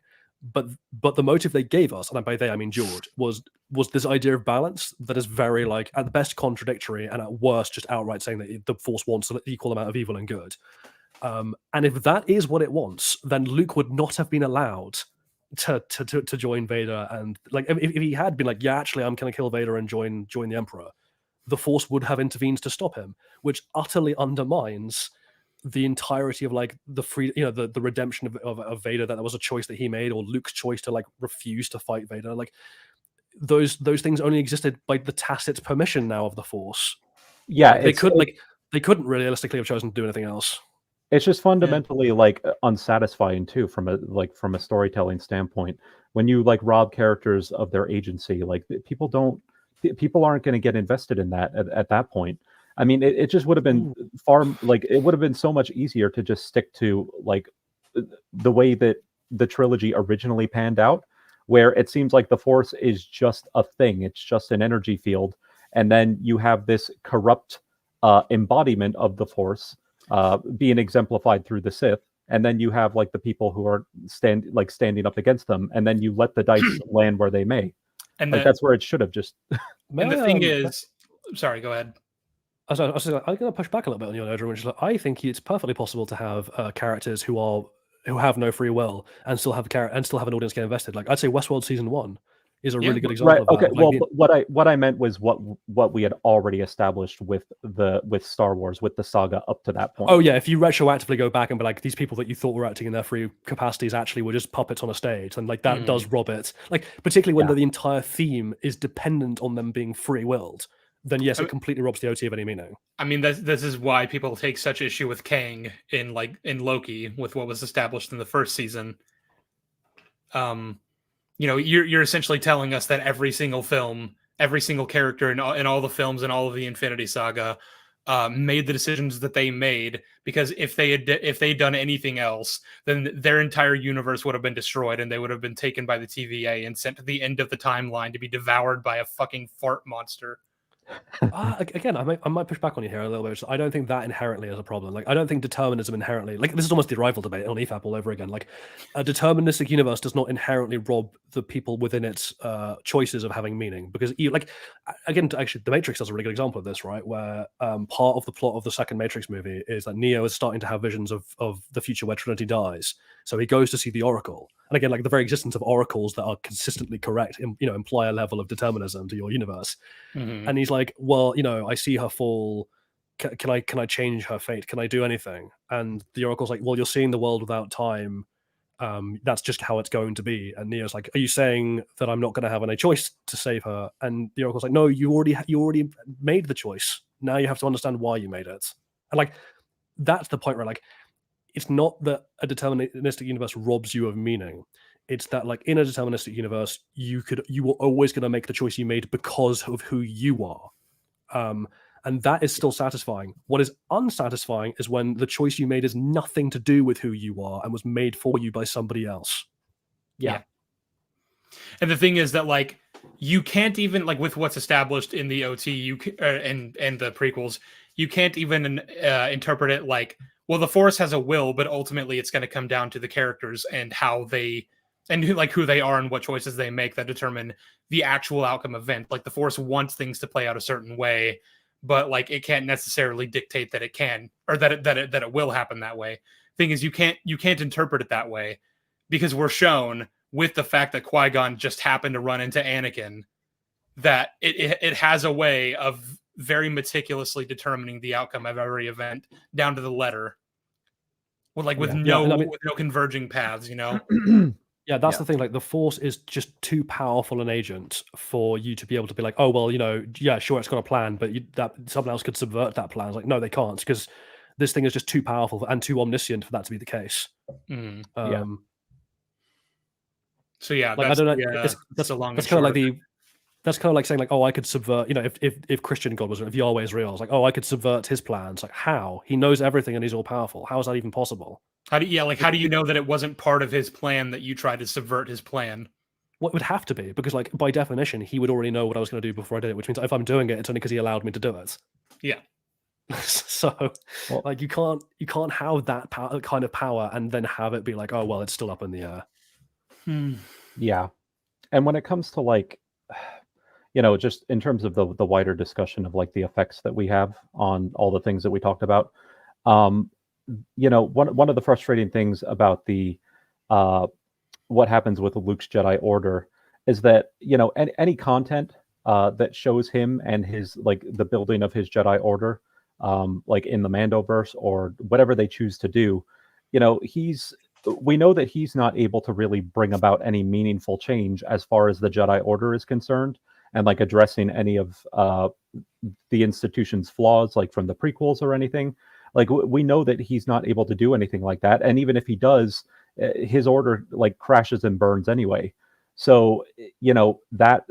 But the motive they gave us, and by they I mean George, was this idea of balance that is very, like, at the best contradictory, and at worst just outright saying that the Force wants an equal amount of evil and good. And if that is what it wants, then Luke would not have been allowed to join Vader. And like, if he had been like, yeah, actually, I'm going to kill Vader and join the Emperor, the Force would have intervened to stop him, which utterly undermines the entirety of like the free, the redemption of Vader. That was a choice that he made, or Luke's choice to like refuse to fight Vader. Like those things only existed by the tacit permission now of the Force. Yeah, they couldn't realistically have chosen to do anything else. It's just fundamentally like unsatisfying too, from a storytelling standpoint. When you like rob characters of their agency, like people aren't going to get invested in that at that point. I mean, it just would have been it would have been so much easier to just stick to like the way that the trilogy originally panned out, where it seems like the Force is just a thing. It's just an energy field. And then you have this corrupt embodiment of the Force being exemplified through the Sith. And then you have like the people who are standing up against them. And then you let the dice land where they may. And that's where it should have just... And the thing is... Sorry, go ahead. I'm going to push back a little bit on your Nodra, which is like, I think it's perfectly possible to have characters who have no free will and still have an audience get invested. Like I'd say Westworld season 1 is a really good example of that. Okay, well, what I meant was what we had already established with Star Wars, with the saga up to that point. Oh yeah, if you retroactively go back and be like, these people that you thought were acting in their free capacities actually were just puppets on a stage, and like that does rob it. Like particularly when the entire theme is dependent on them being free-willed, then yes, it completely robs the OT of any meaning. I mean, this is why people take such issue with Kang in Loki, with what was established in the first season. You're essentially telling us that every single film, every single character in all the films and all of the Infinity Saga made the decisions that they made, because if they'd done anything else, then their entire universe would have been destroyed, and they would have been taken by the TVA and sent to the end of the timeline to be devoured by a fucking fart monster. Again, I might push back on you here a little bit. I don't think that inherently is a problem. Like, I don't think determinism inherently, like, this is almost the arrival debate on EFAP all over again. Like, a deterministic universe does not inherently rob the people within its choices of having meaning. Because, again, actually, The Matrix is a really good example of this, right? Where part of the plot of the second Matrix movie is that Neo is starting to have visions of the future where Trinity dies. So he goes to see the Oracle. And again, like, the very existence of oracles that are consistently correct, imply a level of determinism to your universe. Mm-hmm. And he's like, well, I see her fall. Can I change her fate? Can I do anything? And the Oracle's like, well, you're seeing the world without time. That's just how it's going to be. And Neo's like, are you saying that I'm not going to have any choice to save her? And the Oracle's like, no, you already made the choice. Now you have to understand why you made it. And like, that's the point where, like, it's not that a deterministic universe robs you of meaning. It's that, like, in a deterministic universe, you were always going to make the choice you made because of who you are. And that is still satisfying. What is unsatisfying is when the choice you made is nothing to do with who you are and was made for you by somebody else. Yeah. And the thing is that, like, you can't even, like, with what's established in the OT and the prequels, you can't even interpret it like, well, the Force has a will, but ultimately it's going to come down to the characters and how they, and who they are and what choices they make that determine the actual outcome event. Like, the Force wants things to play out a certain way, but like, it can't necessarily dictate that it can, or that it will happen that way. Thing is, you can't interpret it that way, because we're shown with the fact that Qui-Gon just happened to run into Anakin, that it has a way of very meticulously determining the outcome of every event down to the letter, with no converging paths. Yeah, that's the thing. Like, the Force is just too powerful an agent for you to be able to be like, oh, well, yeah, sure, it's got a plan, but that someone else could subvert that plan. It's like, no, they can't, because this thing is just too powerful and too omniscient for that to be the case. So yeah, like, I don't know. That's kind of like the that's kind of like saying like, oh, I could subvert, you know, if Christian God was, if Yahweh is real, it's like, oh, I could subvert his plans. Like, how? He knows everything and he's all powerful. How is that even possible? How do you know that it wasn't part of his plan that you tried to subvert his plan? What would have to be, because like by definition, he would already know what I was going to do before I did it, which means if I'm doing it, it's only because he allowed me to do it. Yeah. So, like, you can't have that kind of power and then have it be like, oh well, it's still up in the air. Yeah, and when it comes to like, just in terms of the wider discussion of like the effects that we have on all the things that we talked about, one of the frustrating things about the what happens with Luke's Jedi Order is that any content that shows him and his like the building of his Jedi Order, like in the Mandoverse or whatever they choose to do, we know that he's not able to really bring about any meaningful change as far as the Jedi Order is concerned, and like addressing any of the institution's flaws, like from the prequels or anything. Like we know that he's not able to do anything like that, and even if he does, his order like crashes and burns anyway. So that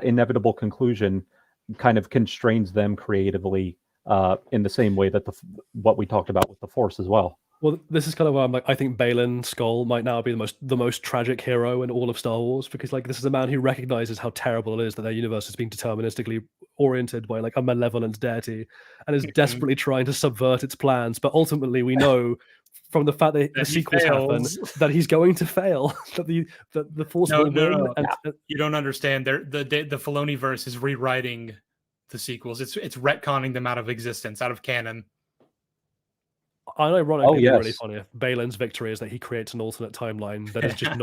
inevitable conclusion kind of constrains them creatively in the same way that what we talked about with the Force as well. Well, this is kind of where I'm like, I think Balin Skoll might now be the most tragic hero in all of Star Wars, because like this is a man who recognizes how terrible it is that their universe is being deterministically oriented by like a malevolent deity and is desperately trying to subvert its plans. But ultimately, we know from the fact that the sequels happen that he's going to fail. that the Force will win. No. You don't understand. The Filoni verse is rewriting the sequels. It's retconning them out of existence, out of canon. Ironically, really funny. If Balin's victory is that he creates an alternate timeline that is just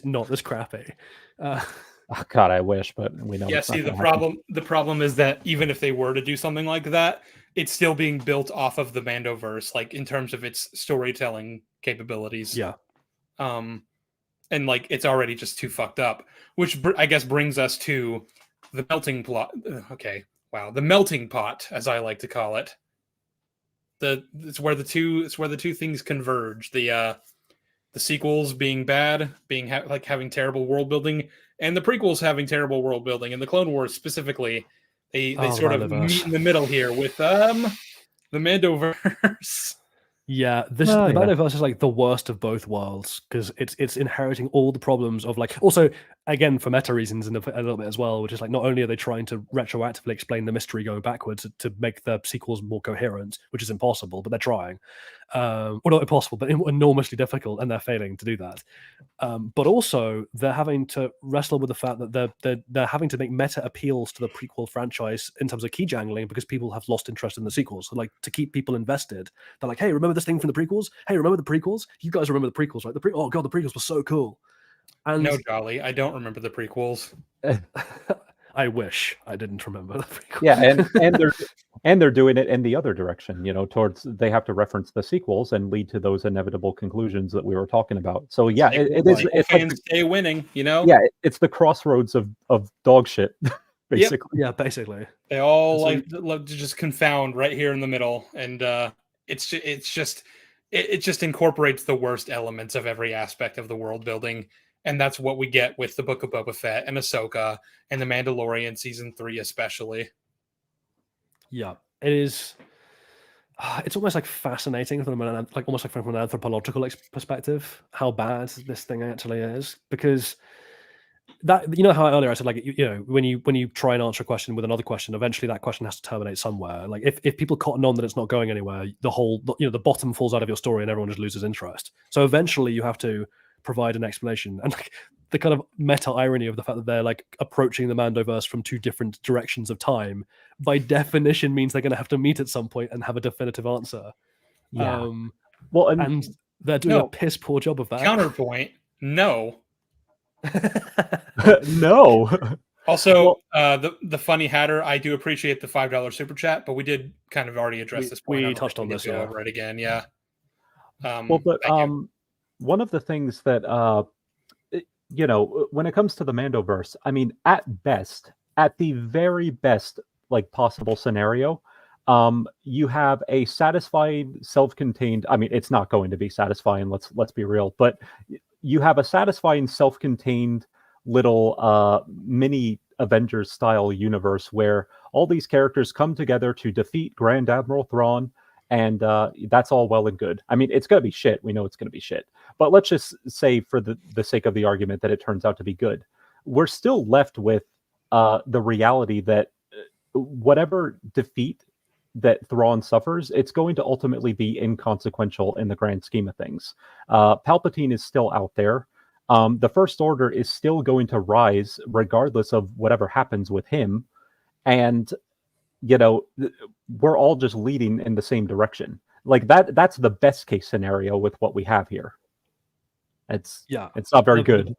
not this crappy. God, I wish, but we know. Yeah, see, the problem is that even if they were to do something like that, it's still being built off of the Mandoverse, like in terms of its storytelling capabilities. Yeah. And like it's already just too fucked up, which I guess brings us to the melting plot. Okay, wow, the melting pot, as I like to call it. It's where the two things converge. The sequels being bad, having terrible world building, and the prequels having terrible world building, and the Clone Wars specifically, they sort of meet in the middle here with the Mandoverse. Yeah, the Mandoverse is like the worst of both worlds, because it's inheriting all the problems of like, also again for meta reasons and a little bit as well, which is like not only are they trying to retroactively explain the mystery going backwards to make the sequels more coherent, which is impossible, but they're trying. Well, not impossible, but enormously difficult, and they're failing to do that. But also they're having to wrestle with the fact that they're having to make meta appeals to the prequel franchise in terms of key jangling, because people have lost interest in the sequels. So like to keep people invested, they're like, hey, remember this thing from the prequels? Hey, remember the prequels? You guys remember the prequels, right? Oh god, the prequels were so cool. And no, Jolly, I don't remember the prequels. I wish I didn't remember the prequels. Yeah, and they're doing it in the other direction, towards they have to reference the sequels and lead to those inevitable conclusions that we were talking about. So yeah, it's fans like stay winning, Yeah, it's the crossroads of dog shit, basically. Yep. Yeah, basically. They all love to just confound right here in the middle, and it just incorporates the worst elements of every aspect of the world building. And that's what we get with the Book of Boba Fett and Ahsoka and The Mandalorian Season 3 especially. Yeah, it is. It's almost like fascinating from an anthropological perspective how bad this thing actually is, because that how earlier I said like when you try and answer a question with another question, eventually that question has to terminate somewhere. Like if people cotton on that it's not going anywhere, the bottom falls out of your story and everyone just loses interest. So eventually you have to provide an explanation, and like the kind of meta irony of the fact that they're like approaching the Mandoverse from two different directions of time by definition means they're going to have to meet at some point and have a definitive answer. Yeah. And they're doing a piss poor job of that. Counterpoint, no. No. Also, the funny Hatter, I do appreciate the $5 super chat, but we did kind of already address this point. We touched on this over it again, yeah. One of the things that when it comes to the Mandoverse, I mean, at the very best, like possible scenario, you have a satisfying, self-contained. I mean, it's not going to be satisfying. Let's be real, but you have a satisfying, self-contained little mini Avengers style universe where all these characters come together to defeat Grand Admiral Thrawn, and that's all well and good. I mean, it's going to be shit. We know it's going to be shit. But let's just say, for the sake of the argument, that it turns out to be good. We're still left with the reality that whatever defeat that Thrawn suffers, it's going to ultimately be inconsequential in the grand scheme of things. Palpatine is still out there. The First Order is still going to rise regardless of whatever happens with him. And, you know, we're all just leading in the same direction. Like that's the best case scenario with what we have here. It's not very good.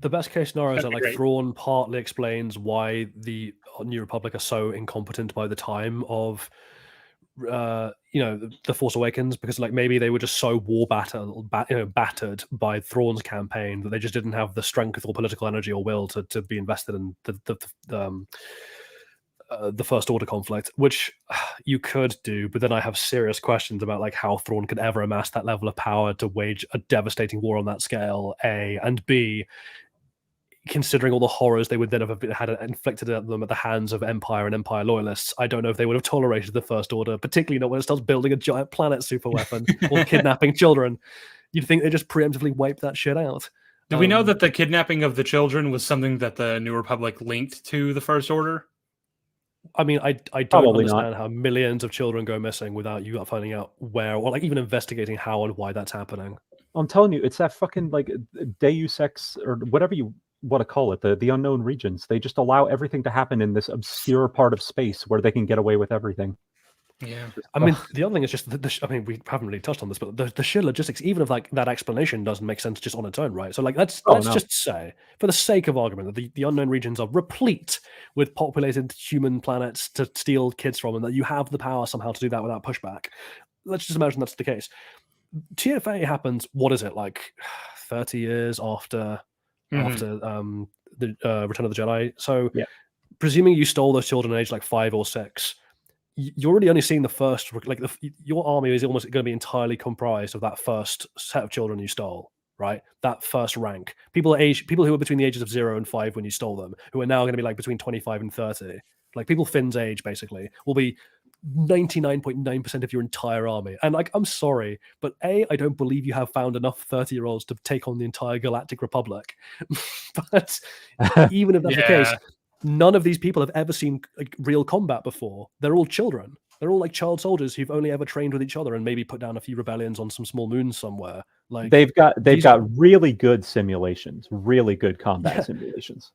The best case scenario is that, like, great. Thrawn partly explains why the New Republic are so incompetent by the time of, the Force Awakens, because, like, maybe they were just so battered by Thrawn's campaign that they just didn't have the strength or political energy or will to be invested in the First Order conflict, which you could do, but then I have serious questions about, like, how Thrawn could ever amass that level of power to wage a devastating war on that scale, A, and B, considering all the horrors they would then have had inflicted at them at the hands of Empire and Empire loyalists, I don't know if they would have tolerated the First Order, particularly not when it starts building a giant planet super weapon or kidnapping children. You'd think they just preemptively wipe that shit out. Do we know that the kidnapping of the children was something that the New Republic linked to the First Order? I mean, I don't Probably understand not. how millions of children go missing without you finding out where, or, like, even investigating how and why that's happening. I'm telling you, it's that fucking, like, Deus Ex, or whatever you want to call it, the unknown regions. They just allow everything to happen in this obscure part of space where they can get away with everything. Yeah. I mean, the other thing is just I mean, we haven't really touched on this, but the sheer logistics, even of, like, that explanation, doesn't make sense just on its own, right? So, like, let's just say, for the sake of argument, that the unknown regions are replete with populated human planets to steal kids from, and that you have the power somehow to do that without pushback. Let's just imagine that's the case. TFA happens. What is it, like 30 years after the Return of the Jedi? So, yeah. Presuming you stole those children at age like 5 or 6. You're already only seeing the first, like, your army is almost going to be entirely comprised of that first set of children you stole, right? That first rank. People who were between the ages of 0 and 5 when you stole them, who are now going to be, like, between 25 and 30. Like, people Finn's age, basically, will be 99.9% of your entire army. And, like, I'm sorry, but A, I don't believe you have found enough 30-year-olds to take on the entire Galactic Republic. But even if that's the case, none of these people have ever seen, like, real combat before. They're all children. They're all, like, child soldiers who've only ever trained with each other and maybe put down a few rebellions on some small moons somewhere. Like, they've got really good simulations, really good combat simulations.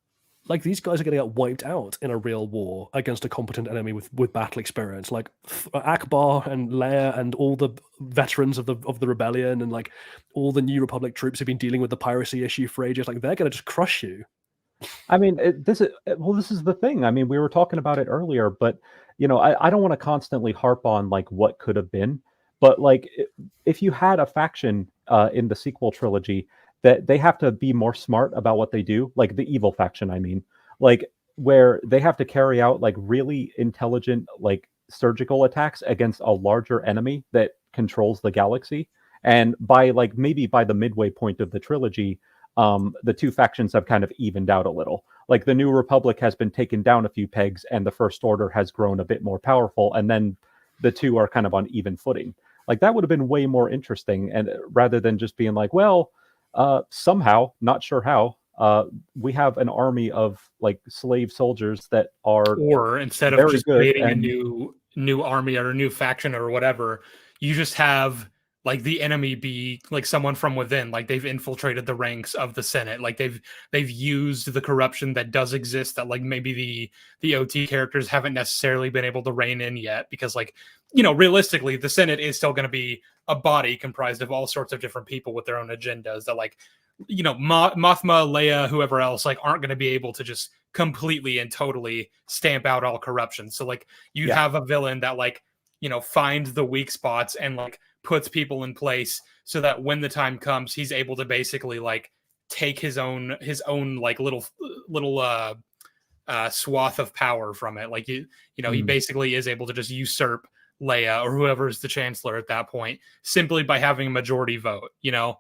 Like, these guys are going to get wiped out in a real war against a competent enemy with battle experience. Like, Akbar and Leia and all the veterans of the rebellion, and, like, all the New Republic troops who've been dealing with the piracy issue for ages. Like, they're going to just crush you. I mean, this is the thing. I mean, we were talking about it earlier, but, you know, I don't want to constantly harp on, like, what could have been, but, like, if you had a faction in the sequel trilogy that they have to be more smart about what they do, like the evil faction, I mean, like, where they have to carry out, like, really intelligent, like, surgical attacks against a larger enemy that controls the galaxy, and maybe by the midway point of the trilogy, the two factions have kind of evened out a little. Like, the New Republic has been taken down a few pegs, and the First Order has grown a bit more powerful, and then the two are kind of on even footing. Like, that would have been way more interesting, and rather than just being like, well, somehow, not sure how, we have an army of, like, slave soldiers that are, or instead of just creating a new army or a new faction or whatever, you just have, like, the enemy be, like, someone from within. Like, they've infiltrated the ranks of the Senate. Like, they've used the corruption that does exist that, like, maybe the OT characters haven't necessarily been able to rein in yet, because, like, you know, realistically, the Senate is still going to be a body comprised of all sorts of different people with their own agendas that, like, you know, Mothma, Leia, whoever else, like, aren't going to be able to just completely and totally stamp out all corruption. So, like, you have a villain that, like, you know, finds the weak spots and, like, puts people in place so that when the time comes, he's able to basically, like, take his own like little swath of power from it. Like, you know, he basically is able to just usurp Leia or whoever is the chancellor at that point simply by having a majority vote, you know?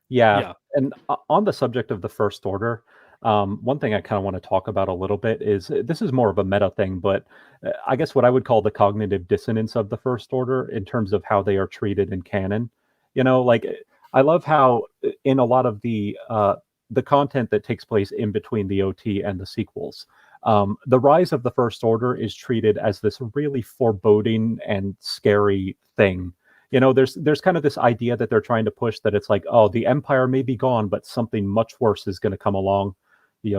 Yeah. And on the subject of the First Order, One thing I kind of want to talk about a little bit is this is more of a meta thing, but I guess what I would call the cognitive dissonance of the First Order in terms of how they are treated in canon. Like I love how in a lot of the content that takes place in between the OT and the sequels, the rise of the First Order is treated as this really foreboding and scary thing. There's kind of this idea that they're trying to push that it's like, oh, the Empire may be gone, but something much worse is going to come along.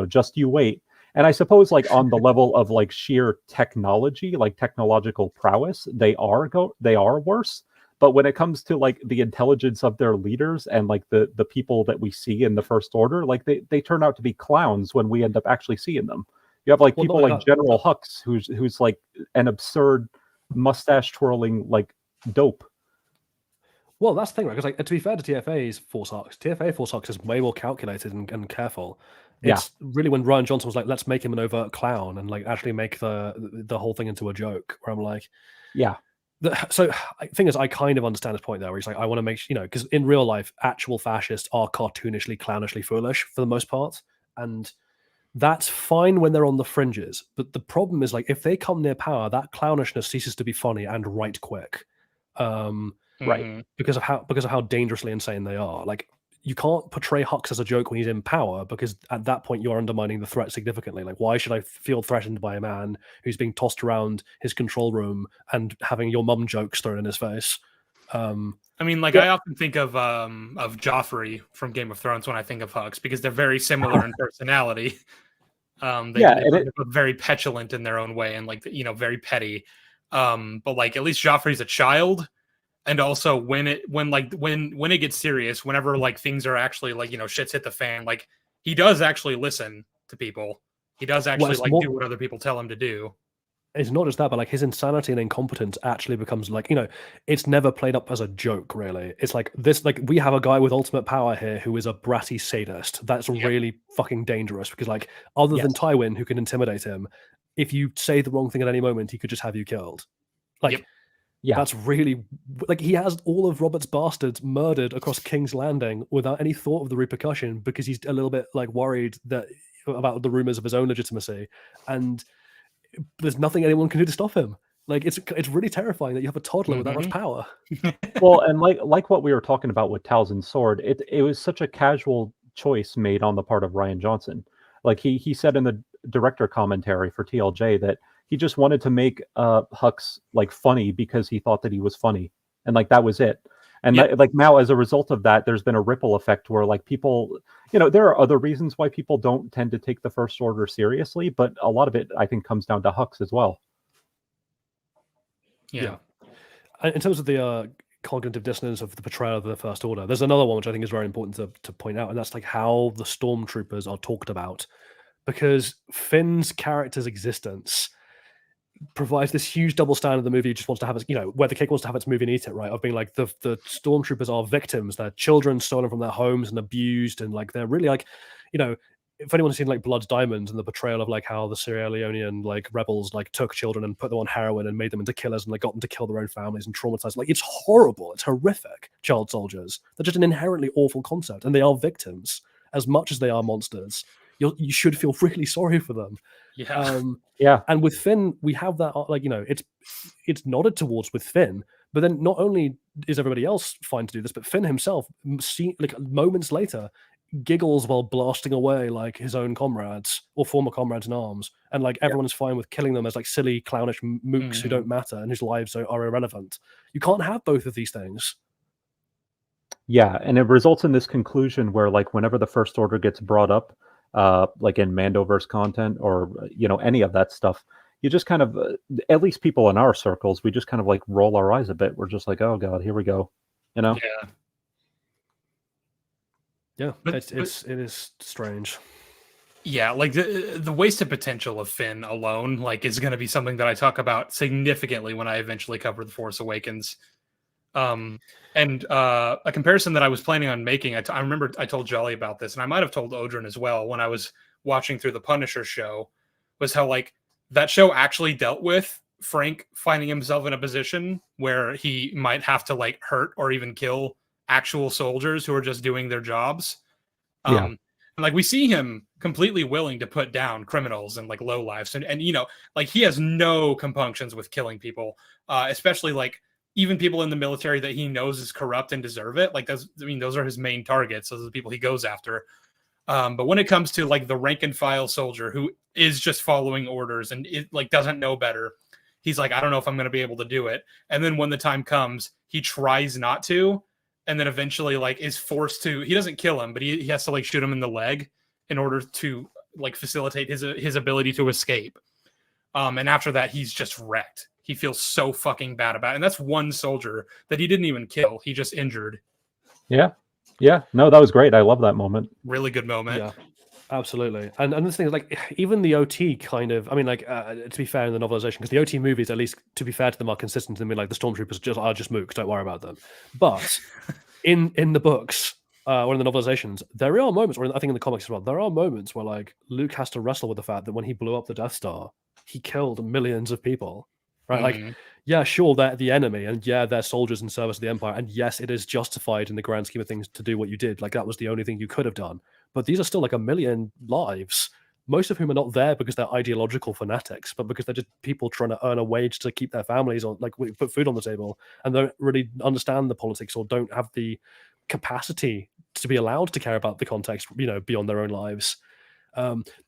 Just you wait. And I suppose like on the level of like sheer technology, like technological prowess, they are worse. But when it comes to like the intelligence of their leaders and like the people that we see in the First Order, like they turn out to be clowns when we end up actually seeing them. You have like people like General Hux, who's like an absurd mustache twirling like dope. Well, that's the thing, right? Because like to be fair to TFA's Force Hux, TFA Force Hux is way more calculated and careful. It's really when Ryan Johnson was like, let's make him an overt clown and like actually make the whole thing into a joke. Where I'm like, yeah. So thing is, I kind of understand his point there, where he's like, I want to make because in real life, actual fascists are cartoonishly, clownishly foolish for the most part, and that's fine when they're on the fringes. But the problem is like if they come near power, that clownishness ceases to be funny and right quick, right? Because of how dangerously insane they are. Like you can't portray Hux as a joke when he's in power, because at that point you're undermining the threat significantly. Like, why should I feel threatened by a man who's being tossed around his control room and having your mum jokes thrown in his face? I mean, like I often think of Joffrey from Game of Thrones when I think of Hux, because they're very similar in personality. They're very petulant in their own way and like very petty. But like at least Joffrey's a child. And also when it gets serious, whenever like things are actually like, shit's hit the fan, like he does actually listen to people. He does actually do what other people tell him to do. It's not just that, but like his insanity and incompetence actually becomes like, it's never played up as a joke, really. It's like this, like we have a guy with ultimate power here who is a bratty sadist. That's really fucking dangerous, because like other than Tywin, who can intimidate him, if you say the wrong thing at any moment, he could just have you killed. Like, that's really like he has all of Robert's bastards murdered across King's Landing without any thought of the repercussion, because he's a little bit like worried about the rumors of his own legitimacy, and there's nothing anyone can do to stop him. Like it's really terrifying that you have a toddler with that much power. Well, and like what we were talking about with Talzin's sword, it was such a casual choice made on the part of Ryan Johnson. Like he said in the director commentary for TLJ that he just wanted to make Hux like funny because he thought that he was funny, and like that was it. And like now, as a result of that, there's been a ripple effect where like people, there are other reasons why people don't tend to take the First Order seriously, but a lot of it I think comes down to Hux as well. Yeah. In terms of the cognitive dissonance of the portrayal of the First Order, there's another one which I think is very important to point out, and that's like how the stormtroopers are talked about, because Finn's character's existence provides this huge double standard. The movie just wants to have where the cake wants to have its movie and eat it, right? Of being like the stormtroopers are victims, they're children stolen from their homes and abused, and like they're really like, if anyone's seen like Blood's Diamonds and the portrayal of like how the Sierra Leonean like rebels like took children and put them on heroin and made them into killers and like got them to kill their own families and traumatize, like it's horrible, it's horrific. Child soldiers, they're just an inherently awful concept, and they are victims as much as they are monsters. You should feel really sorry for them. And with Finn, we have that like it's nodded towards with Finn, but then not only is everybody else fine to do this, but Finn himself, like moments later, giggles while blasting away like his own comrades or former comrades in arms, and like everyone's fine with killing them as like silly clownish mooks who don't matter and whose lives are irrelevant. You can't have both of these things. Yeah, and it results in this conclusion where like whenever the First Order gets brought up, like in Mandoverse content or any of that stuff, you just kind of at least people in our circles, we just kind of like roll our eyes a bit. We're just like, oh god, here we go, But it is strange. Yeah, like the wasted potential of Finn alone like is going to be something that I talk about significantly when I eventually cover The Force Awakens. And a comparison that I was planning on making, I remember I told Jolly about this, and I might have told Odrin as well when I was watching through the Punisher show, was how like that show actually dealt with Frank finding himself in a position where he might have to like hurt or even kill actual soldiers who are just doing their jobs. And like we see him completely willing to put down criminals and like low lives, and you know, like he has no compunctions with killing people, especially like even people in the military that he knows is corrupt and deserve it. Like those are his main targets. Those are the people he goes after. But when it comes to like the rank and file soldier who is just following orders and it like doesn't know better, he's like, I don't know if I'm going to be able to do it. And then when the time comes, he tries not to, and then eventually like is forced to. He doesn't kill him, but he has to like shoot him in the leg in order to like facilitate his ability to escape. And after that, he's just wrecked. He feels so fucking bad about it. And that's one soldier that he didn't even kill. He just injured. Yeah. Yeah. No, that was great. I love that moment. Really good moment. Yeah. Absolutely, and this thing is like even the OT kind of. I mean, like to be fair in the novelization, because the OT movies, at least to be fair to them, are consistent. I mean, like the stormtroopers are just mooks. Don't worry about them. But in the books or in the novelizations, there are moments, or I think in the comics as well, there are moments where like Luke has to wrestle with the fact that when he blew up the Death Star, he killed millions of people. Right? Like, yeah, sure, they're the enemy, and yeah, they're soldiers in service of the Empire, and yes, it is justified in the grand scheme of things to do what you did. Like that was the only thing you could have done. But these are still like a million lives, most of whom are not there because they're ideological fanatics, but because they're just people trying to earn a wage to keep their families on, like put food on the table, and don't really understand the politics or don't have the capacity to be allowed to care about the context, you know, beyond their own lives.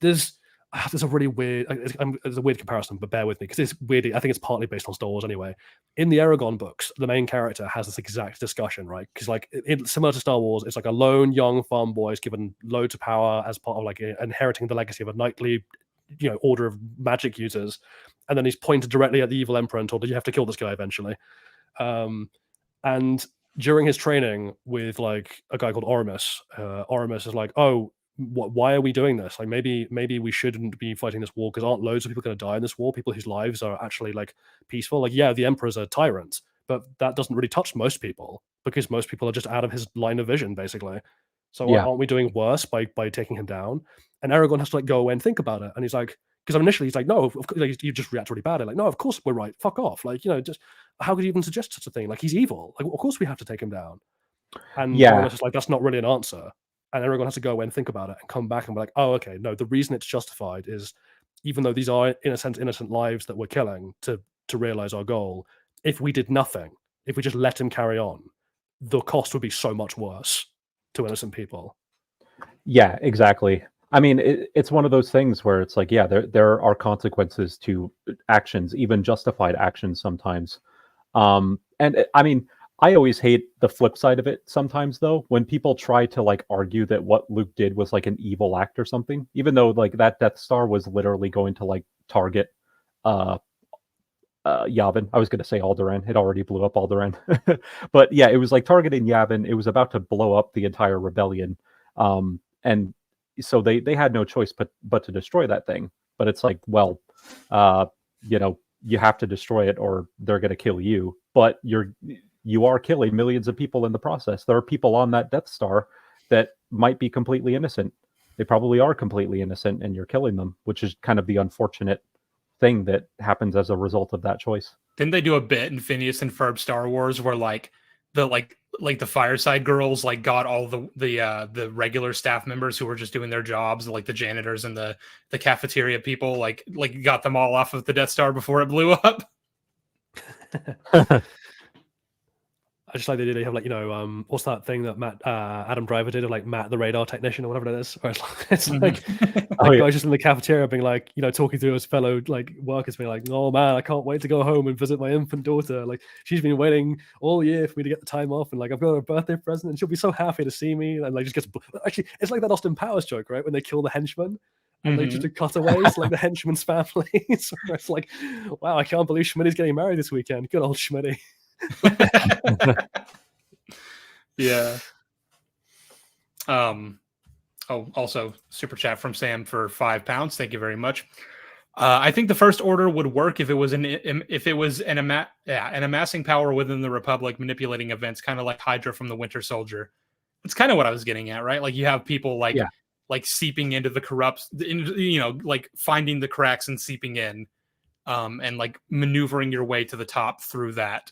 There's a really weird, it's a weird comparison, but bear with me because it's weird. I think it's partly based on Star Wars anyway. In the Aragon books, the main character has this exact discussion, right? Because like similar to Star Wars, it's like a lone young farm boy is given loads of power as part of like inheriting the legacy of a knightly, you know, order of magic users, and then he's pointed directly at the evil emperor and told that you have to kill this guy eventually. And during his training with like a guy called Oramus, Oramus is like, oh, why are we doing this? Like maybe we shouldn't be fighting this war because aren't loads of people going to die in this war? People whose lives are actually like peaceful. Like, yeah, the emperor's a tyrant, but that doesn't really touch most people because most people are just out of his line of vision, basically. So aren't we doing worse by taking him down? And Aragorn has to like go away and think about it. And he's like, because initially he's like, no, like, you just react really badly. Like, no, of course we're right. Fuck off. Like, you know, just how could you even suggest such a thing? Like, he's evil. Like, of course we have to take him down. And Aragon's just like, that's not really an answer. And Aragorn has to go away and think about it and come back and be like, oh, okay, no, the reason it's justified is even though these are, in a sense, innocent lives that we're killing to realize our goal, if we did nothing, if we just let him carry on, the cost would be so much worse to innocent people. Yeah, exactly. I mean, it's one of those things where it's like, yeah, there are consequences to actions, even justified actions sometimes. And I mean, I always hate the flip side of it sometimes, though, when people try to like argue that what Luke did was like an evil act or something, even though like that Death Star was literally going to like target Yavin. I was going to say Alderaan. It already blew up Alderaan. But yeah, it was like targeting Yavin. It was about to blow up the entire rebellion. And so they had no choice but to destroy that thing. But it's like, well, you know, you have to destroy it or they're going to kill you. But you are killing millions of people in the process. There are people on that Death Star that might be completely innocent. They probably are completely innocent, and you're killing them, which is kind of the unfortunate thing that happens as a result of that choice. Didn't they do a bit in Phineas and Ferb Star Wars where like the Fireside Girls like got all the regular staff members who were just doing their jobs, like the janitors and the cafeteria people, like got them all off of the Death Star before it blew up? I just like they have like, you know, what's that thing that Adam Driver did of like Matt the radar technician or whatever it is, where it's like guys just in the cafeteria being like, you know, talking to his fellow like workers being like, oh man, I can't wait to go home and visit my infant daughter. Like she's been waiting all year for me to get the time off, and like I've got her birthday present and she'll be so happy to see me. And like just gets actually it's like that Austin Powers joke, right? When they kill the henchman and they just do cutaways like the henchman's families. Where it's like, wow, I can't believe Schmitty's getting married this weekend. Good old Schmitty. Yeah. Also super chat from Sam for £5. Thank you very much. I think the First Order would work if it was an amassing power within the Republic, manipulating events, kind of like Hydra from the Winter Soldier. That's kind of what I was getting at, right? Like you have people like seeping into the corrupt, you know, like finding the cracks and seeping in, and like maneuvering your way to the top through that.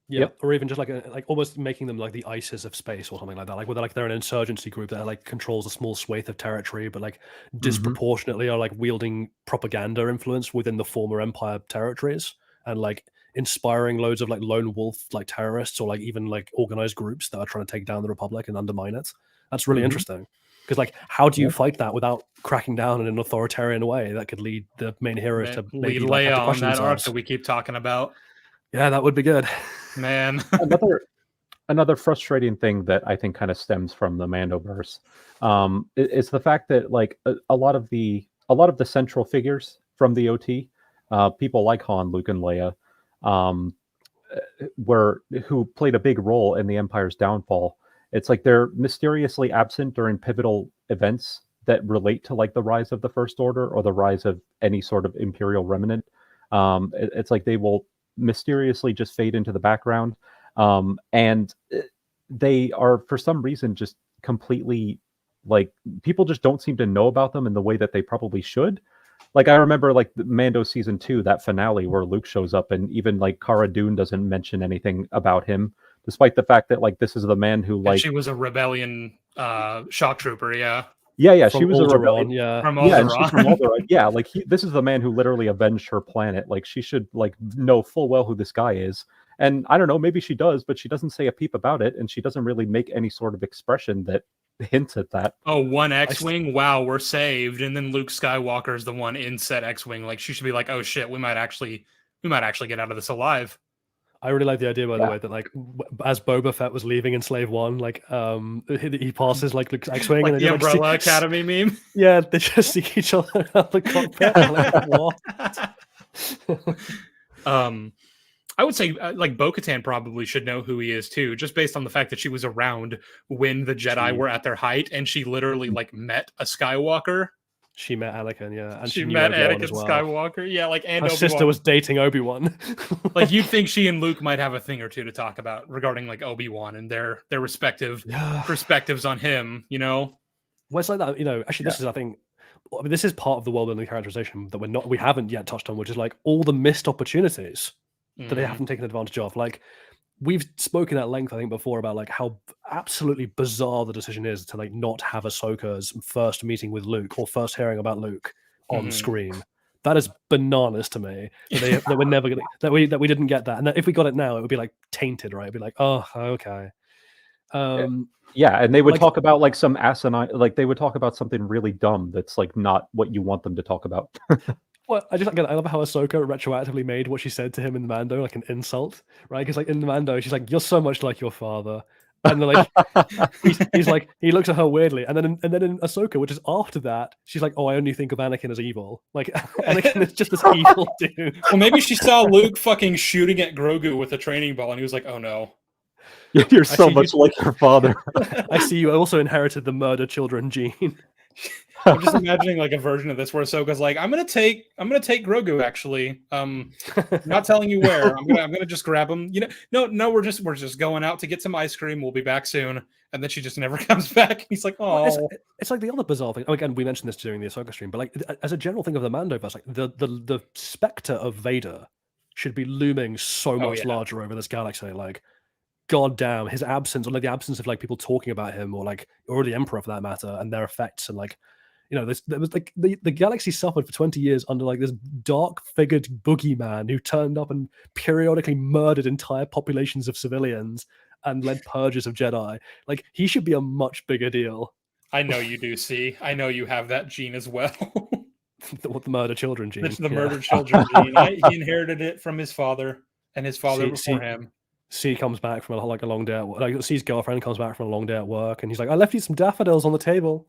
Yeah, Yep. or even just like almost making them like the ISIS of space or something like that. Like where they're an insurgency group that like controls a small swathe of territory, but like Mhm. disproportionately are like wielding propaganda influence within the former Empire territories and like inspiring loads of like lone wolf like terrorists or like even like organized groups that are trying to take down the Republic and undermine it. That's really Mhm. interesting. Because like, how do you Yeah. fight that without cracking down in an authoritarian way that could lead the main heroes to Lead maybe like have Leia to on question that arc themselves? that we keep talking about. Yeah, that would be good. Man. Another frustrating thing that I think kind of stems from the Mandoverse, is the fact that like a lot of the central figures from the OT, people like Han, Luke, and Leia, um, who played a big role in the Empire's downfall. It's like they're mysteriously absent during pivotal events that relate to like the rise of the First Order or the rise of any sort of Imperial remnant. It's like they will mysteriously just fade into the background, and they are for some reason just completely like people just don't seem to know about them in the way that they probably should. Like I remember like the Mando season 2, that finale where Luke shows up and even like Cara Dune doesn't mention anything about him, despite the fact that like this is the man who And like she was a rebellion shock trooper, yeah. yeah, she From was a rebellion. Alderaan, yeah. From Yeah, and she's from Alderaan. Alderaan. Yeah, like this is the man who literally avenged her planet. Like she should like know full well who this guy is. And I don't know, maybe she does, but she doesn't say a peep about it, and she doesn't really make any sort of expression that hints at that. Oh, one X-wing. Wow, we're saved. And then Luke Skywalker is the one in said X-wing. Like she should be like, oh shit, we might actually get out of this alive. I really like the idea, by the Yeah. way, that like as Boba Fett was leaving in Slave One, like he passes like Luke's X-wing, Like and the they just, Umbrella like, Academy meme. Yeah, they just see each other out the cockpit. Like, what? I would say like Bo-Katan probably should know who he is too, just based on the fact that she was around when the Jedi were at their height, and she literally like met a Skywalker. She met Anakin, yeah, and She knew met Obi-Wan Anakin as well. Skywalker, yeah, like and her Obi-Wan. sister was dating Obi-Wan. Like you'd think she and Luke might have a thing or two to talk about regarding like Obi-Wan and their respective perspectives on him, you know. Well, it's like that, you know. Actually, this is, I think, this is part of the world building characterization that we haven't yet touched on, which is like all the missed opportunities that they haven't taken advantage of. Like we've spoken at length, I think, before about like how absolutely bizarre the decision is to like not have Ahsoka's first meeting with Luke or first hearing about Luke on screen. That is bananas to me. That we're never gonna that we didn't get that, and that if we got it now, it would be like tainted, right? It'd be like, oh, okay. Yeah, and they would like- talk about like some asinine, like they would talk about something really dumb that's like not what you want them to talk about. Well, I love how Ahsoka retroactively made what she said to him in the Mando like an insult, right? Because like in the Mando, she's like, "You're so much like your father," and then like he's like he looks at her weirdly, and then in Ahsoka, which is after that, she's like, "Oh, I only think of Anakin as evil." Like Anakin is just this evil dude. Well, maybe she saw Luke fucking shooting at Grogu with a training ball, and he was like, "Oh no." You're so much like your father. I see you also inherited the murder children gene. I'm just imagining like a version of this where Ahsoka's like, I'm gonna take Grogu actually. Not telling you where. I'm gonna just grab him. You know, no, we're just going out to get some ice cream. We'll be back soon. And then she just never comes back. He's like, oh, it's like the other bizarre thing. Again, we mentioned this during the Ahsoka stream, but like as a general thing of the Mandoverse, like the specter of Vader should be looming so much larger over this galaxy. Like, god damn, his absence, or like the absence of like people talking about him, or the Emperor for that matter, and their effects, and like, you know, there was like the galaxy suffered for 20 years under like this dark-figured boogeyman who turned up and periodically murdered entire populations of civilians and led purges of Jedi. Like, he should be a much bigger deal. I know you do, see. I know you have that gene as well. the murder children gene. It's the murder children gene. He inherited it from his father and his father before him. C comes back from a long day at work. Like C's girlfriend comes back from a long day at work, and he's like, "I left you some daffodils on the table."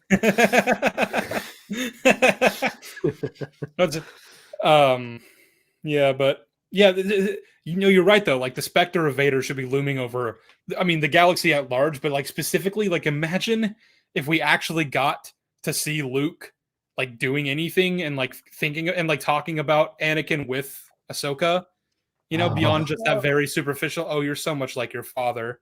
Yeah, but yeah, you know, you're right though. Like the specter of Vader should be looming over. I mean, the galaxy at large, but like specifically, like imagine if we actually got to see Luke like doing anything and like thinking and like talking about Anakin with Ahsoka. You know, beyond just that very superficial, oh, you're so much like your father,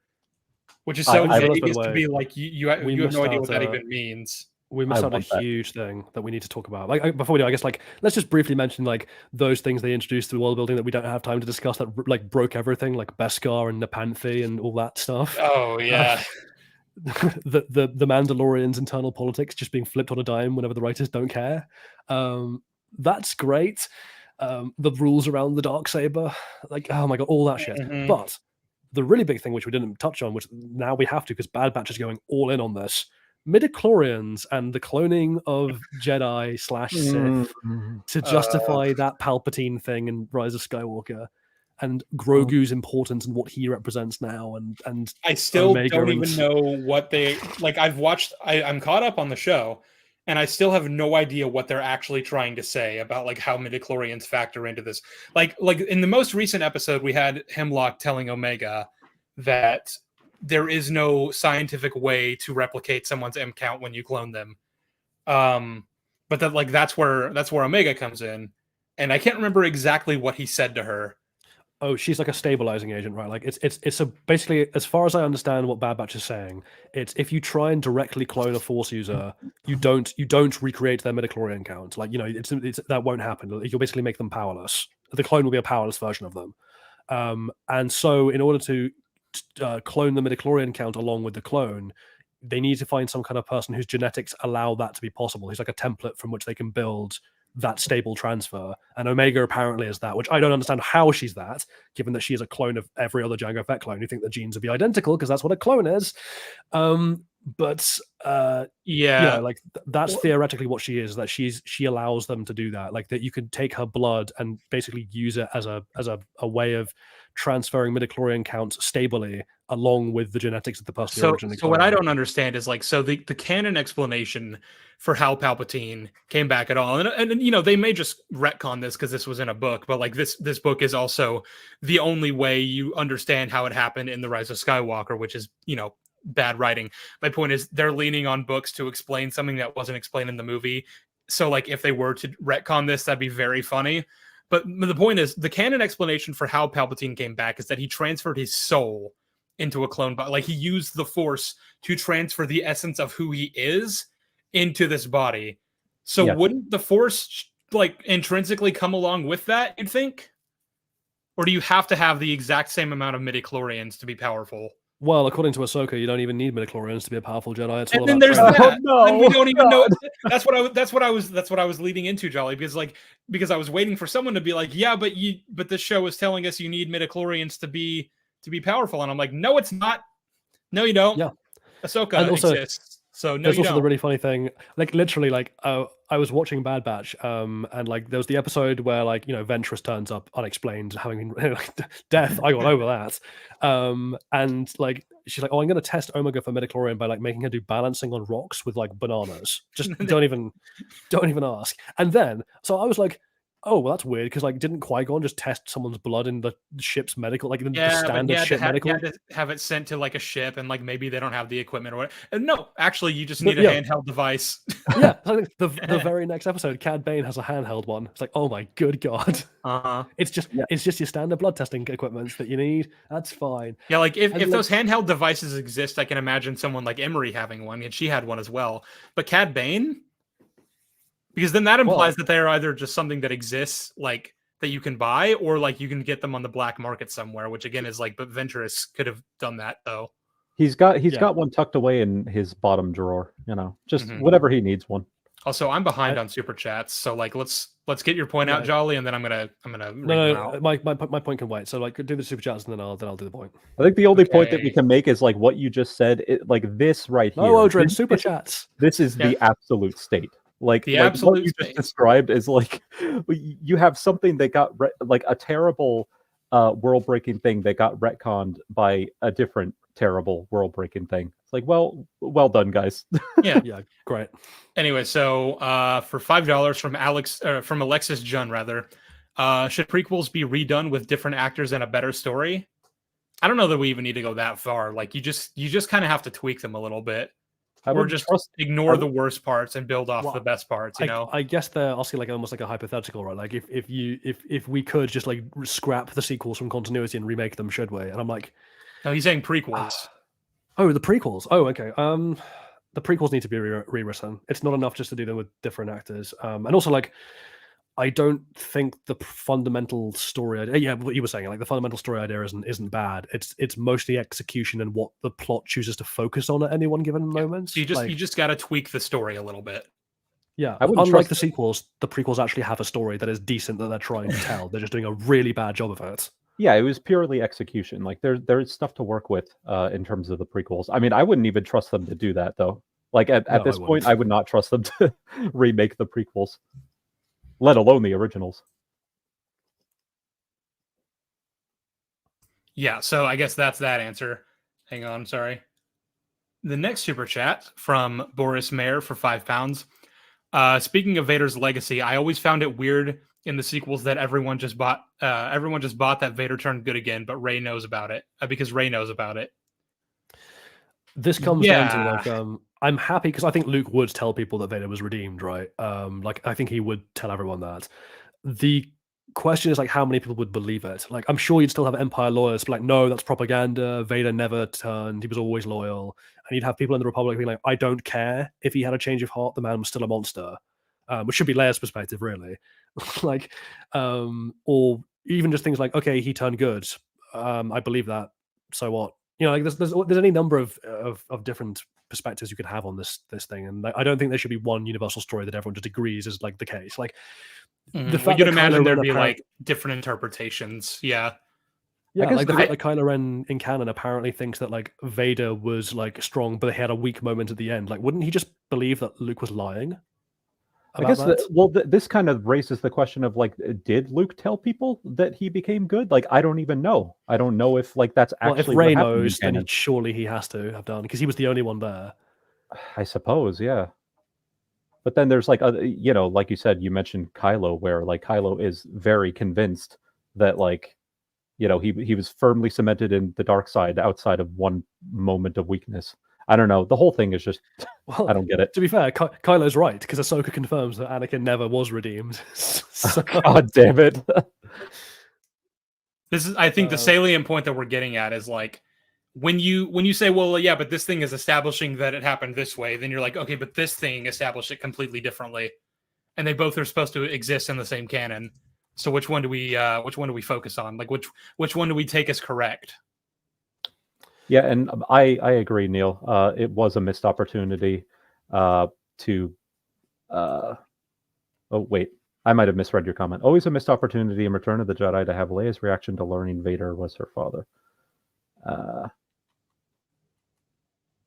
which is so vague as to be like, you have no idea what that even means. We missed out a huge thing that we need to talk about. Like before we do, I guess let's just briefly mention like those things they introduced through world building that we don't have time to discuss that like broke everything, like Beskar and Nepanthe and all that stuff. Oh yeah. The Mandalorian's internal politics just being flipped on a dime whenever the writers don't care. That's great. The rules around the Darksaber, like oh my god, all that shit. Mhm. But the really big thing which we didn't touch on, which now we have to because Bad Batch is going all in on this, midichlorians and the cloning of Jedi / Sith to justify that Palpatine thing in Rise of Skywalker, and Grogu's importance and what he represents now, and I still Omega don't and... even know what they like. I'm caught up on the show, and I still have no idea what they're actually trying to say about like how midichlorians factor into this. Like in the most recent episode, we had Hemlock telling Omega that there is no scientific way to replicate someone's M count when you clone them. But that like that's where Omega comes in, and I can't remember exactly what he said to her. Oh, she's like a stabilizing agent, right? Like it's a basically, as far as I understand what Bad Batch is saying, it's if you try and directly clone a Force user, you don't recreate their midichlorian count. Like it's that won't happen. You'll basically make them powerless. The clone will be a powerless version of them. And so in order to clone the midichlorian count along with the clone, they need to find some kind of person whose genetics allow that to be possible. He's like a template from which they can build that stable transfer, and Omega apparently is that, which I don't understand how she's that, given that she is a clone of every other Jango Fett clone. You think the genes would be identical because that's what a clone is, but like that's theoretically what she is. That she allows them to do that, like that you can take her blood and basically use it as a way of transferring midichlorian counts stably along with the genetics of the person originally. So what I don't understand is like, so the canon explanation for how Palpatine came back at all, and they may just retcon this because this was in a book, but like this book is also the only way you understand how it happened in The Rise of Skywalker, which is bad writing. My point is they're leaning on books to explain something that wasn't explained in the movie. So like if they were to retcon this, that'd be very funny. But the point is, the canon explanation for how Palpatine came back is that he transferred his soul into a clone body. Like he used the Force to transfer the essence of who he is into this body. So wouldn't the Force like intrinsically come along with that, you'd think? Or do you have to have the exact same amount of midichlorians to be powerful? Well, according to Ahsoka, you don't even need midichlorians to be a powerful Jedi. It's all and then about there's training. that. No, and we don't even know. That's what I was leading into, Jolly, because I was waiting for someone to be like, yeah, but this show is telling us you need midichlorians to be powerful, and I'm like, no, it's not. No, you don't. Yeah, Ahsoka exists. So no, there's you also don't. the really funny thing, like literally, like I was watching Bad Batch, and like there was the episode where like Ventress turns up unexplained, having been death. I got over that, and like she's like, oh, I'm going to test Omega for midichlorian by like making her do balancing on rocks with like bananas. Just don't even ask. And then so I was like, oh, well, that's weird because like didn't Qui-Gon just test someone's blood in the ship's medical, like the standard ship medical? You had to have it sent to like a ship, and like maybe they don't have the equipment or whatever. And no, actually, you just need a handheld device. Yeah, the very next episode, Cad Bane has a handheld one. It's like, oh my good god. It's just your standard blood testing equipment that you need. That's fine. Yeah, like if those handheld devices exist, I can imagine someone like Emery having one, and she had one as well. But Cad Bane. Because then that implies that they're either just something that exists, like that you can buy, or like you can get them on the black market somewhere. Which again is like, but Ventress could have done that though. He's got one tucked away in his bottom drawer. Just whatever he needs one. Also, I'm behind on super chats, so like let's get your point out, Jolly, and then I'm gonna no. My point can wait. So like do the super chats and then I'll do the point. I think the only point that we can make is like what you just said. Like this right here. Oh, Odrin, super chats. This is the absolute state. Like the what you just described is like you have something that got like a terrible world-breaking thing that got retconned by a different terrible world-breaking thing. It's like, well done, guys. Yeah, great. Anyway, so for $5 from Alexis Jun, rather, should prequels be redone with different actors and a better story? I don't know that we even need to go that far. Like you just kind of have to tweak them a little bit. Or just ignore the worst parts and build off the best parts, I guess they're asking like almost like a hypothetical, right? Like if we could just like scrap the sequels from continuity and remake them, should we? And I'm like, no, he's saying prequels. Oh, the prequels. Oh, okay. the prequels need to be rewritten. It's not enough just to do them with different actors. And also, like, I don't think the fundamental story idea, yeah, what you were saying, like the fundamental story idea isn't bad. It's mostly execution and what the plot chooses to focus on at any one given moment. So you just got to tweak the story a little bit. Yeah, I wouldn't unlike trust the sequels, the prequels actually have a story that is decent that they're trying to tell. They're just doing a really bad job of it. Yeah, it was purely execution. Like there's stuff to work with in terms of the prequels. I mean, I wouldn't even trust them to do that though. Like at No, this I point, wouldn't. I would not trust them to remake the prequels, let alone the originals. Yeah, so I guess that's that answer. Hang on, sorry. The next super chat from Boris Mayer for £5. Speaking of Vader's legacy, I always found it weird in the sequels that everyone just bought that Vader turned good again, but Rey knows about it because Rey knows about it. This comes down to Yeah. like I'm happy because I think Luke would tell people that Vader was redeemed, right? Like I think he would tell everyone that. The question is like how many people would believe it. Like I'm sure you'd still have Empire loyalists, but like no, that's propaganda. Vader never turned; he was always loyal. And you'd have people in the Republic being like, I don't care if he had a change of heart. The man was still a monster, which should be Leia's perspective, really. Like, or even just things like, okay, he turned good. I believe that. So what? You know, like there's any number of different perspectives you could have on this thing, and I don't think there should be one universal story that everyone just agrees is like the case. Like the fact you'd that imagine Kylo there'd Ren be like different interpretations. Yeah. Yeah, guess like the the- fact that Kylo Ren in canon apparently thinks that like Vader was like strong, but he had a weak moment at the end. Like, wouldn't he just believe that Luke was lying I about guess that? this kind of raises the question of like, did Luke tell people that he became good? Like, I don't even know. I don't know if like that's Well, if actually Rey what happened in knows, then canon. surely he has to have done because he was the only one there. I suppose, yeah. But then there's like, you know, like you said, you mentioned Kylo, where like Kylo is very convinced that like, you know, he was firmly cemented in the dark side outside of one moment of weakness. I don't know. The whole thing is just, Well, I don't get it. to be fair, Kylo's right because Ahsoka confirms that Anakin never was redeemed. So, God damn it. This is, I think, the salient point that we're getting at is like when you say, well, yeah, but this thing is establishing that it happened this way, then you're like, okay, but this thing established it completely differently, and they both are supposed to exist in the same canon. So which one do we focus on? Like which one do we take as correct? Yeah, and I agree, Neil. It was a missed opportunity to. Oh wait, I might have misread your comment. Always a missed opportunity in Return of the Jedi to have Leia's reaction to learning Vader was her father.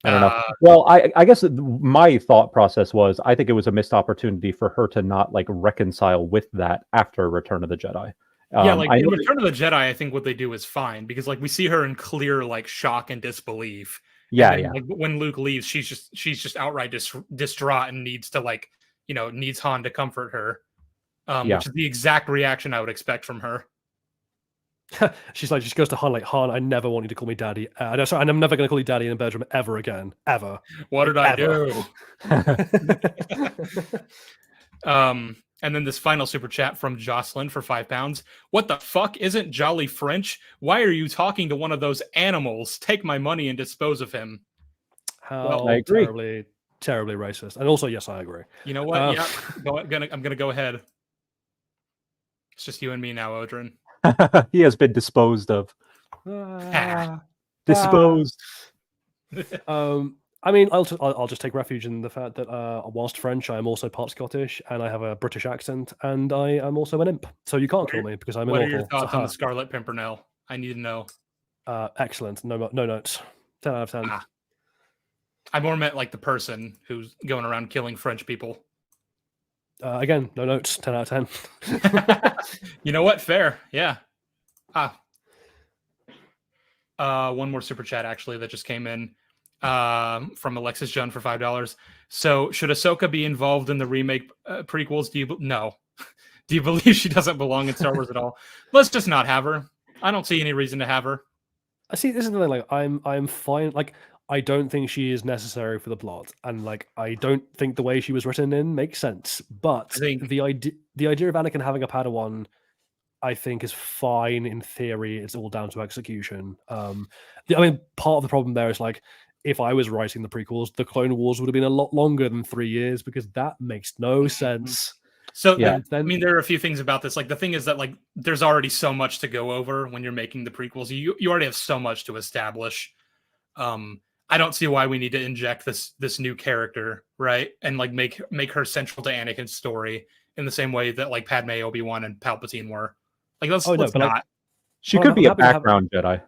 I don't know. Well, I guess my thought process was I think it was a missed opportunity for her to not like reconcile with that after Return of the Jedi. Yeah, like in Return of the Jedi, I think what they do is fine because like we see her in clear like shock and disbelief. Yeah, and then, yeah. Like, when Luke leaves, she's just outright distraught and needs to like needs Han to comfort her, Yeah. which is the exact reaction I would expect from her. she goes to Han like, Han, I never want you to call me daddy. No, sorry, I'm never going to call you daddy in a bedroom ever again, ever. What did I Ever. do? And then this final super chat from Jocelyn for £5. What the fuck? Isn't Jolly French? Why are you talking to one of those animals? Take my money and dispose of him. How I agree. terribly racist. And also, yes, I agree. You know what? Yeah, I'm gonna go ahead. It's just you and me now, Odrin. He has been disposed of. Disposed. I mean, I'll just take refuge in the fact that whilst French, I am also part Scottish, and I have a British accent, and I am also an imp. So you can't kill me because I'm What immortal. are your thoughts on the Scarlet Pimpernel? I need to know. Excellent. No notes. 10 out of 10. I more meant like the person who's going around killing French people. Again, no notes. 10 out of 10. You know what? Fair. Yeah. One more super chat actually that just came in from Alexis John for $5. So should Ahsoka be involved in the remake prequels? No. Do you believe she doesn't belong in Star Wars at all? Let's just not have her. I don't see any reason to have her. I see. This is the thing. Like, I'm fine. Like, I don't think she is necessary for the plot, and like, I don't think the way she was written in makes sense. But the idea of Anakin having a Padawan, I think, is fine in theory. It's all down to execution. I mean, part of the problem there is like, if I was writing the prequels, the Clone Wars would have been a lot longer than 3 years, because that makes no sense. So Yeah. I mean, there are a few things about this. Like, the thing is that, like, there's already so much to go over when you're making the prequels. You already have so much to establish. I don't see why we need to inject this new character, right? And like make her central to Anakin's story in the same way that like Padme, Obi-Wan, and Palpatine were. Like, let's not. Like, she could be a background Jedi.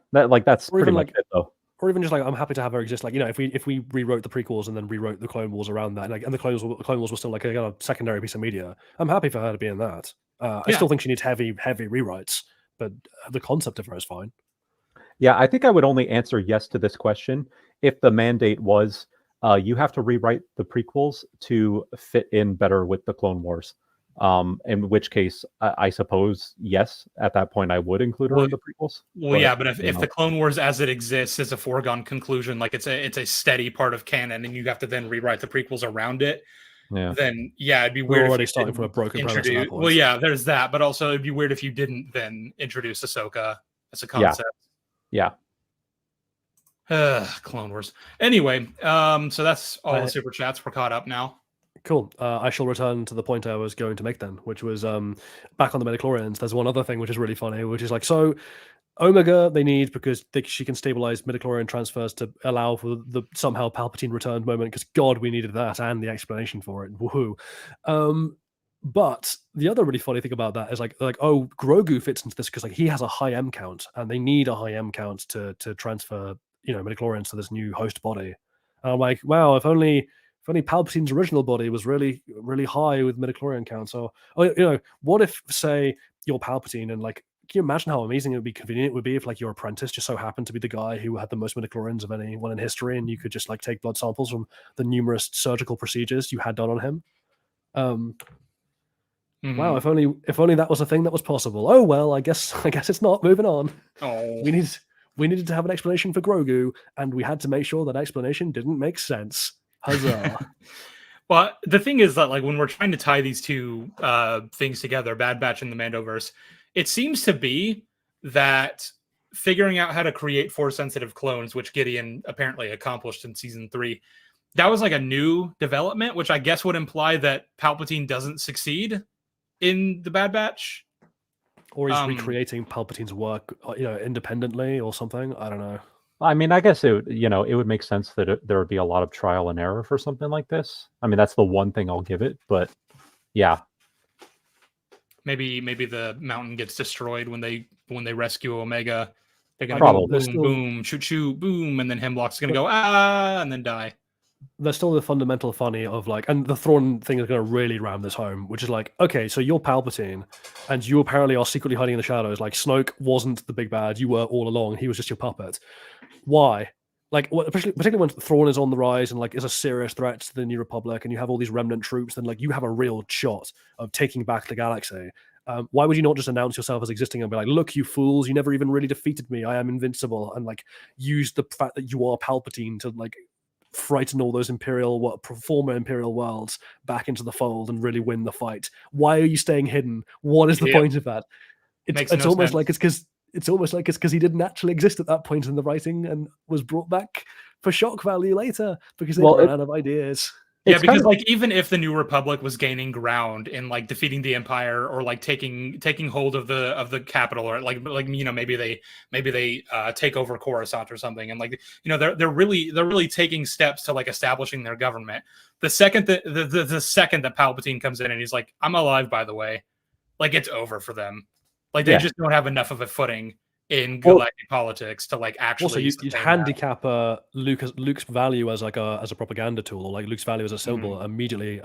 That's pretty much it, though. Or even just like, I'm happy to have her exist. Like, you know, if we rewrote the prequels and then rewrote the Clone Wars around that, like, and the Clone Wars was still like a secondary piece of media, I'm happy for her to be in that. I still think she needs heavy rewrites, but the concept of her is fine. Yeah, I think I would only answer yes to this question if the mandate was you have to rewrite the prequels to fit in better with the Clone Wars. In which case, I suppose, yes, at that point I would include her in the prequels. Well, yeah, but if the Clone Wars as it exists is a foregone conclusion, like it's a steady part of canon, and you have to then rewrite the prequels around it, then yeah, it'd be weird. We're already starting from a broken premise at that point. Well, yeah, there's that, but also it'd be weird if you didn't then introduce Ahsoka as a concept. Yeah. Clone Wars. Anyway, so that's all the super chats. We're caught up now. Cool. I shall return to the point I was going to make then, which was back on the midichlorians. There's one other thing which is really funny, which is like, so Omega they need because she can stabilize midichlorian transfers to allow for the somehow Palpatine returned moment, because God, we needed that and the explanation for it. Woohoo. But the other really funny thing about that is like oh, Grogu fits into this because like he has a high M count, and they need a high M count to transfer, you know, midichlorians to this new host body. And I'm like, wow, if only Palpatine's original body was really, really high with midichlorian count. So, you know, what if, say, you're Palpatine, and like, can you imagine how amazing it would be, convenient it would be if like your apprentice just so happened to be the guy who had the most midichlorians of anyone in history, and you could just like take blood samples from the numerous surgical procedures you had done on him. Wow, if only that was a thing that was possible. Oh well, I guess it's not. Moving on. Oh. We needed to have an explanation for Grogu, and we had to make sure that explanation didn't make sense. Huzzah. Well, the thing is that like when we're trying to tie these two things together, Bad Batch and the Mandoverse, it seems to be that figuring out how to create Force-sensitive clones, which Gideon apparently accomplished in season 3, that was like a new development, which I guess would imply that Palpatine doesn't succeed in the Bad Batch. Or he's recreating Palpatine's work, you know, independently or something. I don't know. I mean, I guess it would make sense that there would be a lot of trial and error for something like this. I mean, that's the one thing I'll give it, but yeah. Maybe the mountain gets destroyed when they rescue Omega. They're gonna Probably. go boom, boom, shoot, shoot, boom, and then Hemlock's gonna go and then die. There's still the fundamental funny of like, and the Thrawn thing is going to really ram this home, which is like, okay, so you're Palpatine, and you apparently are secretly hiding in the shadows. Like Snoke wasn't the big bad; you were all along. He was just your puppet. Why? Like, particularly when Thrawn is on the rise and like is a serious threat to the New Republic, and you have all these remnant troops, then like you have a real shot of taking back the galaxy. Why would you not just announce yourself as existing and be like, look, you fools, you never even really defeated me. I am invincible, and like use the fact that you are Palpatine to like frighten all those former Imperial worlds back into the fold and really win the fight. Why are you staying hidden? What is the point of that? It's almost like it's because he didn't actually exist at that point in the writing and was brought back for shock value later because they ran out of ideas. Yeah, because like even if the New Republic was gaining ground in like defeating the Empire or like taking hold of the capital, or like you know maybe they take over Coruscant or something, and like you know they're really taking steps to like establishing their government. The second that the second that Palpatine comes in and he's like, I'm alive, by the way, like it's over for them. Like they just don't have enough of a footing in galactic politics to like actually. Also, you handicap Luke's value as like as a propaganda tool, or like Luke's value as a symbol immediately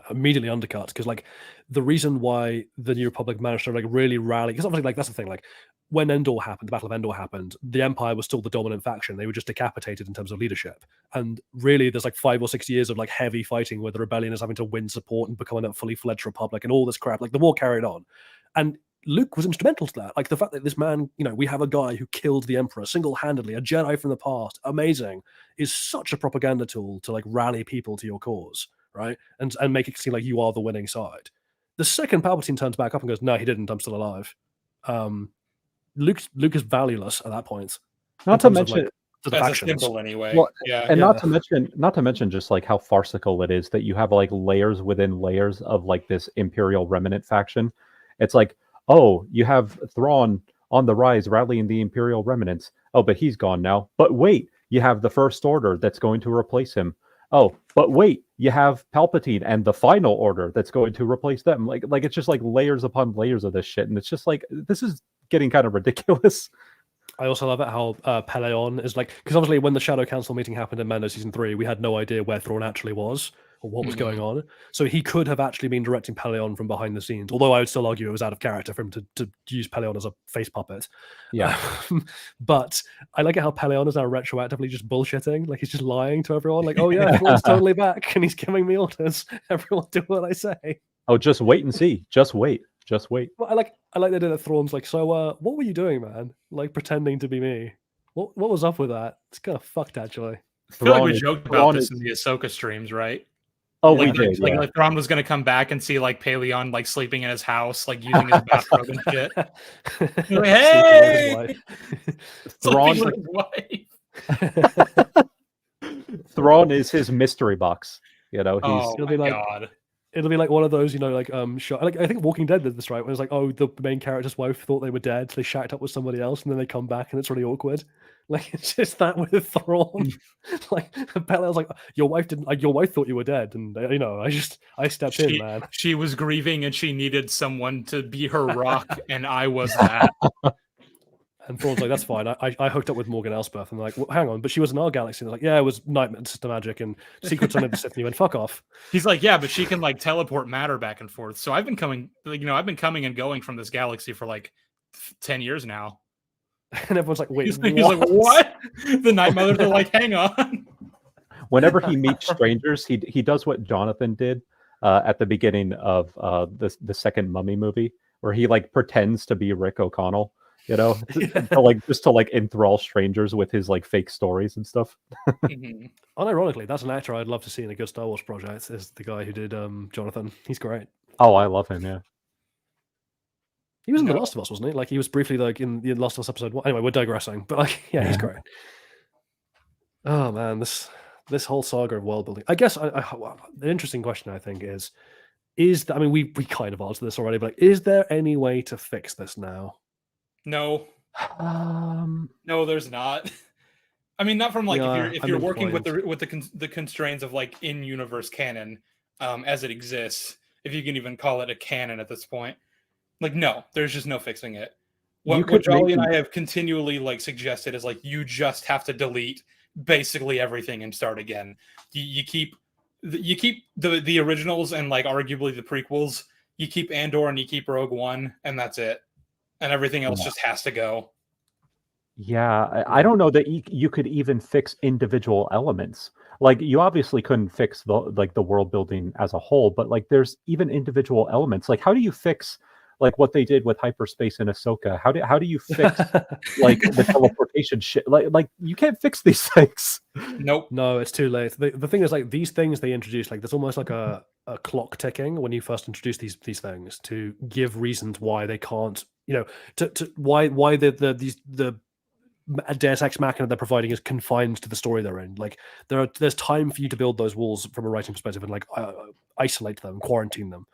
undercut, because like the reason why the New Republic managed to like really rally, because obviously like that's the thing, like when Endor happened, the Battle of Endor happened, the Empire was still the dominant faction. They were just decapitated in terms of leadership, and really there's like 5 or 6 years of like heavy fighting where the rebellion is having to win support and become a fully fledged republic and all this crap. Like the war carried on, and Luke was instrumental to that. Like the fact that this man, you know, we have a guy who killed the Emperor single-handedly, a Jedi from the past, amazing, is such a propaganda tool to like rally people to your cause, right? And make it seem like you are the winning side. The second Palpatine turns back up and goes, no, he didn't, I'm still alive. Luke is valueless at that point. Not to mention, to the as a factions. symbol anyway. Well, Yeah. and Yeah. not to mention just like how farcical it is that you have like layers within layers of like this Imperial Remnant faction. It's like, oh, you have Thrawn on the rise rallying the Imperial Remnants. Oh, but he's gone now. But wait, you have the First Order that's going to replace him. Oh, but wait, you have Palpatine and the Final Order that's going to replace them. Like it's just like layers upon layers of this shit, and it's just like this is getting kind of ridiculous. I also love it how Peleon is like, because obviously when the Shadow Council meeting happened in Mando season 3, we had no idea where Thrawn actually was or what was going on. So he could have actually been directing Peleon from behind the scenes. Although I would still argue it was out of character for him to use Peleon as a face puppet. Yeah. But I like it how Peleon is now retroactively just bullshitting. Like he's just lying to everyone. Like, oh yeah, Thrawn's totally back, and he's giving me orders. Everyone do what I say. Oh, just wait and see. Just wait. Just wait. Well, I like the idea that Thrawn's like, so what were you doing, man? Like pretending to be me. What was up with that? It's kind of fucked, actually. I feel like we Thrawn joked Thrawn about this is- in the Ahsoka streams, right? Oh, Like, we did. like, Yeah. like Thrawn was gonna come back and see like Paleon like sleeping in his house, like using his bathrobe and shit. You're like, hey, Thrawn, sleeping with his wife. Thrawn is his mystery box. You know, he's Oh It'll my be like- god. It'll be like one of those, like like I think Walking Dead did this, right? When it's like, oh, the main character's wife thought they were dead, so they shacked up with somebody else, and then they come back, and it's really awkward. Like it's just that with Thrawn. Like Peleon's like, your wife didn't, like your wife thought you were dead, and I stepped in, man. She was grieving and she needed someone to be her rock, and I was that. And Thrawn's like, that's fine. I hooked up with Morgan Elspeth, and they're like, well, hang on, but she was in our galaxy. And they're like, yeah, it was night sister magic and secrets on the Sith. And you went, fuck off. He's like, yeah, but she can like teleport matter back and forth. So I've been coming, I've been coming and going from this galaxy for like 10 years now. And everyone's like, wait, He's like, what? The Night Mothers are like, hang on. whenever he meets strangers, he does what Jonathan did at the beginning of the second Mummy movie, where he like pretends to be Rick O'Connell. To like enthrall strangers with his like fake stories and stuff. Unironically, that's an actor I'd love to see in a good Star Wars project. Is the guy who did Jonathan? He's great. Oh, I love him. Yeah, he was in The Last of Us, wasn't he? Like he was briefly like in the Last of Us episode 1. Anyway, we're digressing, but like, yeah, he's great. Oh man, this whole saga of world building. I guess the interesting question I think is I mean we kind of answered this already, but like, is there any way to fix this now? No. No, there's not. I mean, not from like if you're working with the constraints of like in-universe canon as it exists, if you can even call it a canon at this point. Like, no, there's just no fixing it. What Jolly and I have continually like suggested is like you just have to delete basically everything and start again. You keep the originals and like arguably the prequels. You keep Andor and you keep Rogue One, and that's it. And everything else just has to go. Yeah, I don't know that you could even fix individual elements. Like you obviously couldn't fix the world building as a whole, but like there's even individual elements. Like how do you fix like what they did with hyperspace in Ahsoka? How do you fix like the teleportation shit? Like you can't fix these things. Nope. No, it's too late. The thing is, like these things they introduce, like there's almost like a clock ticking when you first introduce these things to give reasons why they can't, to why the Deus Ex Machina they're providing is confined to the story they're in. Like there's time for you to build those walls from a writing perspective and like isolate them, quarantine them,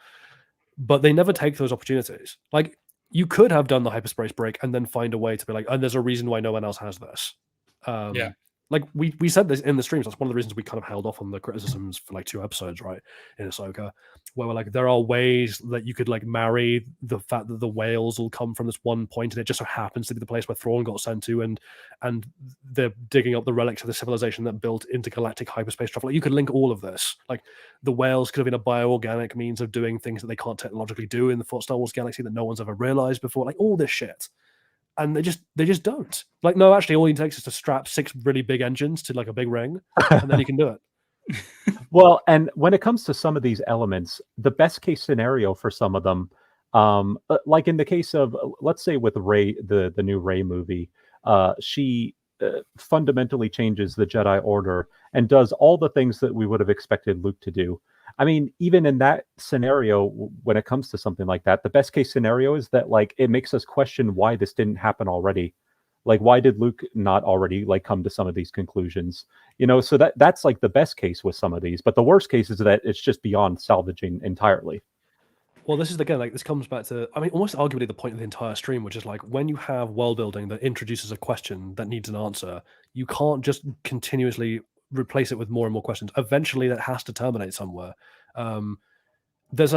but they never take those opportunities. Like you could have done the hyperspace break and then find a way to be like, and there's a reason why no one else has this. Yeah. Like we said this in the streams. That's one of the reasons we kind of held off on the criticisms for like 2 episodes, right, in Ahsoka, where we're like, there are ways that you could like marry the fact that the whales will come from this one point, and it just so happens to be the place where Thrawn got sent to, and they're digging up the relics of the civilization that built intergalactic hyperspace travel. Like, you could link all of this. Like the whales could have been a bioorganic means of doing things that they can't technologically do in the Star Wars galaxy that no one's ever realized before. Like all this shit. And they just don't. Like, no, actually, all it takes is to strap 6 really big engines to like a big ring, and then you can do it. Well, and when it comes to some of these elements, the best case scenario for some of them, like in the case of, let's say with Rey, the new Rey movie, she fundamentally changes the Jedi Order and does all the things that we would have expected Luke to do. I mean, even in that scenario, when it comes to something like that, the best case scenario is that like it makes us question why this didn't happen already. Like, why did Luke not already like come to some of these conclusions? So that's like the best case with some of these, but the worst case is that it's just beyond salvaging entirely. Well, this is again, like, this comes back to, I mean, almost arguably the point of the entire stream, which is like, when you have world building that introduces a question that needs an answer, you can't just continuously replace it with more and more questions. Eventually, that has to terminate somewhere. There's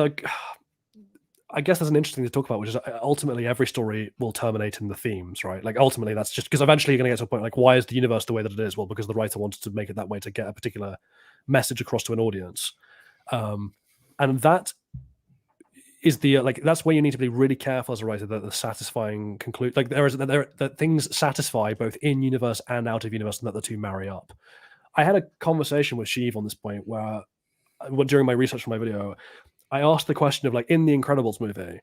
I guess there's an interesting thing to talk about, which is ultimately every story will terminate in the themes, right? Like, ultimately, that's just because eventually you're going to get to a point like, why is the universe the way that it is? Well, because the writer wanted to make it that way to get a particular message across to an audience, and that is the that's where you need to be really careful as a writer that the satisfying conclude, like, that things satisfy both in universe and out of universe, and that the two marry up. I had a conversation with Sheev on this point where, during my research for my video, I asked the question of, like, in the Incredibles movie,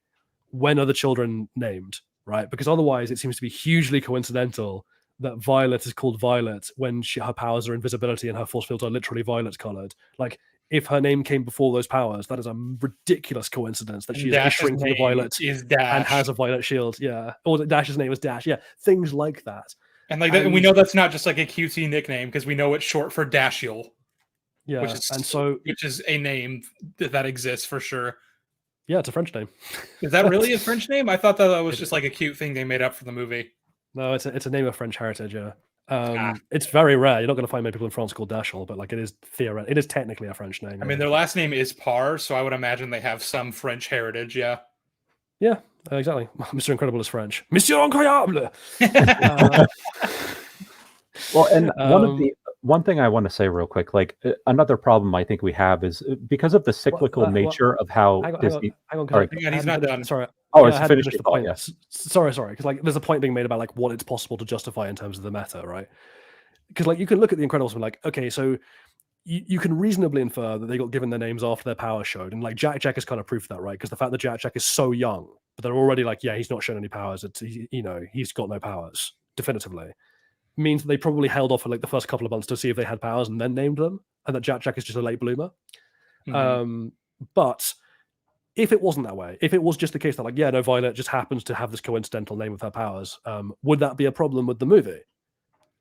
when are the children named, right? Because otherwise it seems to be hugely coincidental that Violet is called Violet when her powers are invisibility and her force fields are literally violet colored. Like, if her name came before those powers, that is a ridiculous coincidence that she is a shrinking Violet and has a violet shield. Yeah. Or Dash's name is Dash. Yeah. Things like that. And like we know that's not just like a cutesy nickname, because we know it's short for Dashiell. Yeah. Which is a name that exists for sure. Yeah, it's a French name. Is that really a French name? I thought that was just like a cute thing they made up for the movie. No, it's a name of French heritage, yeah. It's very rare. You're not going to find many people in France called Dashiell, but like, it is technically a French name. I mean, their last name is Parr, so I would imagine they have some French heritage, yeah. Yeah, exactly. Mr. Incredible is French. Monsieur Incroyable! Well, and one thing I want to say real quick, like, another problem I think we have is because of the cyclical nature of how Disney. Hang on, he's not done. Sorry. Oh, it's finished the point. Yes. Sorry, because like, there's a point being made about like what it's possible to justify in terms of the meta, right? Because like, you can look at the Incredibles and like, okay, so you can reasonably infer that they got given their names after their powers showed, and like Jack is kind of proof of that, right? Because the fact that Jack is so young, but they're already like, yeah, he's not shown any powers. He's got no powers definitively, means that they probably held off for like the first couple of months to see if they had powers and then named them, and that Jack is just a late bloomer. Mm-hmm. But if it wasn't that way, if it was just the case that like, yeah, no, Violet just happens to have this coincidental name with her powers, would that be a problem with the movie?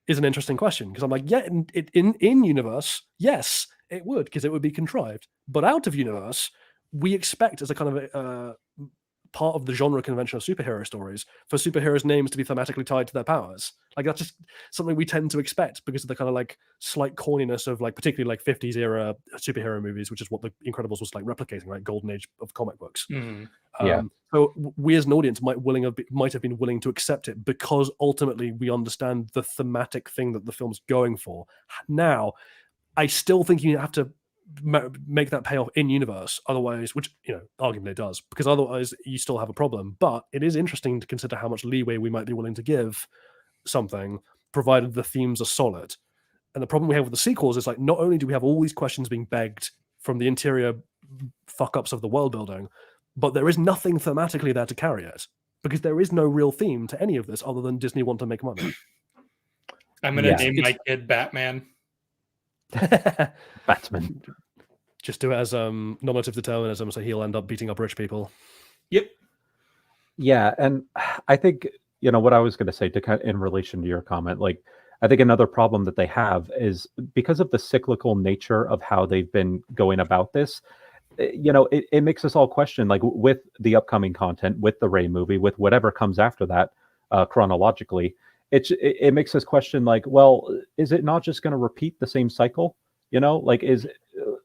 Is an interesting question, because I'm like, yeah, in universe, yes, it would, because it would be contrived. But out of universe, we expect, as a kind of part of the genre convention of superhero stories, for superheroes' names to be thematically tied to their powers. Like, that's just something we tend to expect because of the kind of like slight corniness of like particularly like 50s era superhero movies, which is what the Incredibles was like replicating, right? Golden age of comic books. Yeah. So we as an audience might have been willing to accept it because ultimately we understand the thematic thing that the film's going for. Now, I still think you have to make that payoff in universe, otherwise, which arguably it does, because otherwise you still have a problem. But it is interesting to consider how much leeway we might be willing to give something, provided the themes are solid. And the problem we have with the sequels is like, not only do we have all these questions being begged from the interior fuck-ups of the world building, but there is nothing thematically there to carry it, because there is no real theme to any of this other than Disney want to make money. I'm going to name my kid Batman. Batman. Just do it as nominative determinism, so he'll end up beating up rich people. Yep. Yeah, and I think what I was going to say in relation to your comment, like, I think another problem that they have is because of the cyclical nature of how they've been going about this. It makes us all question, like, with the upcoming content, with the Rey movie, with whatever comes after that, chronologically. It makes us question, like, well, is it not just going to repeat the same cycle? Like,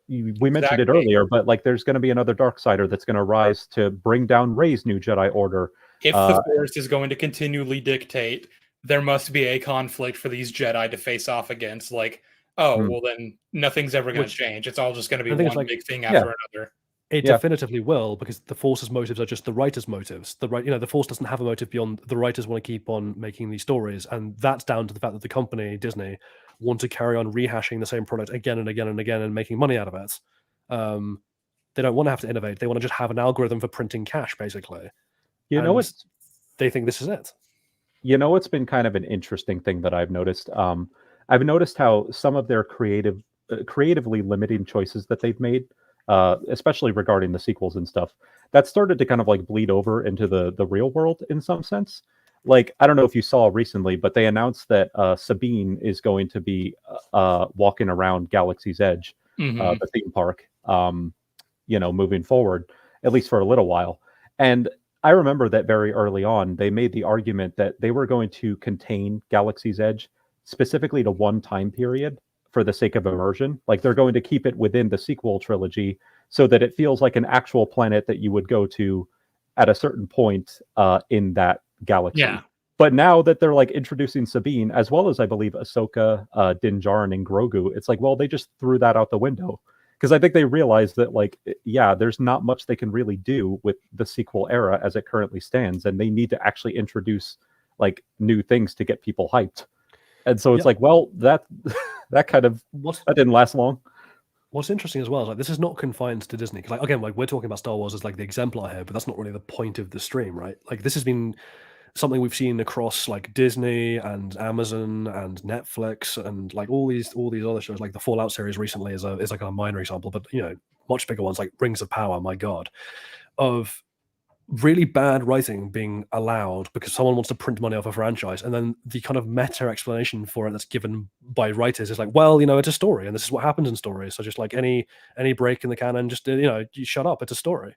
we mentioned it earlier, but like, there's going to be another Darksider that's going to rise to bring down Rey's new Jedi Order. If the Force is going to continually dictate, there must be a conflict for these Jedi to face off against. Like, well, then nothing's ever going to change. It's all just going to be one big thing after another. It definitively will, because the Force's motives are just the writer's motives. The Force doesn't have a motive beyond the writers want to keep on making these stories, and that's down to the fact that the company, Disney, want to carry on rehashing the same product again and again and again and making money out of it. They don't want to have to innovate. They want to just have an algorithm for printing cash, basically. They think this is it. It's been kind of an interesting thing that I've noticed. I've noticed how some of their creatively limiting choices that they've made, especially regarding the sequels and stuff, that started to kind of like bleed over into the real world in some sense. like I don't know if you saw recently, but they announced that Sabine is going to be walking around Galaxy's Edge, Mhm. the theme park, moving forward, at least for a little while. And I remember that very early on, they made the argument that they were going to contain Galaxy's Edge specifically to one time period for the sake of immersion. Like they're going to keep it within the sequel trilogy so that it feels like an actual planet that you would go to at a certain point in that galaxy. Yeah. But now that they're like introducing Sabine, as well as I believe Ahsoka, Din Djarin, and Grogu, it's like, well, they just threw that out the window. Because I think they realized that, like, yeah, there's not much they can really do with the sequel era as it currently stands, and they need to actually introduce like new things to get people hyped. And so it's like, well, that that didn't last long. What's interesting as well is like this is not confined to Disney. Because like again, like we're talking about Star Wars as like the exemplar here, but that's not really the point of the stream, right? Like this has been something we've seen across like Disney and Amazon and Netflix and like all these other shows. Like the Fallout series recently is like a minor example, but much bigger ones like Rings of Power. My God, of really bad writing being allowed because someone wants to print money off a franchise, and then the kind of meta explanation for it that's given by writers is like, well, it's a story, and this is what happens in stories. So just like any break in the canon, just you shut up. It's a story.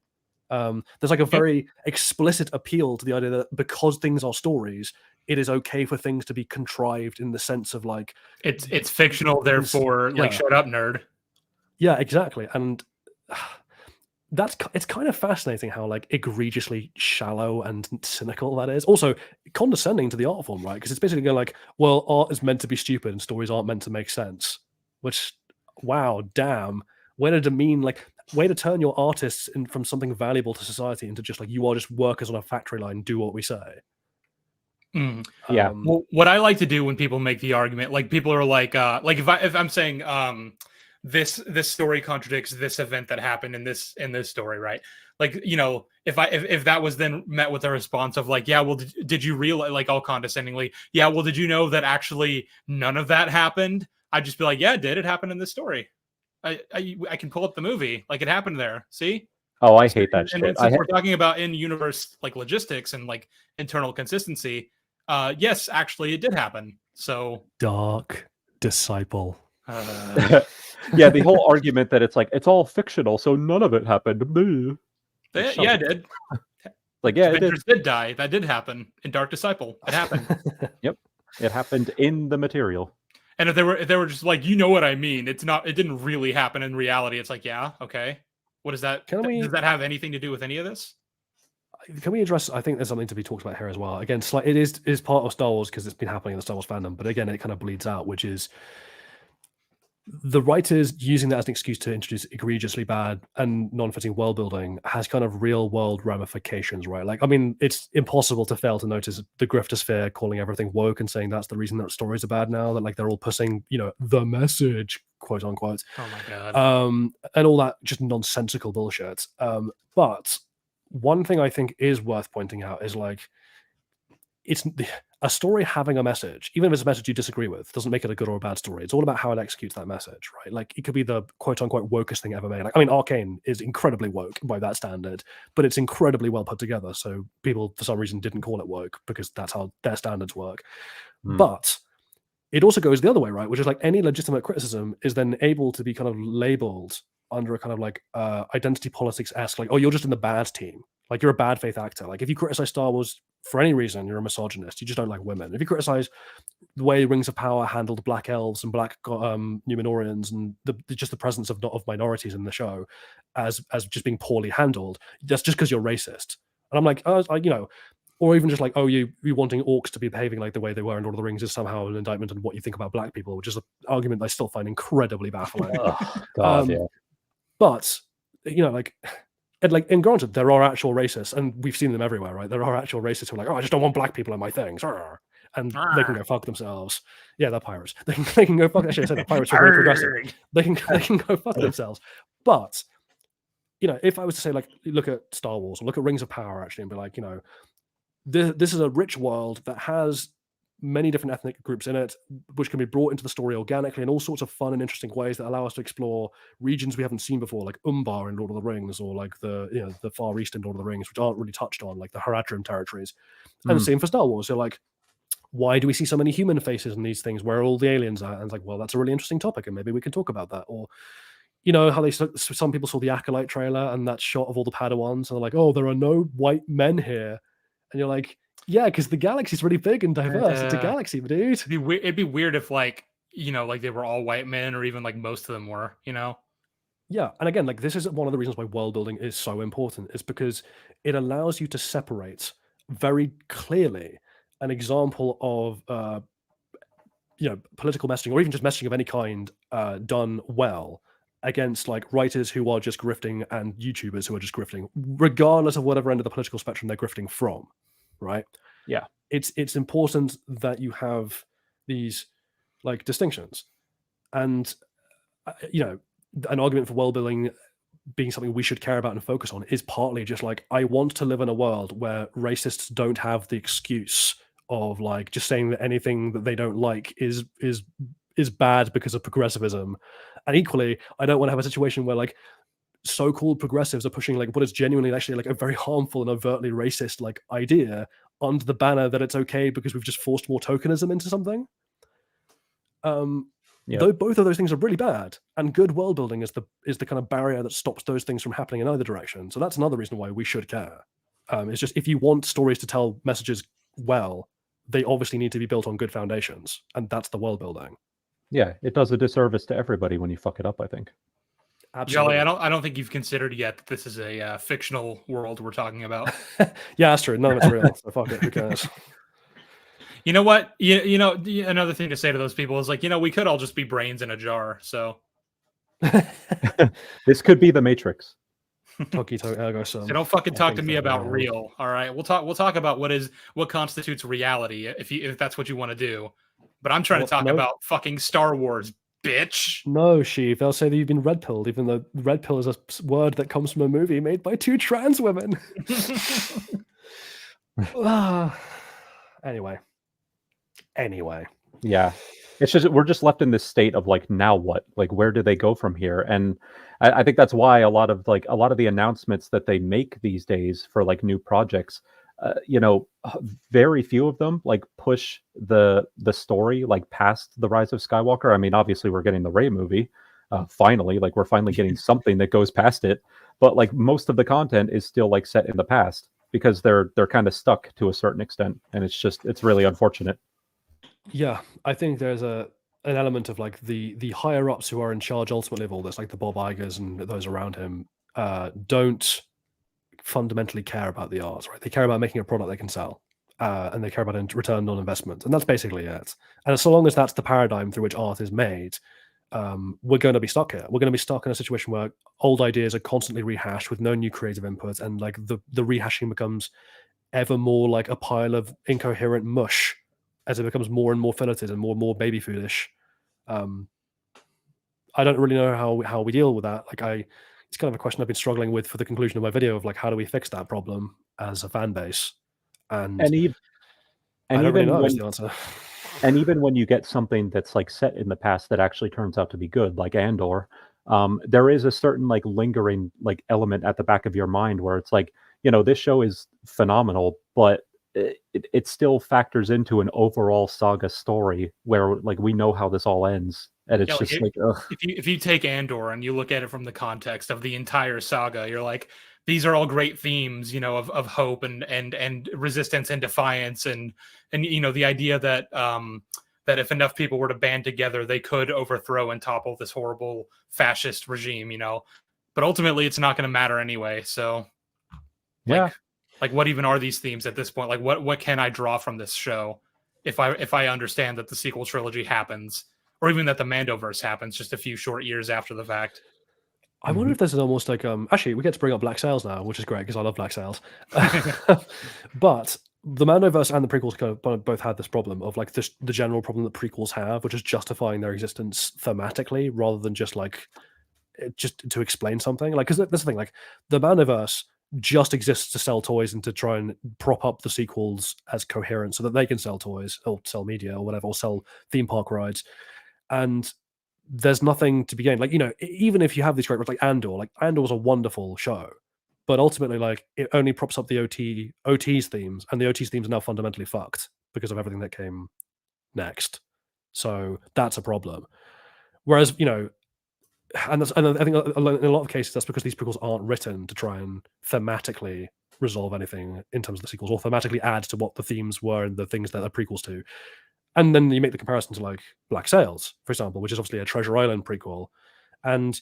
There's like a very explicit appeal to the idea that because things are stories, it is okay for things to be contrived in the sense of like it's fictional, therefore like shut up, nerd. Yeah, exactly. And it's kind of fascinating how like egregiously shallow and cynical that is. Also condescending to the art form, right? Because it's basically going like, well, art is meant to be stupid and stories aren't meant to make sense. Which, wow, damn, way to demean, like, way to turn your artists from something valuable to society into just like you are just workers on a factory line. Do what we say. Yeah. Well, what I like to do when people make the argument, like people are like if I'm saying this story contradicts this event that happened in this story, right? Like, if that was then met with a response of like, yeah, well, did you realize, like all condescendingly, yeah, well, did you know that actually none of that happened? I'd just be like, yeah, it happened in this story. I can pull up the movie, like it happened there. See? Oh, I hate that and shit. Since we're talking about in-universe like logistics and like internal consistency, yes, actually, it did happen. So Dark Disciple. Yeah, the whole argument that it's like it's all fictional, so none of it happened. Yeah, it did. Like, yeah, Avengers did die. That did happen in Dark Disciple. It happened. Yep, it happened in the material. And if they were just like, what I mean? It didn't really happen in reality. It's like, yeah, okay. What is that? Does that have anything to do with any of this? Can we address? I think there's something to be talked about here as well. Again, it is part of Star Wars because it's been happening in the Star Wars fandom. But again, it kind of bleeds out, which is the writers using that as an excuse to introduce egregiously bad and non-fitting world building has kind of real world ramifications, right? Like, I mean, it's impossible to fail to notice the griftosphere calling everything woke and saying that's the reason that stories are bad now, that like they're all pushing, the message, quote unquote. Oh my God. And all that just nonsensical bullshit. But one thing I think is worth pointing out is like, it's a story having a message, even if it's a message you disagree with, doesn't make it a good or a bad story. It's all about how it executes that message, right? Like it could be the quote unquote wokest thing ever made. Like, I mean, Arcane is incredibly woke by that standard, but it's incredibly well put together. So people for some reason didn't call it woke because that's how their standards work. But it also goes the other way, right? Which is like any legitimate criticism is then able to be kind of labeled under a kind of like identity politics-esque, like, oh, you're just in the bad team. Like you're a bad faith actor. Like if you criticize Star Wars for any reason, you're a misogynist. You just don't like women. If you criticize the way Rings of Power handled black elves and black Numenorians and just the presence of minorities in the show as just being poorly handled, that's just because you're racist. And I'm like, or even just like, oh, you wanting orcs to be behaving like the way they were in Lord of the Rings is somehow an indictment on what you think about black people, which is an argument I still find incredibly baffling. Oh, God, yeah. But and granted, there are actual racists, and we've seen them everywhere, right? There are actual racists who are like, oh, I just don't want black people in my things, and they can go fuck themselves. Yeah, they're pirates. They can go fuck. Actually, I said the pirates are very progressive. They can go fuck themselves. But if I was to say like, look at Star Wars or look at Rings of Power actually, and be like, this is a rich world that has many different ethnic groups in it, which can be brought into the story organically in all sorts of fun and interesting ways that allow us to explore regions we haven't seen before, like Umbar in Lord of the Rings, or like the Far East in Lord of the Rings, which aren't really touched on, like the Haradrim territories. And the same for Star Wars. So like, why do we see so many human faces in these things? Where are all the aliens at? And it's like, well, that's a really interesting topic, and maybe we can talk about that. Or how some people saw the Acolyte trailer and that shot of all the Padawans, and they're like, oh, there are no white men here, and you're like, yeah, because the galaxy's really big and diverse. It's a galaxy, dude. It'd be weird if like they were all white men, or even like most of them were. Yeah, and again, like this is one of the reasons why world building is so important, is because it allows you to separate very clearly an example of political messaging, or even just messaging of any kind, done well, against like writers who are just grifting and YouTubers who are just grifting, regardless of whatever end of the political spectrum they're grifting from, right? Yeah. It's important that you have these like distinctions, and an argument for world building being something we should care about and focus on is partly just like, I want to live in a world where racists don't have the excuse of like just saying that anything that they don't like is bad because of progressivism. And equally, I don't want to have a situation where like so-called progressives are pushing like what is genuinely actually like a very harmful and overtly racist like idea under the banner that it's okay because we've just forced more tokenism into something. Though both of those things are really bad, and good world building is the kind of barrier that stops those things from happening in either direction. So that's another reason why we should care. It's just, if you want stories to tell messages well, they obviously need to be built on good foundations, and that's the world building. Yeah, it does a disservice to everybody when you fuck it up, I think. Absolutely. Jolly, I don't think you've considered yet that this is a fictional world we're talking about. Yeah, that's true. None of it's real. So fuck it. Who cares? You know what? Another thing to say to those people is like, we could all just be brains in a jar. So this could be the Matrix. So don't fucking talk to me about real. All right, we'll talk about what constitutes reality if that's what you want to do. But I'm trying to talk about fucking Star Wars, bitch. No, Sheev, they'll say that you've been red pilled, even though red pill is a word that comes from a movie made by 2 trans women. Anyway. Yeah. It's just, we're just left in this state of like, now what? Like, where do they go from here? And I think that's why a lot of the announcements that they make these days for like new projects, very few of them like push the story like past the Rise of Skywalker. I mean, obviously we're getting the Rey movie. Finally, like we're finally getting something that goes past it. But like most of the content is still like set in the past because they're kind of stuck to a certain extent. And it's really unfortunate. Yeah, I think there's an element of like the higher ups who are in charge ultimately of all this, like the Bob Igers and those around him, don't fundamentally care about the art, right? They care about making a product they can sell, and they care about return on investment, and that's basically it. And so long as that's the paradigm through which art is made, we're going to be stuck here. We're going to be stuck in a situation where old ideas are constantly rehashed with no new creative input, and like the rehashing becomes ever more like a pile of incoherent mush as it becomes more and more filleted and more baby foodish. I don't really know how we deal with that. Like it's kind of a question I've been struggling with for the conclusion of my video of like, how do we fix that problem as a fan base? And I don't really know is the answer. And even when you get something that's like set in the past that actually turns out to be good, like Andor, there is a certain like lingering like element at the back of your mind where it's like, this show is phenomenal, but it still factors into an overall saga story where like we know how this all ends, and it's just like ugh. If you take Andor and you look at it from the context of the entire saga, you're like, these are all great themes, of hope and resistance and defiance and the idea that that if enough people were to band together, they could overthrow and topple this horrible fascist regime, but ultimately it's not going to matter anyway. So yeah. Like, what even are these themes at this point? Like, what can I draw from this show if I understand that the sequel trilogy happens, or even that the Mandoverse happens just a few short years after the fact? I wonder if there's an almost like actually we get to bring up Black Sails now, which is great because I love Black Sails. But the Mandoverse and the prequels kind of both had this problem of like the general problem that prequels have, which is justifying their existence thematically rather than just to explain something. Like, because that's the thing, like the Mandoverse just exists to sell toys and to try and prop up the sequels as coherent so that they can sell toys or sell media or whatever, or sell theme park rides. And there's nothing to be gained. Like, even if you have these characters like Andor was a wonderful show, but ultimately, like, it only props up the OT's themes, and the OT's themes are now fundamentally fucked because of everything that came next. So that's a problem. Whereas, and I think in a lot of cases that's because these prequels aren't written to try and thematically resolve anything in terms of the sequels, or thematically add to what the themes were and the things that are prequels to. And then you make the comparison to like Black Sails, for example, which is obviously a Treasure Island prequel. And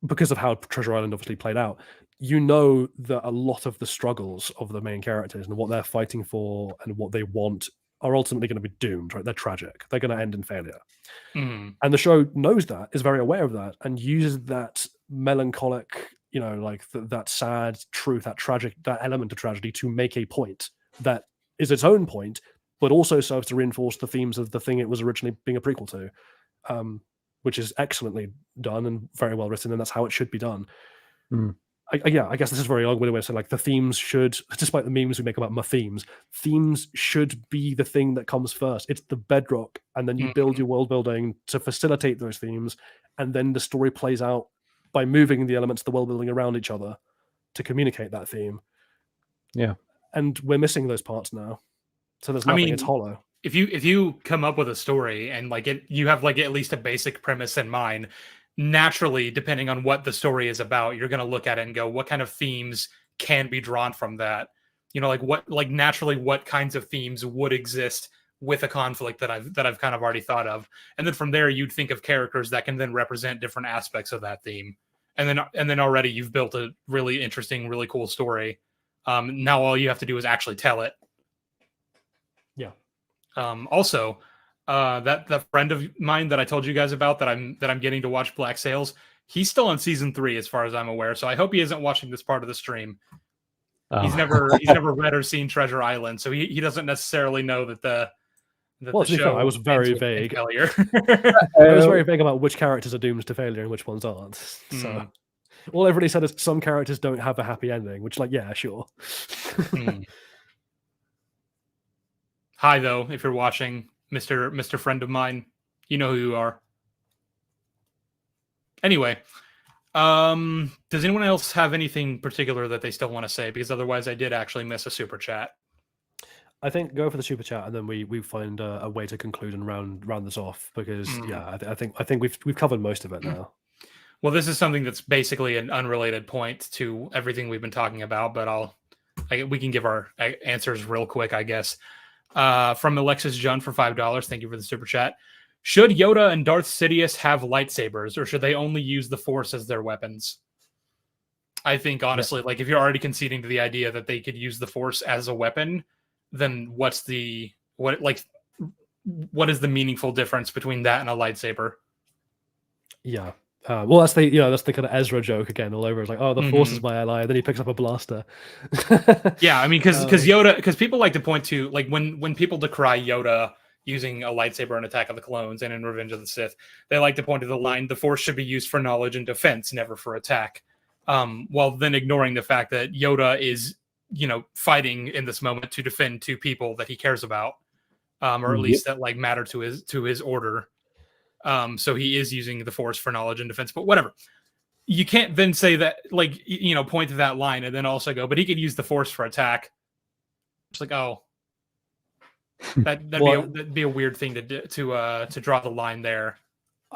because of how Treasure Island obviously played out, that a lot of the struggles of the main characters and what they're fighting for and what they want are ultimately going to be doomed, right? They're tragic. They're going to end in failure. Mm. And the show knows that, is very aware of that, and uses that melancholic, that sad truth, that element of tragedy to make a point that is its own point, but also serves to reinforce the themes of the thing it was originally being a prequel to, which is excellently done and very well written, and that's how it should be done. Mm. I guess this is a very long-winded way of saying, like, the themes should, despite the memes we make about my themes should be the thing that comes first. It's the bedrock, and then you build your world building to facilitate those themes, and then the story plays out by moving the elements of the world building around each other to communicate that theme. Yeah. And we're missing those parts now. So there's nothing, it's hollow. If you come up with a story and you have like at least a basic premise in mind, naturally, depending on what the story is about, you're going to look at it and go, what kind of themes can be drawn from that? Naturally, what kinds of themes would exist with a conflict that I've kind of already thought of. And then from there, you'd think of characters that can then represent different aspects of that theme. And then already you've built a really interesting, really cool story. Now all you have to do is actually tell it. Yeah. Also, that friend of mine that I told you guys about that I'm getting to watch Black Sails, he's still on season 3 as far as I'm aware. So I hope he isn't watching this part of the stream. Oh. He's never read or seen Treasure Island, so he doesn't necessarily know that the show. I was very vague. Failure. I was very vague about which characters are doomed to failure and which ones aren't. So all I've really said is some characters don't have a happy ending, which, like, yeah, sure. Hi, though, if you're watching, Mr. Friend of mine, you know who you are. Anyway, does anyone else have anything particular that they still want to say? Because otherwise, I did actually miss a super chat. I think go for the super chat, and then we find a way to conclude and round this off. Because I think we've covered most of it now. Well, this is something that's basically an unrelated point to everything we've been talking about, but we can give our answers real quick, I guess. From Alexis Jun for $5. Thank you for the super chat. Should Yoda and Darth Sidious have lightsabers, or should they only use the Force as their weapons? I think, honestly, if you're already conceding to the idea that they could use the Force as a weapon, then what is the meaningful difference between that and a lightsaber? Yeah. Well, that's the kind of Ezra joke again all over. It's like, oh, the Force is my ally, and then he picks up a blaster. Yeah, I mean, because people like to point to, like, when people decry Yoda using a lightsaber in Attack of the Clones and in Revenge of the Sith, they like to point to the line, the Force should be used for knowledge and defense, never for attack. While then ignoring the fact that Yoda is, fighting in this moment to defend two people that he cares about, or at least that matter to his order. So he is using the Force for knowledge and defense, but whatever. You can't then say that, point to that line and then also go, but he could use the Force for attack. It's like, oh, that'd be a weird thing to draw the line there.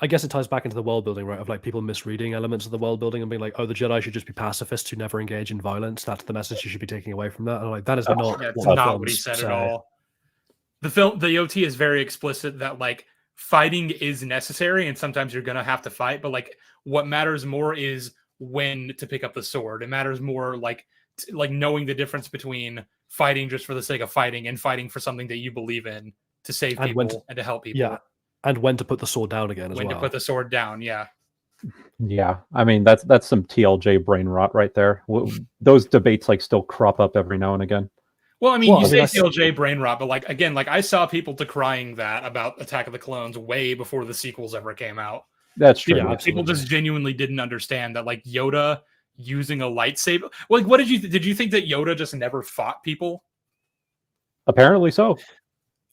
I guess it ties back into the world building, right? Of people misreading elements of the world building and being like, oh, the Jedi should just be pacifists who never engage in violence. That's the message you should be taking away from that. And that is not what he said at all. The OT is very explicit that fighting is necessary, and sometimes you're gonna have to fight. But what matters more is when to pick up the sword. It matters more knowing the difference between fighting just for the sake of fighting and fighting for something that you believe in to save people and to help people. Yeah, and when to put the sword down again as well. When to put the sword down, yeah. Yeah, I mean that's some TLJ brain rot right there. Those debates still crop up every now and again. Well, I mean, you say TLJ brain rot, but I saw people decrying that about Attack of the Clones way before the sequels ever came out. That's true. People just genuinely didn't understand that Yoda using a lightsaber. Like, what did you think that Yoda just never fought people? Apparently so.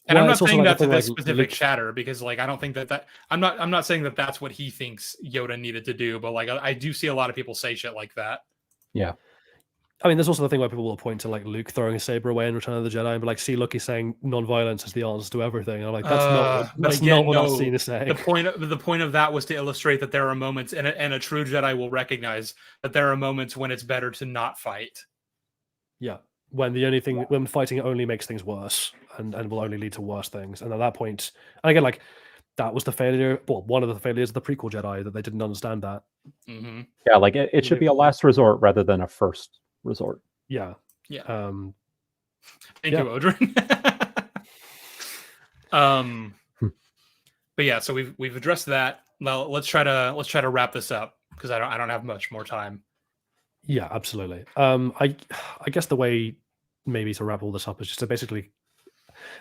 And I'm Well, not it's also saying like that the to thing, this like specific Luke. chatter, because like I don't think that I'm not saying that that's what he thinks Yoda needed to do, but like I do see a lot of people say shit like that. Yeah. I mean, there's also the thing where people will point to like Luke throwing a saber away in Return of the Jedi and be like, "See, look, he's saying non-violence is the answer to everything." And I'm like, "That's not But that's again, not what that no. scene is saying." The point of that was to illustrate that there are moments, and a true Jedi will recognize that there are moments when it's better to not fight. Yeah, when the only thing when fighting only makes things worse and will only lead to worse things. And at that point, and again, like that was the failure. Well, one of the failures of the prequel Jedi that they didn't understand that. Mm-hmm. Yeah, like it should be a last resort rather than a first resort. Yeah. Yeah. Thank you, Odrin. But yeah, so we've addressed that. Well, let's try to wrap this up because I don't have much more time. Yeah, absolutely. I guess the way maybe to wrap all this up is just to basically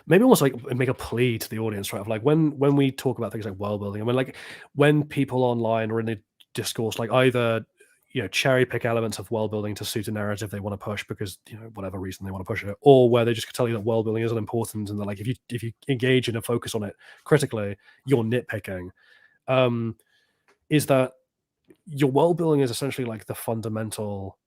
maybe almost like make a plea to the audience, right? Of like when we talk about things like world building, I mean, when people online or in the discourse, like either cherry pick elements of world building to suit a narrative they want to push because whatever reason they want to push it, or where they just tell you that world building isn't important and that like if you engage in a focus on it critically, you're nitpicking. Is that your world building is essentially like the fundamental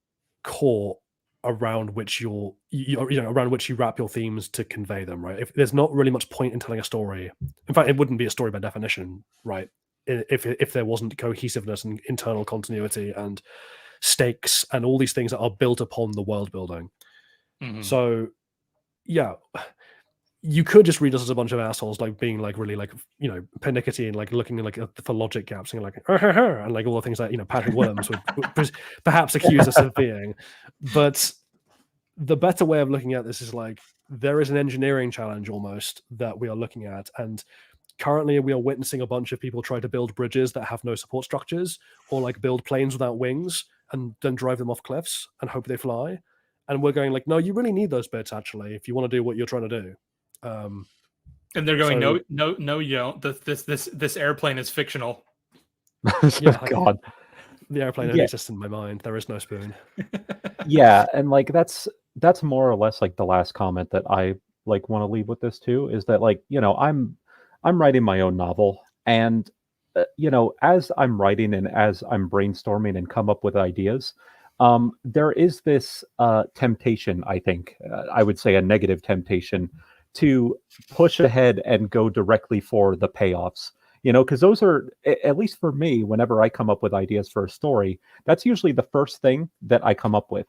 core around which around which you wrap your themes to convey them, right? If there's not really much point in telling a story, in fact, it wouldn't be a story by definition, right? If there wasn't cohesiveness and internal continuity and stakes and all these things that are built upon the world building. Mm-hmm. So, yeah, you could just read us as a bunch of assholes, like being like really like pernickety and like looking like for logic gaps and like and like all the things that Patrick Williams would perhaps accuse us of being. But the better way of looking at this is like there is an engineering challenge almost that we are looking at, and currently we are witnessing a bunch of people try to build bridges that have no support structures, or like build planes without wings and then drive them off cliffs and hope they fly. And we're going like, no, you really need those bits actually if you want to do what you're trying to do. And they're going, no, you don't. This airplane is fictional. Yeah, God, the airplane only exists in my mind. There is no spoon. Yeah, and like that's more or less like the last comment that I like want to leave with this too is that like I'm writing my own novel, and as I'm writing and as I'm brainstorming and come up with ideas, there is this temptation, I think, I would say a negative temptation to push ahead and go directly for the payoffs. Because those are, at least for me, whenever I come up with ideas for a story, that's usually the first thing that I come up with.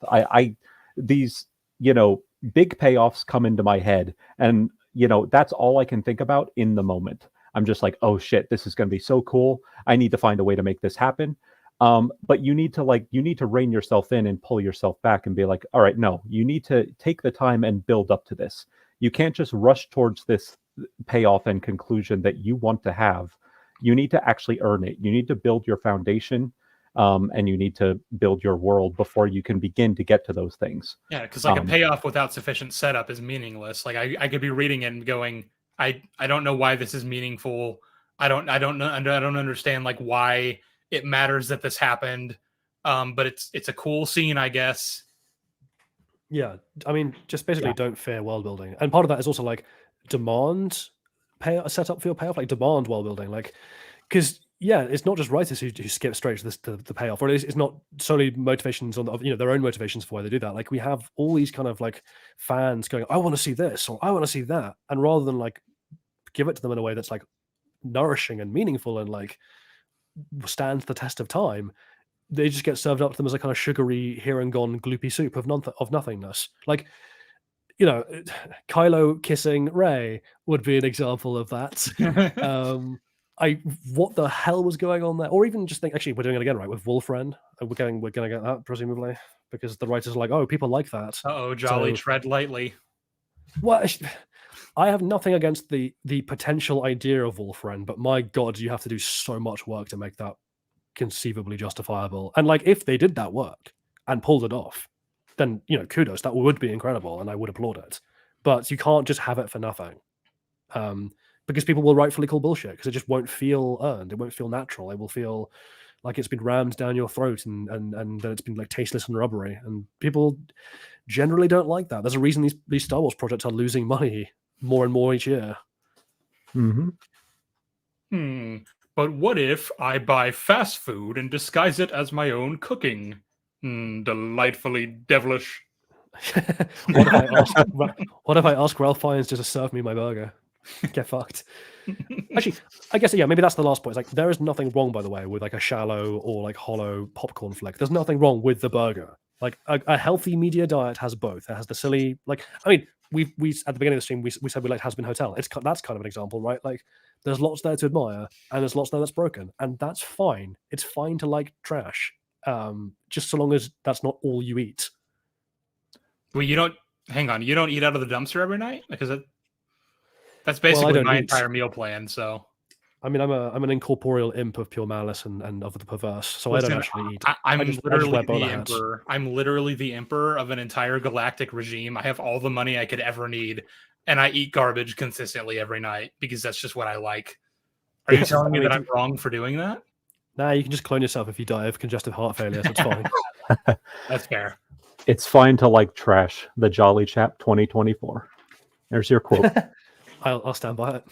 These big payoffs come into my head, and that's all I can think about in the moment. I'm just like, oh shit, this is going to be so cool. I need to find a way to make this happen. But you need to rein yourself in and pull yourself back and be like, all right, no, you need to take the time and build up to this. You can't just rush towards this payoff and conclusion that you want to have. You need to actually earn it. You need to build your foundation, and you need to build your world before you can begin to get to those things. Yeah, because like a payoff without sufficient setup is meaningless. Like I could be reading it and going, I don't know why this is meaningful. I don't understand like why it matters that this happened. But it's a cool scene, I guess. Yeah, I mean, just basically don't fear world building, and part of that is also like demand a setup for your payoff, like demand world building, like because it's not just writers who skip straight to the payoff, or it's not solely motivations on their own motivations for why they do that. Like we have all these kind of like fans going, I want to see this or I want to see that, and rather than like give it to them in a way that's like nourishing and meaningful and like stands the test of time, they just get served up to them as a kind of sugary here and gone gloopy soup of nothingness. Like Kylo kissing Rey would be an example of that. What the hell was going on there? Or even just think, actually, we're doing it again, right? With Wolfren, we're going to get that presumably because the writers are like, oh, people like that. Jolly, tread lightly. Well, I have nothing against the potential idea of Wolfren, but my God, you have to do so much work to make that conceivably justifiable. And like, if they did that work and pulled it off, then kudos, that would be incredible and I would applaud it. But you can't just have it for nothing, because people will rightfully call bullshit because it just won't feel earned. It won't feel natural. It will feel like it's been rammed down your throat and then it's been like tasteless and rubbery, and people generally don't like that. There's a reason these Star Wars projects are losing money more and more each year. But what if I buy fast food and disguise it as my own cooking? Delightfully devilish. What if I ask Ralph Fiennes just to serve me my burger? Get fucked. Actually, I guess, yeah, maybe that's the last point. It's like, there is nothing wrong, by the way, with like a shallow or like hollow popcorn flick. There's nothing wrong with the burger. Like a healthy media diet has both. It has the silly, like, I mean, we at the beginning of the stream, we said we liked Has Been Hotel. That's kind of an example, right? Like, there's lots there to admire, and there's lots there that's broken, and that's fine. It's fine to like trash, just so long as that's not all you eat. Well, you don't eat out of the dumpster every night? Because that's basically my entire meal plan. So, I mean, I'm an incorporeal imp of pure malice and of the perverse, so I don't actually eat. I'm literally the emperor. I'm literally the emperor of an entire galactic regime. I have all the money I could ever need, and I eat garbage consistently every night because that's just what I like. Are you telling me that I'm wrong for doing that? Nah, you can just clone yourself if you die of congestive heart failure, so it's fine. That's fair. It's fine to like trash. The Jolly Chap 2024. There's your quote. I'll stand by it.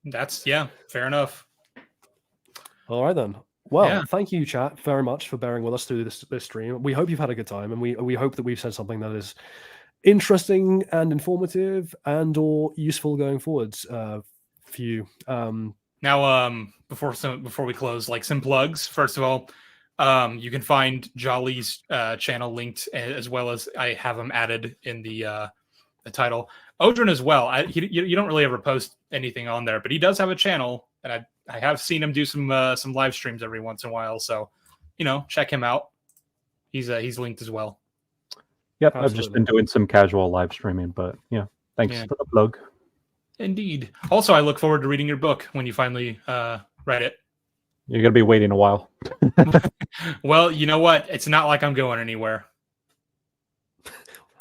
That's fair enough. All right then. Well, thank you, chat, very much for bearing with us through this stream. We hope you've had a good time, and we hope that we've said something that is interesting and informative and or useful going forwards for you. Now, before we close, like some plugs. First of all, you can find Jolly's channel linked, as well as I have him added in the title. Odrin as well. You don't really ever post anything on there, but he does have a channel, and I have seen him do some live streams every once in a while. So, check him out. He's linked as well. Yep, absolutely. I've just been doing some casual live streaming, but thanks for the plug. Indeed. Also, I look forward to reading your book when you finally write it. You're gonna be waiting a while. Well, you know what? It's not like I'm going anywhere.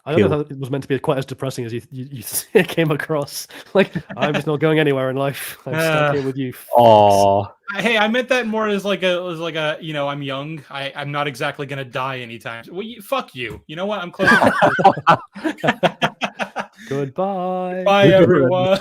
I don't know if it was meant to be quite as depressing as you came across. Like, I'm just not going anywhere in life. I'm stuck here with you. Aww. Hey, I meant that more as like a I'm young. I'm not exactly gonna die anytime. Well, fuck you. You know what? I'm close. Goodbye. Bye, everyone.